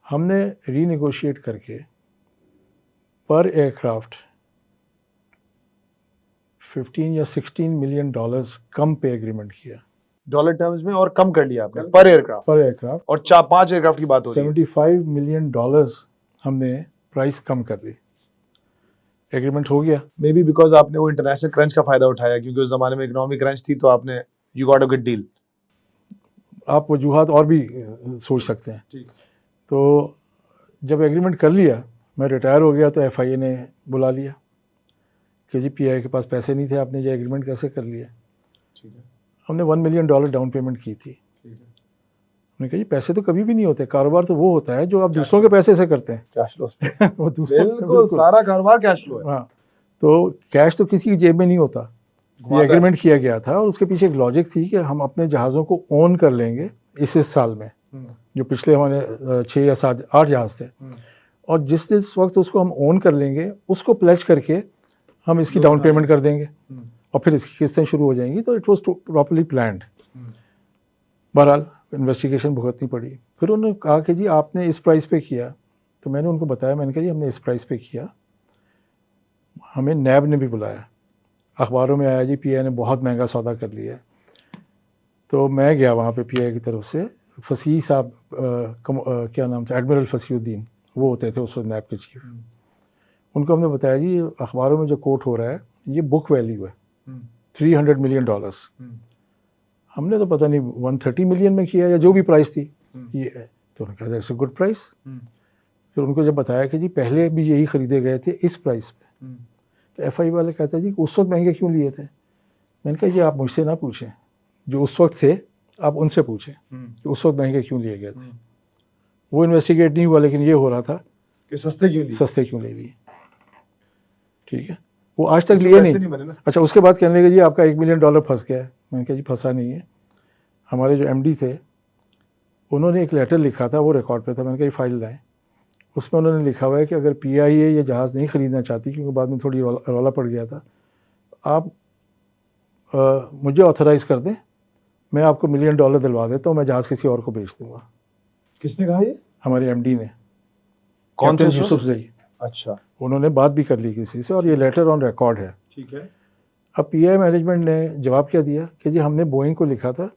हमने रीनेगोशिएट करके पर एयरक्राफ्ट $15 या $16 मिलियन कम पे एग्रीमेंट किया। डॉलर टर्म्स में और कम कर लिया आपने पर एयरक्राफ्ट। और 5 एयरक्राफ्ट की बात हो रही है। $75 मिलियन हमने प्राइस कम कर दी, एग्रीमेंट हो गया। मे बी बिकॉज आपने वो इंटरनेशनल क्रंच का फायदा उठाया, क्योंकि उस जमाने में इकोनॉमिक क्रंच थी, तो आपने you got a good deal. आप वजूहात और भी सोच सकते हैं। तो जब एग्रीमेंट कर लिया, मैं रिटायर हो गया, तो FIA ने बुला लिया कि जी PI के पास पैसे नहीं थे, आपने ये एग्रीमेंट कैसे कर लिया। हमने $1 मिलियन डाउन पेमेंट की थी। हमने कहा जी पैसे तो कभी भी नहीं होते, कारोबार तो वो होता है जो आप दूसरों के पैसे से करते हैं। Cash flow. वो दूसरों बिल्कुल, सारा कारोबार कैश फ्लो है। हाँ, तो कैश तो किसी की जेब में नहीं होता। ये एग्रीमेंट किया गया था और उसके पीछे एक लॉजिक थी कि हम अपने जहाज़ों को ओन कर लेंगे इस साल में, जो पिछले हमारे 6 या 8 जहाज़ थे, और जिस वक्त उसको हम ओन कर लेंगे उसको प्लेज करके हम इसकी डाउन पेमेंट कर देंगे और फिर इसकी किस्तें शुरू हो जाएंगी। तो इट वाज प्रॉपर्ली प्लान्ड। बहरहाल इन्वेस्टिगेशन भुगतनी पड़ी। फिर उन्होंने कहा कि जी आपने इस प्राइस पे किया, तो मैंने उनको बताया, मैंने कहा जी हमने इस प्राइस पे किया। हमें नैब ने भी बुलाया, अखबारों में आया जी PI ने बहुत महंगा सौदा कर लिया। तो मैं गया वहाँ पे PI की तरफ से, फसी साहब, क्या नाम था, एडमिरल फसीउद्दीन, वो होते थे उस वक्त नैब के चीफ। उनको हमने बताया जी अखबारों में जो कोट हो रहा है ये बुक वैल्यू है, $300 मिलियन। हमने तो पता नहीं 130 मिलियन में किया या जो भी प्राइस थी ये, तो उन्होंने कहा दैट्स अ गुड प्राइस। फिर उनको जब बताया कि जी पहले भी यही ख़रीदे गए थे इस प्राइस पे, तो FIA वाले कहते हैं जी उस वक्त महंगे क्यों लिए थे। मैंने कहा ये आप मुझसे ना पूछें, जो उस वक्त थे आप उनसे पूछें कि उस वक्त महंगे क्यों लिए गए थे। वो इन्वेस्टिगेट नहीं हुआ, लेकिन ये हो रहा था कि सस्ते क्यों ले लिए। ठीक है, वो आज तक लिए नहीं। अच्छा, उसके बाद कहने लगे जी आपका $1 मिलियन फंस गया है। मैंने कहा जी फंसा नहीं है। हमारे जो MD थे उन्होंने एक लेटर लिखा था, वो रिकॉर्ड पे था, मैंने कहा ये फाइल लाएं। उसमें उन्होंने लिखा हुआ है कि अगर PIA ये जहाज़ नहीं ख़रीदना चाहती, क्योंकि बाद में थोड़ी रौला पड़ गया था, आप मुझे ऑथराइज़ कर दें, मैं आपको $1 मिलियन दिलवा देता हूँ, मैं जहाज़ किसी और को बेच दूंगा। किसने कहा ये? हमारे एमडी ने, कौन थे कैप्टन उस वक्त? यूसुफजई। अच्छा, उन्होंने बात भी कर ली किसी से और ये लेटर ऑन रिकॉर्ड है। ठीक है। अब पीआई मैनेजमेंट ने जवाब क्या दिया कि जी हमने बोइंग को लिखा था,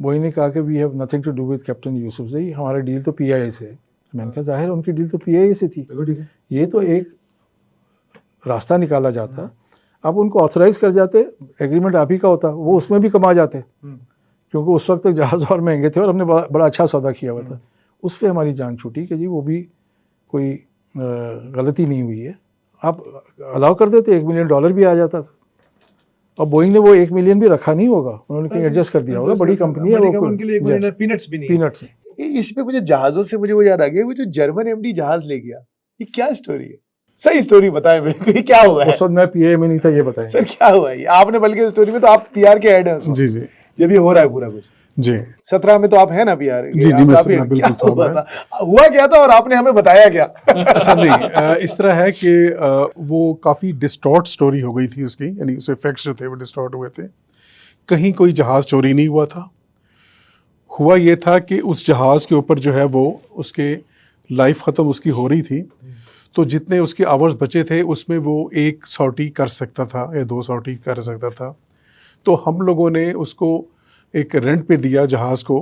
बोइंग ने कहा कि we have nothing to do with captain Yousafzai, हमारा डील तो पीआई से है। मैंने कहा जाहिर है उनकी डील तो पीआई से थी, बिल्कुल ठीक है। ये तो एक रास्ता निकाला जाता, आप उनको ऑथराइज कर जाते, एग्रीमेंट आप ही का होता, वो उसमें भी कमा जाते, क्योंकि उस वक्त तक जहाज़ और महंगे थे और हमने बड़ा अच्छा सौदा किया हुआ था। उस पर हमारी जान छूटी कि जी वो भी कोई गलती नहीं हुई है, आप अलाउ कर देते, $1 मिलियन भी आ जाता था। और बोइंग ने वो 1 मिलियन भी रखा नहीं होगा, उन्होंने कहीं एडजस्ट कर दिया होगा, बड़ी कंपनी है वो, उनके लिए कोई पीनट्स भी नहीं है। पीनट्स। इसमें मुझे जहाज़ों से मुझे वो याद आ गया, वो जो जर्मन एमडी जहाज़ ले गया, ये क्या स्टोरी है? सही स्टोरी बताएं मेरे को, ये क्या हुआ है? उस वक्त मैं पीए में नहीं था, ये बताएं सर क्या हुआ है ये? आपने बल्कि स्टोरी में तो आप पीआर के हेड हैं उस वक्त। जी जी जब ये हो रहा है पूरा कुछ जी 17 में तो आप हैं ना पीआर? जी, मैं बिल्कुल क्या था, हुआ मैं। था? हुआ क्या था और आपने हमें बताया क्या? अच्छा नहीं, इस तरह है कि वो काफ़ी डिस्टॉर्ट स्टोरी हो गई थी उसकी, यानी उसके इफेक्ट्स जो थे वो डिस्टॉर्ट हुए थे। कहीं कोई जहाज़ चोरी नहीं हुआ था। हुआ ये था कि उस जहाज़ के ऊपर जो है वो उसके लाइफ ख़त्म उसकी हो रही थी, तो जितने उसके आवर्स बचे थे उसमें वो 1 सॉर्टी कर सकता था या 2 सॉर्टी कर सकता था। तो हम लोगों ने उसको एक रेंट पे दिया जहाज़ को,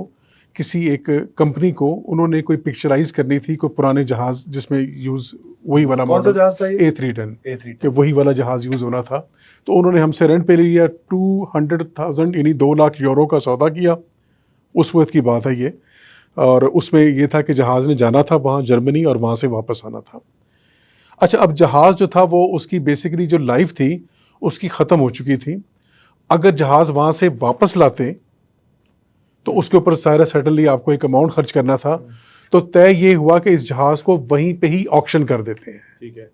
किसी एक कंपनी को। उन्होंने कोई पिक्चराइज करनी थी, कोई पुराने जहाज़ जिसमें यूज़ वही वाला कौन सा जहाज़ था ये? A310 कि वही वाला जहाज़ यूज़ होना था। तो उन्होंने हमसे रेंट पे लिया, 200,000 यानी 2 लाख यूरो का सौदा किया। उस वक्त की बात है ये। और उसमें ये था कि जहाज़ ने जाना था वहाँ जर्मनी और वहाँ से वापस आना था। अच्छा, अब जहाज़ जो था वो उसकी बेसिकली जो लाइफ थी उसकी ख़त्म हो चुकी थी। अगर जहाज़ वहाँ से वापस लाते तो उसके ऊपर सारा सर्टनली आपको एक अमाउंट खर्च करना था। तो तय ये हुआ कि इस जहाज़ को वहीं पे ही ऑक्शन कर देते हैं, ठीक है।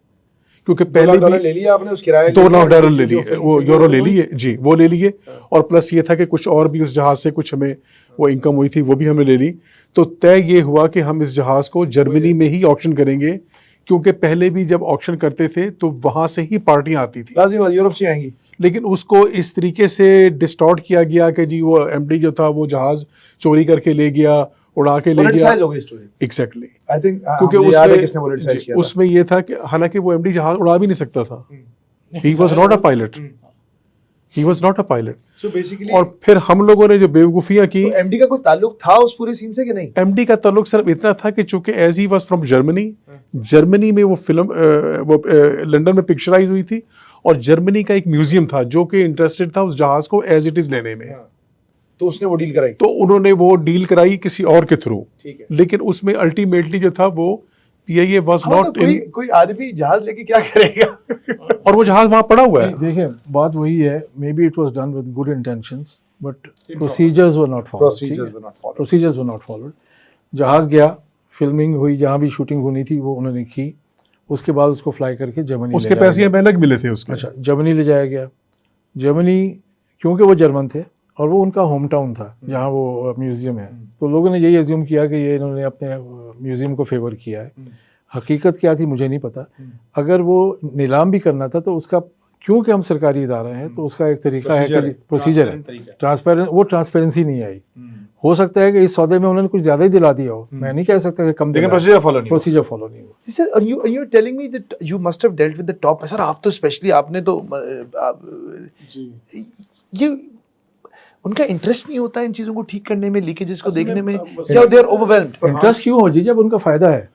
क्योंकि $2 पहले लाख भी ले लिया आपने, उस किराए $2 लाख ले जो लिए, फिल्म वो थी, यूरो ले वही? लिए जी, वो ले लिए। और प्लस ये था कि कुछ और भी उस जहाज़ से कुछ हमें वो इनकम हुई थी, वो भी हमने ले ली। तो तय ये हुआ कि हम इस जहाज़ को जर्मनी में ही ऑक्शन करेंगे, क्योंकि पहले भी जब ऑक्शन करते थे तो वहाँ से ही पार्टियाँ आती थी। लाज़िम बात, यूरोप से आएंगी। लेकिन उसको इस तरीके से डिस्टॉर्ट किया गया कि जी वो एमडी जो था वो जहाज़ चोरी करके ले गया, उड़ा के ले गया। Politicized हो गई स्टोरी। एग्जैक्टली, आई थिंक क्योंकि मुझे याद है उसमें किसने politicize किया था। उसमें ये था कि हालांकि वो एमडी जहाज़ उड़ा भी नहीं सकता था। He was not a pilot, he was not a pilot. So basically, और फिर हम लोगों ने जो बेवकूफ़ियाँ की, तो एमडी का कोई ताल्लुक था उस पूरे सीन से कि नहीं? एमडी का ताल्लुक सिर्फ इतना था कि चूंकि as he was from Germany, Germany में वो फिल्म लंदन में पिक्चराइज हुई थी और जर्मनी का एक म्यूजियम था जो कि इंटरेस्टेड था उस जहाज़ को एज इट इज़ लेने में। तो उसने वो डील कराई। तो उन्होंने वो डील कराई किसी और के थ्रू, ठीक है। लेकिन उसमें अल्टीमेटली जो था वो पीआईए वाज नॉट इन, कोई आदमी जहाज लेके क्या करेगा? और वो जहाज़ वहाँ पड़ा हुआ है। देखिए बात वही है, may be it was done with good intentions but procedures were not followed. Procedures were not followed. Procedures were not followed. जहाज़ गया, फिल्मिंग हुई, जहाँ भी शूटिंग होनी थी वो उन्होंने की, उसके बाद उसको फ्लाई करके जर्मनी उसके पैसे हमें अलग मिले थे उसके। अच्छा, जर्मनी ले जाया गया। जर्मनी, क्योंकि वो जर्मन थे और वो उनका होम टाउन था जहाँ वो म्यूज़ियम है, तो लोगों ने यही एज्यूम किया कि ये इन्होंने अपने म्यूज़ियम को फेवर किया है। हकीकत क्या थी मुझे नहीं पता। अगर वो नीलाम भी करना था तो उसका, क्योंकि हम सरकारी इदारा हैं तो उसका एक तरीका है कि प्रोसीजर है, ट्रांसपेरेंट, वो ट्रांसपेरेंसी नहीं आई। हो सकता है कि इस सौदे में उन्होंने कुछ ज़्यादा ही दिला दिया हो, मैं नहीं कह सकता कि कम लेकिन दिला, प्रोसीजर फॉलो नहीं। प्रोसीजर फॉलो नहीं हुआ। सर, और you telling me that you must have dealt with the top. Sir आप तो स्पेशली, आपने तो ये उनका इंटरेस्ट नहीं होता इन चीजों को ठीक करने में, लीकेजेस को देखने में, या दे आर ओवरवेल्म्ड? इंटरेस्ट क्यों हो जी, जब उनका फ़ायदा है।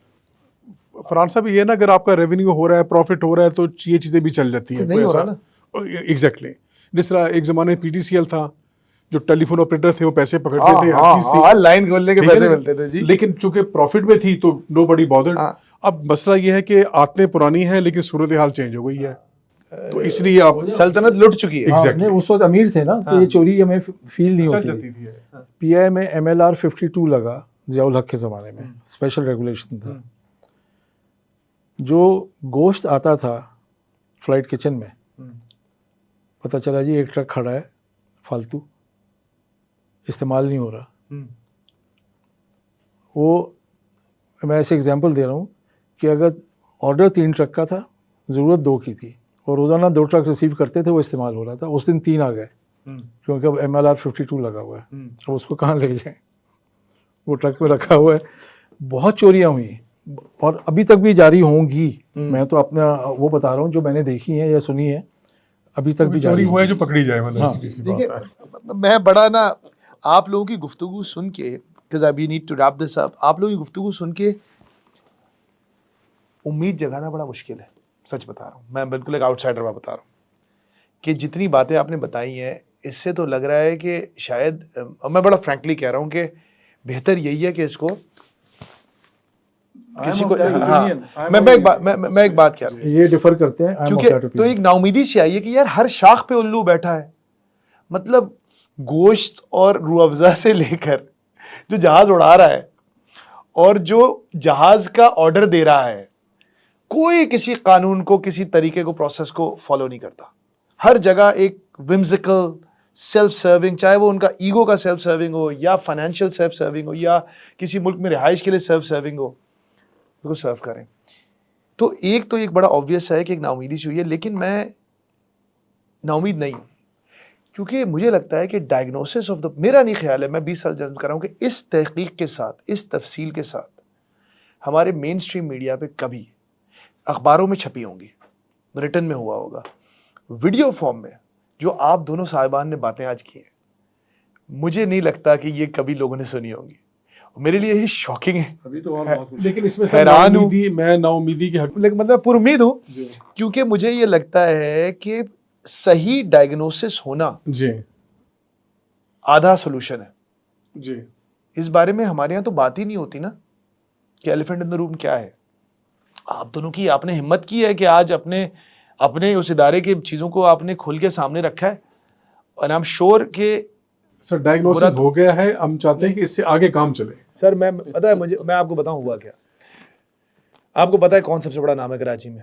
फरहान साहब ये ना, अगर आपका रेवेन्यू हो रहा है, प्रॉफिट हो रहा है, तो ये चीज़ें भी चल जाती हैं। नहीं हो रहा ना। एग्जैक्टली, जिस तरह एक ज़माने में पीटीसीएल था, जो टेलीफोन ऑपरेटर थे वो पैसे पकड़ते थे, हर चीज़ थी, लाइन खोलने के ठीक है पैसे ना? मिलते थे जी। लेकिन चूंकि प्रॉफिट में थी तो नो बडी बॉदर्ड। अब मसला ये है कि आदतें पुरानी हैं लेकिन सूरत हाल चेंज हो गई है, तो इसलिए आप सल्तनत लुट चुकी है। हाँ, Exactly. नहीं, उस वक्त अमीर थे ना, तो ये चोरी हमें फील नहीं चल होती जाती थी। थी। पीआई में MLR 52 लगा ज़ियाउल हक के ज़माने में, स्पेशल रेगुलेशन था। जो गोश्त आता था फ्लाइट किचन में, पता चला जी एक ट्रक खड़ा है फालतू, इस्तेमाल नहीं हो रहा। वो मैं ऐसे एग्जांपल दे रहा हूँ कि अगर ऑर्डर 3 ट्रक का था, ज़रूरत 2 की थी, और रोज़ाना 2 ट्रक रिसीव करते थे, वो इस्तेमाल हो रहा था, उस दिन 3 आ गए, क्योंकि अब MLR 52 लगा हुआ है, अब उसको कहाँ ले जाएं, वो ट्रक में रखा हुआ है। बहुत चोरियां हुई और अभी तक भी जारी होंगी। मैं तो अपना वो बता रहा हूँ जो मैंने देखी है या सुनी है, अभी तक भी चोरी जारी हुआ है जो पकड़ी जाए, मतलब हाँ। सीधी-सी बात है। देखिए मैं बड़ा ना आप लोगों की गुफ्तगू सुन के, because I need to wrap this up, आप लोगों की गुफ्तगू सुन के उम्मीद जगाना बड़ा मुश्किल है। सच बता रहा हूँ, मैं बिल्कुल एक आउटसाइडर में बता रहा हूँ कि जितनी बातें आपने बताई हैं इससे तो लग रहा है कि शायद, मैं बड़ा फ्रैंकली कह रहा हूँ कि बेहतर यही है कि इसको किसी को, हाँ, मैं एक बात कह रहा हूँ, ये डिफर करते हैं। क्योंकि तो एक नाउमीदी सी आई है कि यार हर शाख पे उल्लू बैठा है। मतलब गोश्त और रूह अफ़ज़ा से लेकर जो जहाज उड़ा रहा है और जो जहाज का ऑर्डर दे रहा है, कोई किसी कानून को, किसी तरीके को, प्रोसेस को फॉलो नहीं करता। हर जगह एक विम्सिकल सेल्फ सर्विंग, चाहे वो उनका ईगो का सेल्फ सर्विंग हो या फाइनेंशियल सेल्फ सर्विंग हो या किसी मुल्क में रिहाइश के लिए सेल्फ सर्विंग हो, उसको सर्व करें। तो एक बड़ा ऑब्वियस है कि एक नाउमीदी सी हुई है, लेकिन मैं नाउमीद नहीं हूं, क्योंकि मुझे लगता है कि डायग्नोसिस ऑफ द, मेरा नहीं ख्याल है, मैं 20 साल जज्ब कर रहा हूं कि इस तहकीक के साथ, इस तफसील के साथ हमारे मेन स्ट्रीम मीडिया पे कभी अखबारों में छपी होंगी, रिटन में हुआ होगा, वीडियो फॉर्म में जो आप दोनों साहिबान ने बातें आज की हैं, मुझे नहीं लगता कि ये कभी लोगों ने सुनी होंगी। मेरे लिए ये शॉकिंग है। अभी तो और बहुत कुछ, लेकिन इसमें हैरान हूं, मैं नाउमीदी के हक, लेकिन मतलब पुरुमीद हूं, क्योंकि मुझे ये लगता है कि सही डायग्नोसिस होना जी आधा सोल्यूशन है। जी, इस बारे में हमारे यहाँ तो बात ही नहीं होती ना कि एलिफेंट इन द रूम क्या है। आप दोनों की, आपने हिम्मत की है कि आज अपने उस इदारे की चीजों को आपने खोल के सामने रखा है, और आई एम श्योर कि सर डायग्नोसिस हो गया है, हम चाहते हैं कि इससे आगे काम चले। सर मैं पता है मुझे, मैं आपको बताऊं हुआ क्या। आपको पता है कौन सबसे बड़ा नाम है कराची में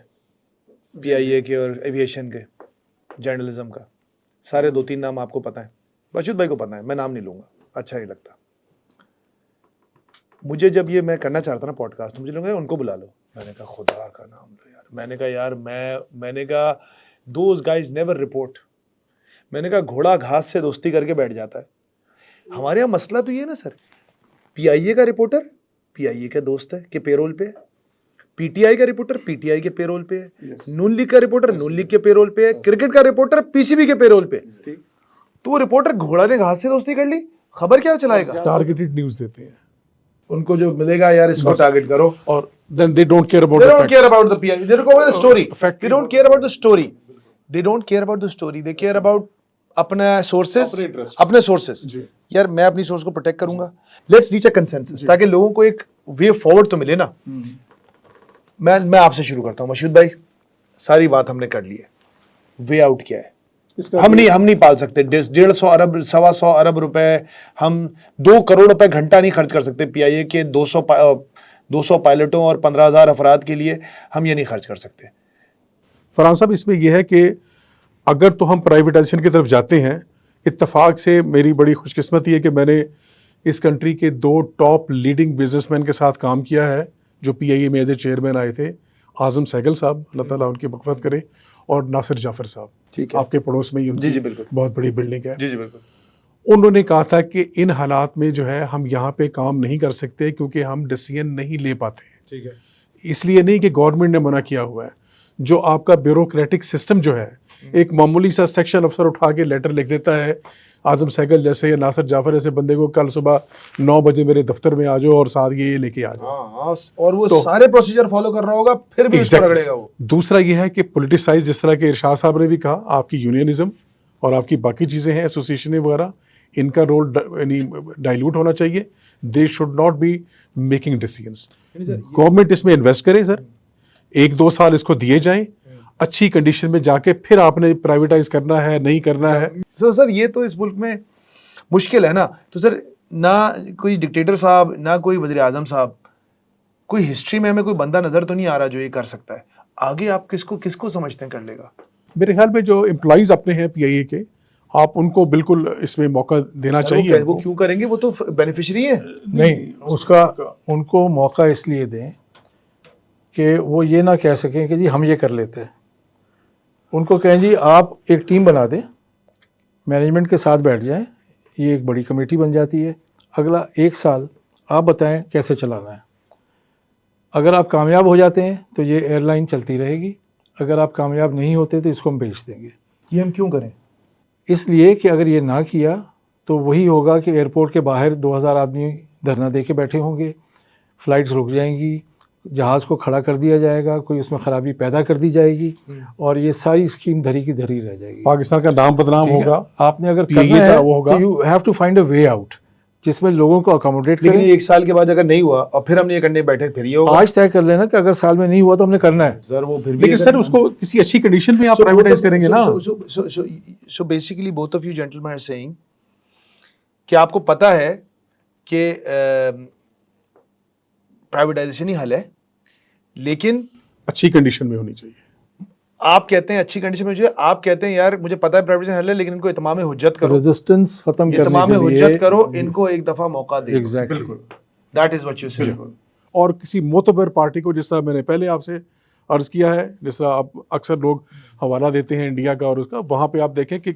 PIA के और एविएशन के, जर्नलिज्म का? सारे 2-3 नाम आपको पता है, मशहूद भाई को पता है, मैं नाम नहीं लूंगा, अच्छा नहीं लगता मुझे। जब ये मैं करना चाहता ना पॉडकास्ट, तो मुझे लगा उनको बुला लो, मैंने कहा खुदा का नाम लो यार, मैंने कहा यार मैंने कहा दोज गाइज नेवर रिपोर्ट, मैंने कहा घोड़ा घास से दोस्ती करके बैठ जाता है। हमारे यहाँ मसला तो ये है ना सर, PIA का रिपोर्टर PIA का दोस्त है के पेरोल पे है, PTI का रिपोर्टर PTI के पेरोल पे है, नून लीग का रिपोर्टर नून लीग के पेरोल पे है, क्रिकेट का रिपोर्टर PCB के पेरोल पे। तो वो रिपोर्टर घोड़ा ने घास से दोस्ती कर ली, खबर क्या चलाएगा? टारगेटेड न्यूज़ देते हैं, उनको जो मिलेगा यार इसको टारगेट करो, और then they don't care about they the don't facts. care about the PI, they don't care about the story, Fact- they don't care about the story, they don't care about the story, they care about अपना sources, अपने interest. अपने sources. जी। यार मैं अपनी source को protect करूंगा, let's reach a consensus, ताकि लोगों को एक वे फॉरवर्ड तो मिले ना। मैं आपसे शुरू करता हूं मशहूद भाई, सारी बात हमने कर ली है, वे आउट क्या है? हम नहीं पाल सकते 150 अरब 125 अरब रुपए, हम 2 करोड़ रुपए घंटा नहीं खर्च कर सकते PIA के 200 पायलटों और 15,000 अफराद के लिए, हम ये नहीं खर्च कर सकते। फरहान साहब, इसमें यह है कि अगर तो हम प्राइवेटाइजेशन की तरफ जाते हैं, इत्तेफाक से मेरी बड़ी खुशकिस्मती है कि मैंने इस कंट्री के 2 टॉप लीडिंग बिजनेसमैन के साथ काम किया है जो PIA में एज ए चेयरमैन आए थे, आजम सहगल साहब, अल्लाह ताला उनकी मग़फ़िरत करे, और नासिर जाफ़र साहब, ठीक है, आपके पड़ोस में ही उनकी जी बिल्कुल बहुत बड़ी बिल्डिंग है। जी बिल्कुल। उन्होंने कहा था कि इन हालात में जो है हम यहाँ पे काम नहीं कर सकते क्योंकि हम डिसीजन नहीं ले पाते हैं। ठीक है, इसलिए नहीं कि गवर्नमेंट ने मना किया हुआ है, जो आपका ब्यूरोक्रेटिक सिस्टम जो है, एक मामूली सा सेक्शन अफसर उठा के लेटर लिख देता है, आजम सहगल जैसे या नासिर जाफर ऐसे बंदे को कल सुबह 9 बजे मेरे दफ्तर में आ जाओ और साथ ये लेके आ जाओ। हाँ, और वो तो सारे प्रोसीजर फॉलो कर रहा होगा, फिर भी इसको रगड़ेगा वो। दूसरा ये है कि पॉलिटिसाइज, जिस तरह के इरशाद साहब ने भी कहा, आपकी यूनियनिज्म और आपकी बाकी चीज़ें हैं, एसोसिएशन वगैरह, इनका रोल यानी डाइल्यूट होना चाहिए। They should not be making decisions. Government इसमें इन्वेस्ट करे सर, 1-2 साल इसको दिए जाएं, अच्छी कंडीशन में जाके फिर आपने प्राइवेटाइज करना है, नहीं करना है। तो सर ये तो इस मुल्क में मुश्किल है ना। तो सर ना कोई डिक्टेटर साहब, ना कोई वज़ीर आज़म साहब, कोई हिस्ट्री में हमें कोई बंदा नजर तो नहीं आ रहा जो ये कर सकता है। आगे आप किसको समझते हैं कर लेगा? मेरे ख्याल में जो एम्प्लॉइज अपने हैं PIA के, आप उनको बिल्कुल इसमें मौका देना चाहिए। वो क्यों करेंगे, वो तो बेनिफिशियरी है। नहीं, उसका उनको मौका इसलिए दें कि वो ये ना कह सकें कि जी हम ये कर लेते हैं। उनको कहें जी आप एक टीम बना दें, मैनेजमेंट के साथ बैठ जाएं, ये एक बड़ी कमेटी बन जाती है। अगला 1 साल आप बताएं कैसे चलाना है। अगर आप कामयाब हो जाते हैं तो ये एयरलाइन चलती रहेगी, अगर आप कामयाब नहीं होते तो इसको हम बेच देंगे। ये हम क्यों करें? इसलिए कि अगर ये ना किया तो वही होगा कि एयरपोर्ट के बाहर 2000 आदमी धरना दे के बैठे होंगे, फ़्लाइट्स रुक जाएंगी, जहाज़ को खड़ा कर दिया जाएगा, कोई उसमें ख़राबी पैदा कर दी जाएगी और ये सारी स्कीम धरी की धरी रह जाएगी। पाकिस्तान का नाम बदनाम होगा। आपने अगर PIA करना का है वो होगा। तो you have to find a way out जिसमें लोगों को अकोमोडेट लेकिन करें। ये 1 साल के बाद अगर नहीं हुआ और फिर हम ये करने बैठे फिर ये होगा। आज तय कर लेना कि अगर साल में नहीं हुआ तो हमने करना है। सर वो फिर भी लेकिन सर उसको किसी अच्छी कंडीशन में आप प्राइवेटाइज करेंगे ना। So basically both of you gentleman are saying कि आपको पता है कि प्राइवेटाइजेशन ही हल है, लेकिन अच्छी कंडीशन में होनी चाहिए। आप कहते हैं अच्छी कंडीशन में चाहिए, आप कहते हैं यार मुझे पता है प्राइवेटाइजेशन हल है लेकिन इनको इत्माम हुज्जत करो, रेजिस्टेंस खत्म करने इत्माम के लिए हुज्जत करो, इनको एक दफा मौका दे। Exactly that is what you say. और किसी मोतबर पार्टी को, जिस तरह मैंने पहले आपसे अर्ज किया है, जिस तरह आप अक्सर लोग हवाला देते हैं इंडिया का और उसका, वहाँ पे आप देखें कि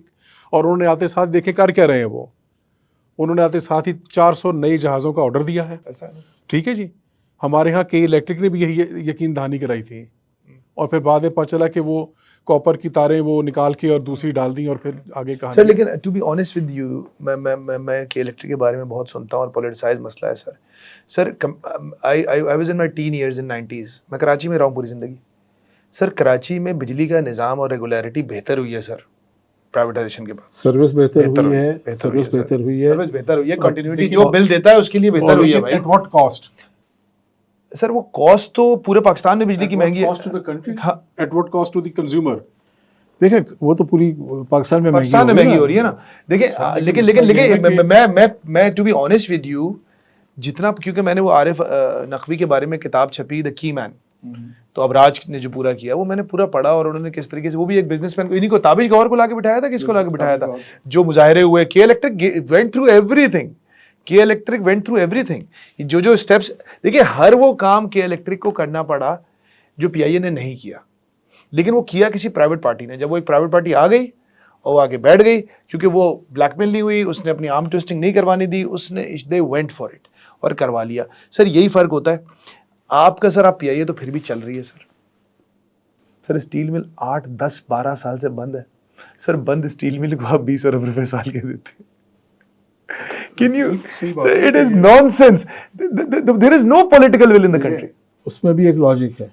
और उन्होंने आते साथ देखें कर क्या रहे हैं वो। उन्होंने आते साथ ही 400 नए जहाज़ों का ऑर्डर दिया है। ठीक है जी। हमारे यहाँ के इलेक्ट्रिक ने भी यही यकीन दहानी कराई थी और फिर बाद में पता चला कि वो कॉपर की तारें वो निकाल के और दूसरी डाल दी और फिर आगे कहा। सर लेकिन to be honest with you, मैं के इलेक्ट्रिक के बारे में बहुत सुनता हूँ और पॉलिटिसाइज मसला है sir. Sir I was in my tin years in 90s, मैं कराची में रहा हूँ पूरी ज़िंदगी। सर कराची में बिजली का निज़ाम और रेगुलरिटी बेहतर हुई है सर प्राइवेटाइजेशन के बाद। सर्विस बेहतर हुई है, सर्विस बेहतर हुई है, सर्विस बेहतर हुई है, कंटिन्यूटी जो बिल देता है उसके लिए बेहतर हुई है भाई। At what cost? सर वो कॉस्ट तो पूरे पाकिस्तान में बिजली की महंगी है। कॉस्ट टू द कंट्री, हाँ at what cost to the consumer? देखिए वो तो पूरी पाकिस्तान में महंगी हो रही है ना। देखिए लेकिन मैं to be honest with you, जितना, क्योंकि मैंने वो आरिफ नकवी के बारे में किताब छपी द की मैन, तो अबराज ने जो पूरा किया वो मैंने पूरा पढ़ा और उन्होंने किस तरीके से, वो भी एक बिजनेसमैन को, इन्हीं को ताबिश गौहर को लाके बिठाया था, किसको लाके बिठाया था, जो मुजाहिरे हुए। के इलेक्ट्रिक वेंट थ्रू एवरीथिंग, के इलेक्ट्रिक वेंट थ्रू एवरीथिंग। जो स्टेप्स, देखिए हर वो काम के इलेक्ट्रिक को करना पड़ा जो पीआईए ने नहीं किया, लेकिन वो किया किसी प्राइवेट पार्टी ने। जब वो एक प्राइवेट पार्टी आ गई और वो आके बैठ गई, क्योंकि वो ब्लैकमेल नहीं हुई, उसने अपनी आर्म ट्विस्टिंग नहीं करवाने दी, उसने दे वेंट फॉर इट और करवा लिया। सर यही फर्क होता है आपका। सर आप पीआईए तो फिर भी चल रही है सर। सर स्टील मिल 8, 10, 12 साल से बंद है सर। बंद स्टील मिल को आप 20 अरब रुपए साल के देते हैं। Can you? It is nonsense. There is no political will in the country. उसमें भी एक लॉजिक है।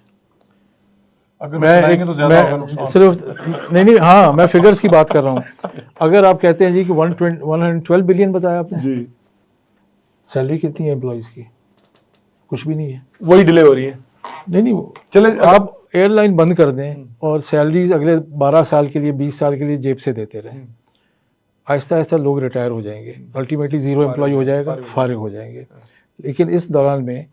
अगर मैं तो ज्यादा होगा नुकसान। सिर्फ नहीं, हाँ मैं फिगर्स की बात कर रहा हूँ। अगर आप कहते हैं जी कि 112 बिलियन बताया आपने जी, सैलरी कितनी है एम्प्लॉइज़ की? कुछ भी नहीं है। वही डिले हो रही है। नहीं चले आप एयरलाइन बंद कर दें और सैलरीज अगले 12 साल के लिए, 20 साल के लिए जेब से देते रहें, आहिस्ता आहिस्ता लोग रिटायर हो जाएंगे, अल्टीमेटली ज़ीरो एम्प्लॉय हो जाएगा, फारिग हो जाएंगे। लेकिन इस दौरान में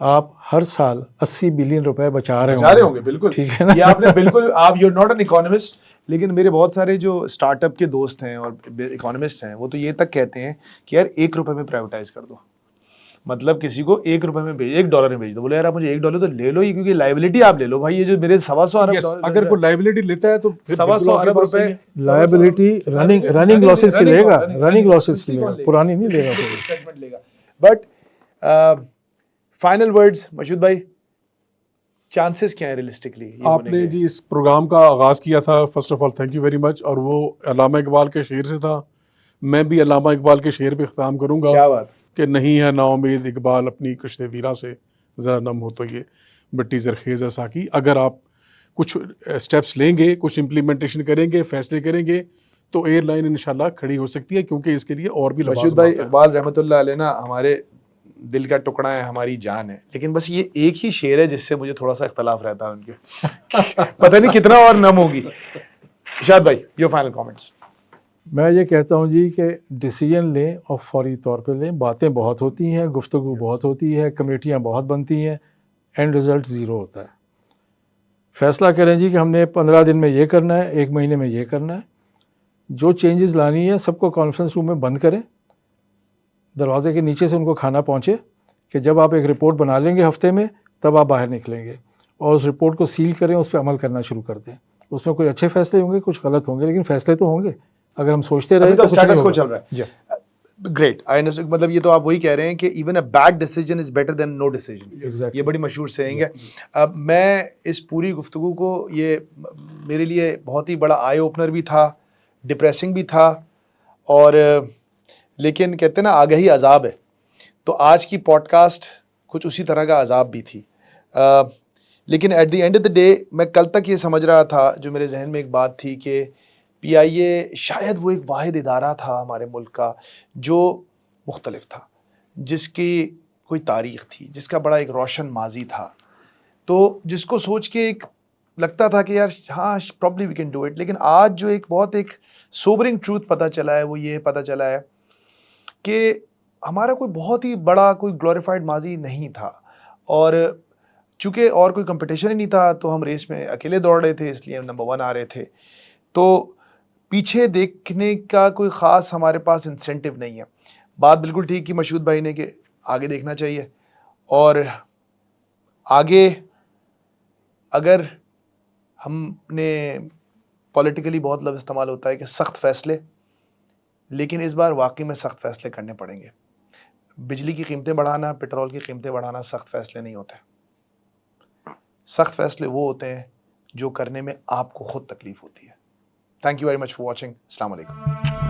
आप हर साल 80 बिलियन रुपए बचा रहे होंगे। बिल्कुल ठीक है ना। ये आपने बिल्कुल, आप you are not an economist, लेकिन मेरे बहुत सारे जो स्टार्टअप के दोस्त हैं और इकोनॉमिस्ट हैं वो तो ये तक कहते हैं कि यार 1 रुपए में प्राइवेटाइज कर दो। मतलब किसी को 1 रुपए में भेज, $1 में भेज दो। बोले यार आप मुझे $1 तो ले लो ही, क्योंकि लाइबिलिटी आप ले लो भाई। ये जो मेरे 125 अरब अगर कोई लाइबिलिटी लेता है तो 125 अरब रुपए लायबिलिटी रनिंग लॉसेस की लेगा, रनिंग लॉसेस की लेगा, पुरानी नहीं लेगा सेगमेंट लेगा। बट फाइनल वर्ड्स मशहूद भाई, चांसेस क्या है रियलिस्टिकली? आपने जी इस प्रोग्राम का आगाज़ किया था, first of all thank you very much, और वो अल्लामा इकबाल के शेर से था। मैं भी अल्लामा इकबाल के शेर पे ख़त्म करूँगा। क्या बात कि नहीं है नाउमीद इकबाल अपनी कश्ते वीरा से, ज़रा नम हो तो ये मिट्टी ज़रखेज़ साकी। अगर आप कुछ स्टेप्स लेंगे, कुछ इम्प्लीमेंटेशन करेंगे, फैसले करेंगे, तो एयरलाइन इंशाल्लाह खड़ी हो सकती है, क्योंकि इसके लिए और भी मशहूद भाई इकबाल रहमतुल्लाह अलैह ना हमारे दिल का टुकड़ा है, हमारी जान है। लेकिन बस ये एक ही शेर है जिससे मुझे थोड़ा सा इख्तलाफ रहता है उनके। पता नहीं कितना और नम होगी। इरशाद भाई योर फाइनल कमेंट्स। मैं ये कहता हूँ जी कि डिसीजन लें और फौरी तौर पे लें। बातें बहुत होती हैं, गुफ्तगू बहुत होती है, कमेटियाँ बहुत बनती हैं, एंड रिज़ल्ट ज़ीरो होता है। फैसला करें जी कि हमने 15 दिन में ये करना है, 1 महीने में ये करना है। जो चेंजेस लानी है सबको कॉन्फ्रेंस रूम में बंद करें, दरवाजे के नीचे से उनको खाना पहुँचे कि जब आप एक रिपोर्ट बना लेंगे हफ्ते में तब आप बाहर निकलेंगे, और उस रिपोर्ट को सील करें, उस पर अमल करना शुरू कर दें। उसमें कोई अच्छे फैसले होंगे, कुछ गलत होंगे, लेकिन फैसले तो होंगे। अगर हम सोचते रहे अभी तो कुछ नहीं स्टेटस को होगा। चल रहा है। जी, ग्रेट, आई अंडरस्टैंड। मतलब ये तो आप वही कह रहे हैं कि even a bad decision is better than no decision. Exactly. ये बड़ी मशहूर सेइंग है। अब मैं इस पूरी गुफ्तगू को, ये मेरे लिए बहुत ही बड़ा आई ओपनर भी था, डिप्रेसिंग भी था, और लेकिन कहते हैं ना आगाही अजाब है, तो आज की पॉडकास्ट कुछ उसी तरह का अजाब भी थी। लेकिन at the end of the day मैं कल तक ये समझ रहा था, जो मेरे जहन में एक बात थी कि PIA शायद वो एक वाहिद इदारा था हमारे मुल्क का जो मुख्तलिफ था, जिसकी कोई तारीख़ थी, जिसका बड़ा एक रोशन माजी था, तो जिसको सोच के एक लगता था कि यार हाँ probably we can do it. लेकिन आज जो एक बहुत एक सोबरिंग ट्रूथ पता चला है, वो ये पता चला है कि हमारा कोई बहुत ही बड़ा कोई ग्लोरीफाइड माजी नहीं था, और चूँकि और कोई कंपटीशन ही नहीं था तो हम रेस में अकेले दौड़ रहे थे, इसलिए हम नंबर 1 आ रहे थे। तो पीछे देखने का कोई ख़ास हमारे पास इंसेंटिव नहीं है। बात बिल्कुल ठीक की मशहूद भाई ने कि आगे देखना चाहिए, और आगे अगर हमने पॉलिटिकली बहुत लफ्ज़ इस्तेमाल होता है कि सख्त फ़ैसले, लेकिन इस बार वाकई में सख्त फ़ैसले करने पड़ेंगे। बिजली की कीमतें बढ़ाना, पेट्रोल की कीमतें बढ़ाना सख्त फ़ैसले नहीं होते। सख्त फ़ैसले वो होते हैं जो करने में आपको खुद तकलीफ़ होती है। Thank you very much for watching. अस्सलाम वालेकुम।